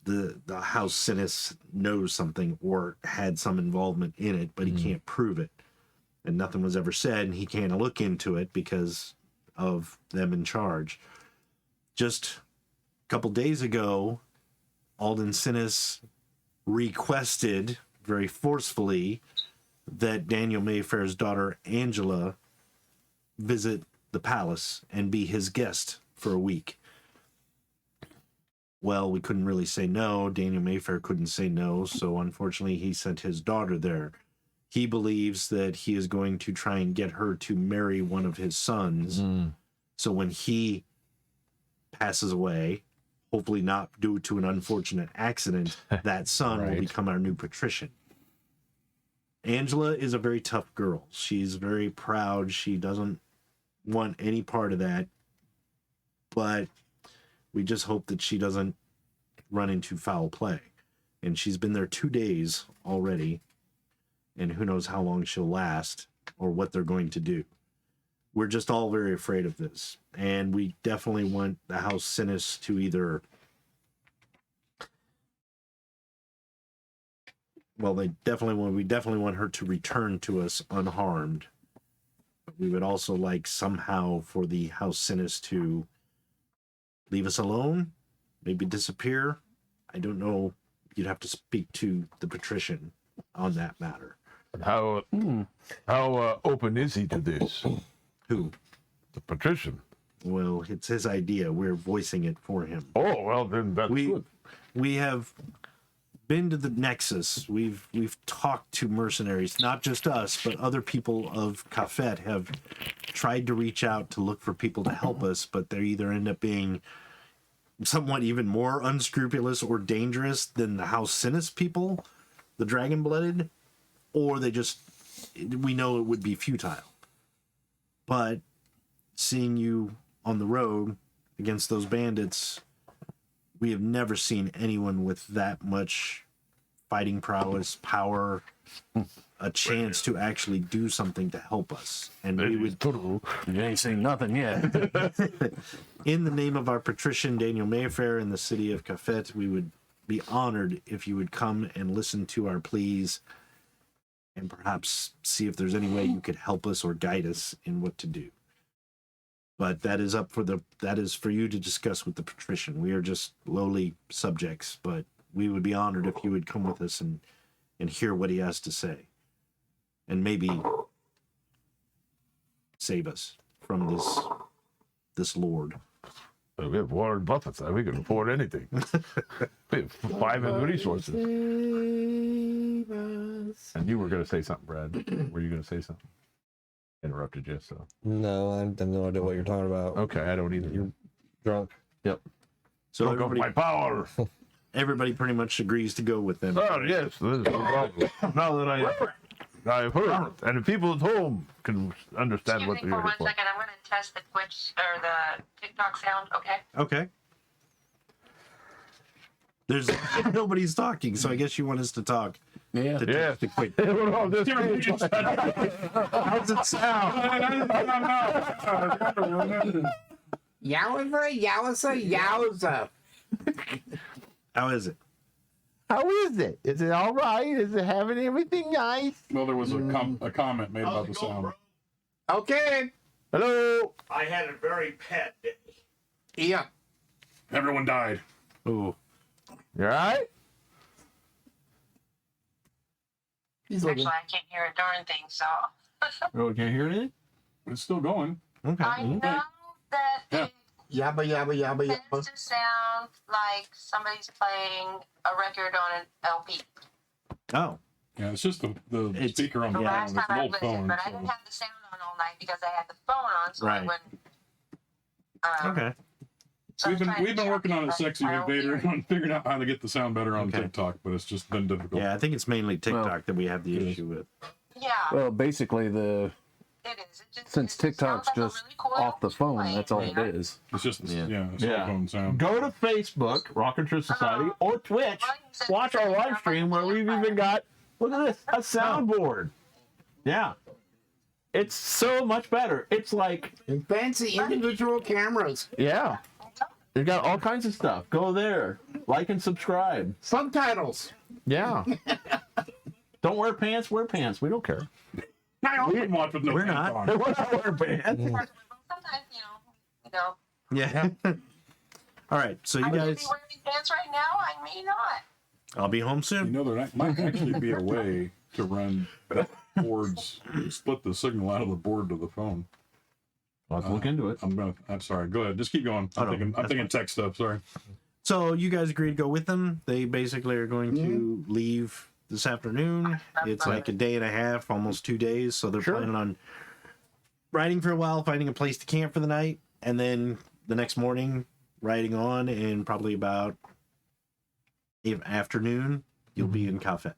the House Sinis knows something or had some involvement in it, but he can't prove it. And nothing was ever said, and he can't look into it because of them in charge. Just a couple days ago, Alden Sinis requested very forcefully that Daniel Mayfair's daughter Angela visit the palace and be his guest for a week. Well, we couldn't really say no. Daniel Mayfair couldn't say no, so unfortunately he sent his daughter there. He believes that he is going to try and get her to marry one of his sons. So when he passes away, hopefully not due to an unfortunate accident, that son will become our new patrician. Angela is a very tough girl. She's very proud. She doesn't want any part of that. But we just hope that she doesn't run into foul play. And she's been there 2 days already. And who knows how long she'll last or what they're going to do. We're just all very afraid of this. And we definitely want the House Sinis to either... Well, we definitely want her to return to us unharmed. But we would also like somehow for the House Sinis to leave us alone, maybe disappear. I don't know. You'd have to speak to the patrician on that matter. How open is he to this? Who? The patrician. Well, it's his idea. We're voicing it for him. Oh, well, then that's good. We have been to the Nexus. We've talked to mercenaries, not just us, but other people of Cafet have tried to reach out to look for people to help us, but they either end up being somewhat even more unscrupulous or dangerous than the House Sinis people, the Dragon-Blooded, or we know it would be futile. But seeing you on the road against those bandits, we have never seen anyone with that much fighting prowess, power, a chance to actually do something to help us. And we would... You ain't seen nothing yet. In the name of our patrician, Daniel Mayfair, in the city of Cafet, we would be honored if you would come and listen to our pleas and perhaps see if there's any way you could help us or guide us in what to do. But that is for you to discuss with the patrician. We are just lowly subjects, but we would be honored if you would come with us and hear what he has to say. And maybe save us from this lord. We have Warren Buffett, so we can afford anything. We have 5 of the resources. And you were going to say something, Brad. Were you going to say something? Interrupted you, so. No, I have no idea what you're talking about. Okay, I don't either. You're drunk. Yep. So Don't go for my power. everybody pretty much agrees to go with them. Oh, yes, this is no problem. Now that I've heard, and the people at home can understand Excuse what me you're for here 1 for. second. I'm going to test the Twitch or the TikTok sound. Okay. Okay. There's nobody's talking, so I guess you want us to talk. Yeah. Yes. Quick. How's it sound? Yowza. How is it? How is it? Is it all right? Is it having everything nice? Well, there was a comment made about the sound. Okay. Hello. I had a very pet day. Yeah. Everyone died. Ooh. You all right? Actually, I can't hear a darn thing, so. Oh, can't hear anything? It's still going. Okay. I know that Yeah. it Yabba yabba yabba tends yabba. to sound like somebody's playing a record on an LP. Oh. Yeah, it's just the It's- speaker on The the last phone. It's time an I old listened, phone. but I didn't have the sound on all night because I had the phone on, so Right. I wouldn't. Okay. So We've been working on a but sexy I don't invader hear it. on figuring out how to get the sound better on Okay. TikTok, but it's just been difficult. Yeah, I think it's mainly TikTok Well, that we have the it is. issue with. Yeah, Well, basically, it is. since It sounds TikTok's like a just really cool off the LP phone, playing, that's all you it know? is. It's just Yeah. a cell Yeah. phone sound. Go to Facebook, Raconteur Society, or Twitch. Watch our live stream where we've even got, look at this, a soundboard. Yeah. It's so much better. It's like, And fancy individual cameras. yeah. You got all kinds of stuff. Go there. Like and subscribe. Subtitles. Yeah. Don't wear pants. Wear pants. We don't care. I often watch with no We're pants not. on. We're not wearing pants. Sometimes, Yeah. All right. So you I may be guys, wearing pants right now. I may not. I'll be home You soon. know, there might actually be a way to run boards, split the signal out of the board to the phone. I'll have to look into it. I'm sorry. Go ahead. Just keep going. I'm thinking tech stuff. Sorry. So you guys agreed to go with them. They basically are going to leave this afternoon. It's like a day and a half, almost 2 days. So they're planning on riding for a while, finding a place to camp for the night, and then the next morning riding on, and probably about afternoon you'll be in Cafet.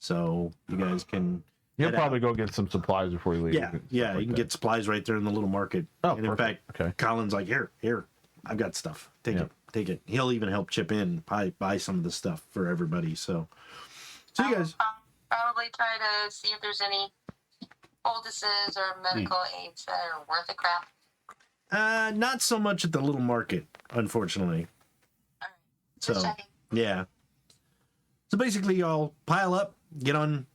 So you guys can. You'll head probably out. go get some supplies before you leave. Yeah, yeah. You can get supplies right there in the little market. Oh, and in perfect. fact, Okay. Colin's like, here, I've got stuff. Take it. He'll even help chip in, buy some of the stuff for everybody. So you guys. I'll probably try to see if there's any poultices or medical aids that are worth a crap. Not so much at the little market, unfortunately. Alright. So Just checking. yeah. So basically, y'all pile up, get on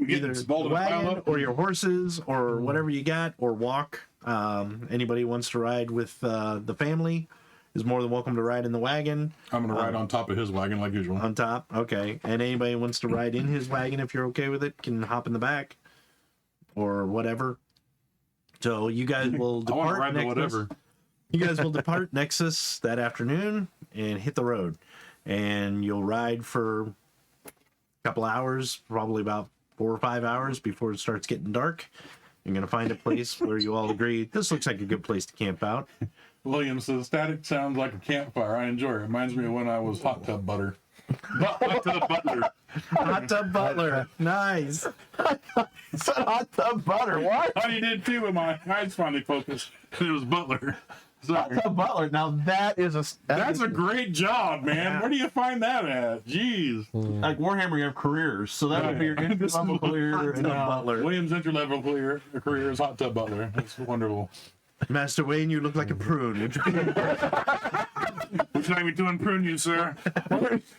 either the wagon or your horses or whatever you got, or walk. Anybody who wants to ride with the family is more than welcome to ride in the wagon. I'm going to ride on top of his wagon like usual. On top, okay. And anybody who wants to ride in his wagon, if you're okay with it, can hop in the back or whatever. So you guys will I want to depart ride the Nexus. whatever. You guys will depart Nexus that afternoon and hit the road. And you'll ride for a couple hours, probably about 4 or 5 hours before it starts getting dark. You're going to find a place where you all agree, this looks like a good place to camp out. William says, static sounds like a campfire. I enjoy it. Reminds me of when I was hot tub butter. Hot tub butler. Hot tub butler. Nice. It's a hot tub butter. What? Honey did too when my eyes finally focused. It was butler. Sorry. Hot tub butler. Now that is That's a great job, man. Where do you find that at? Jeez. like Warhammer. You have careers, so that would be your entry level career. Hot And, tub butler. William's entry level career is hot tub butler. That's wonderful. Master Wayne, you look like a prune. Would you Would you like me to unprune you, sir?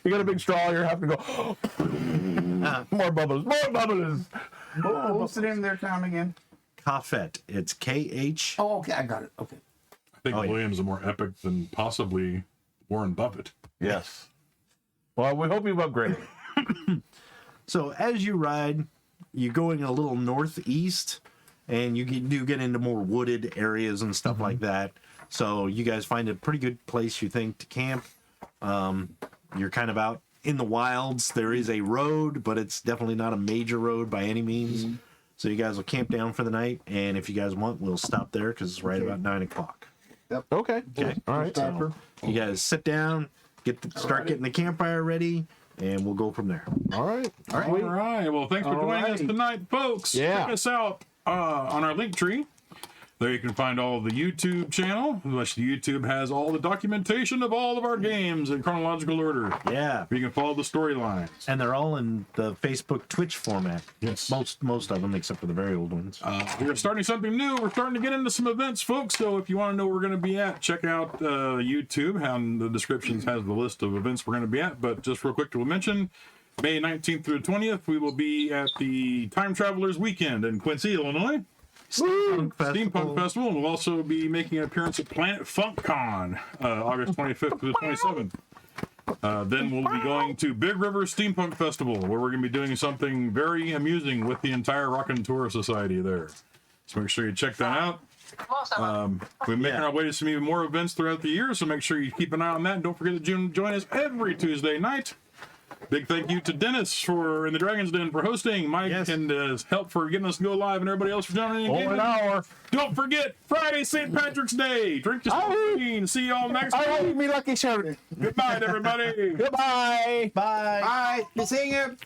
you got a big straw. You're having to go. More bubbles. More bubbles. What's the name of their town again? Cafet. It's K-H. Oh, okay, I got it. Okay. I think William's are more epic than possibly Warren Buffett. Yes. Well, we hope you've upgraded. So as you ride, you're going a little northeast, and you do get into more wooded areas and stuff like that. So you guys find a pretty good place, you think, to camp. You're kind of out in the wilds. There is a road, but it's definitely not a major road by any means. So you guys will camp down for the night, and if you guys want, we'll stop there because it's right about 9 o'clock. Okay. Okay. All right. So you guys sit down, start getting the campfire ready, and we'll go from there. All right. All right. Well, thanks for joining us tonight, folks. Yeah. Check us out on our Linktree. There you can find all of the YouTube channel, which the YouTube has all the documentation of all of our games in chronological order. Yeah. You can follow the storylines. And they're all in the Facebook Twitch format. Yes. Most of them, except for the very old ones. We're starting something new. We're starting to get into some events, folks. So if you want to know where we're going to be at, check out YouTube. And the descriptions has the list of events we're going to be at. But just real quick to mention, May 19th through 20th, we will be at the Time Travelers Weekend in Quincy, Illinois. Steampunk Festival. And we'll also be making an appearance at Planet Funk Con, August 25th through the 27th. Then we'll be going to Big River Steampunk Festival, where we're going to be doing something very amusing with the entire Raconteur Society there. So make sure you check that out. We're making our way to some even more events throughout the year, so make sure you keep an eye on that. And don't forget to join us every Tuesday night. Big thank you to Dennis in the Dragon's Den for hosting, Mike and his help for getting us to go live, and everybody else for joining in. Over an hour. Don't forget, Friday, St. Patrick's Day. Drink your champagne. See y'all next week. Me lucky shirt. Good night, everybody. Goodbye. Bye. Bye. Be seeing you.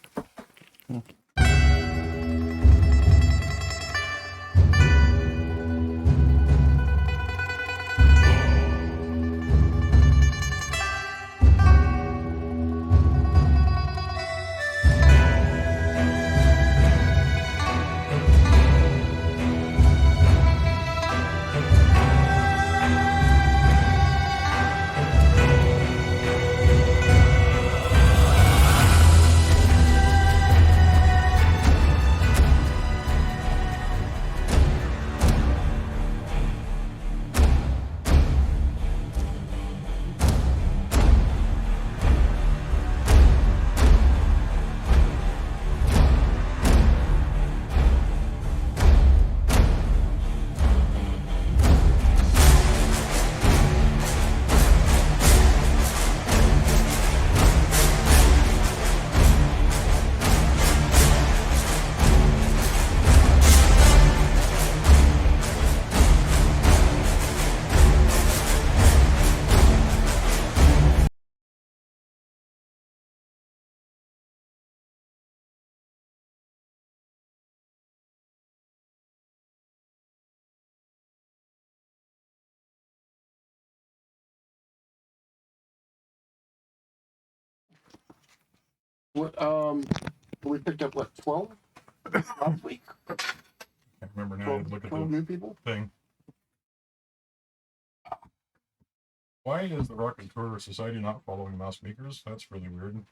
We picked up what 12 last week. Can't remember now. 12, Look at 12 the new people. thing. Why is the Raconteur Society not following mouse makers? That's really weird.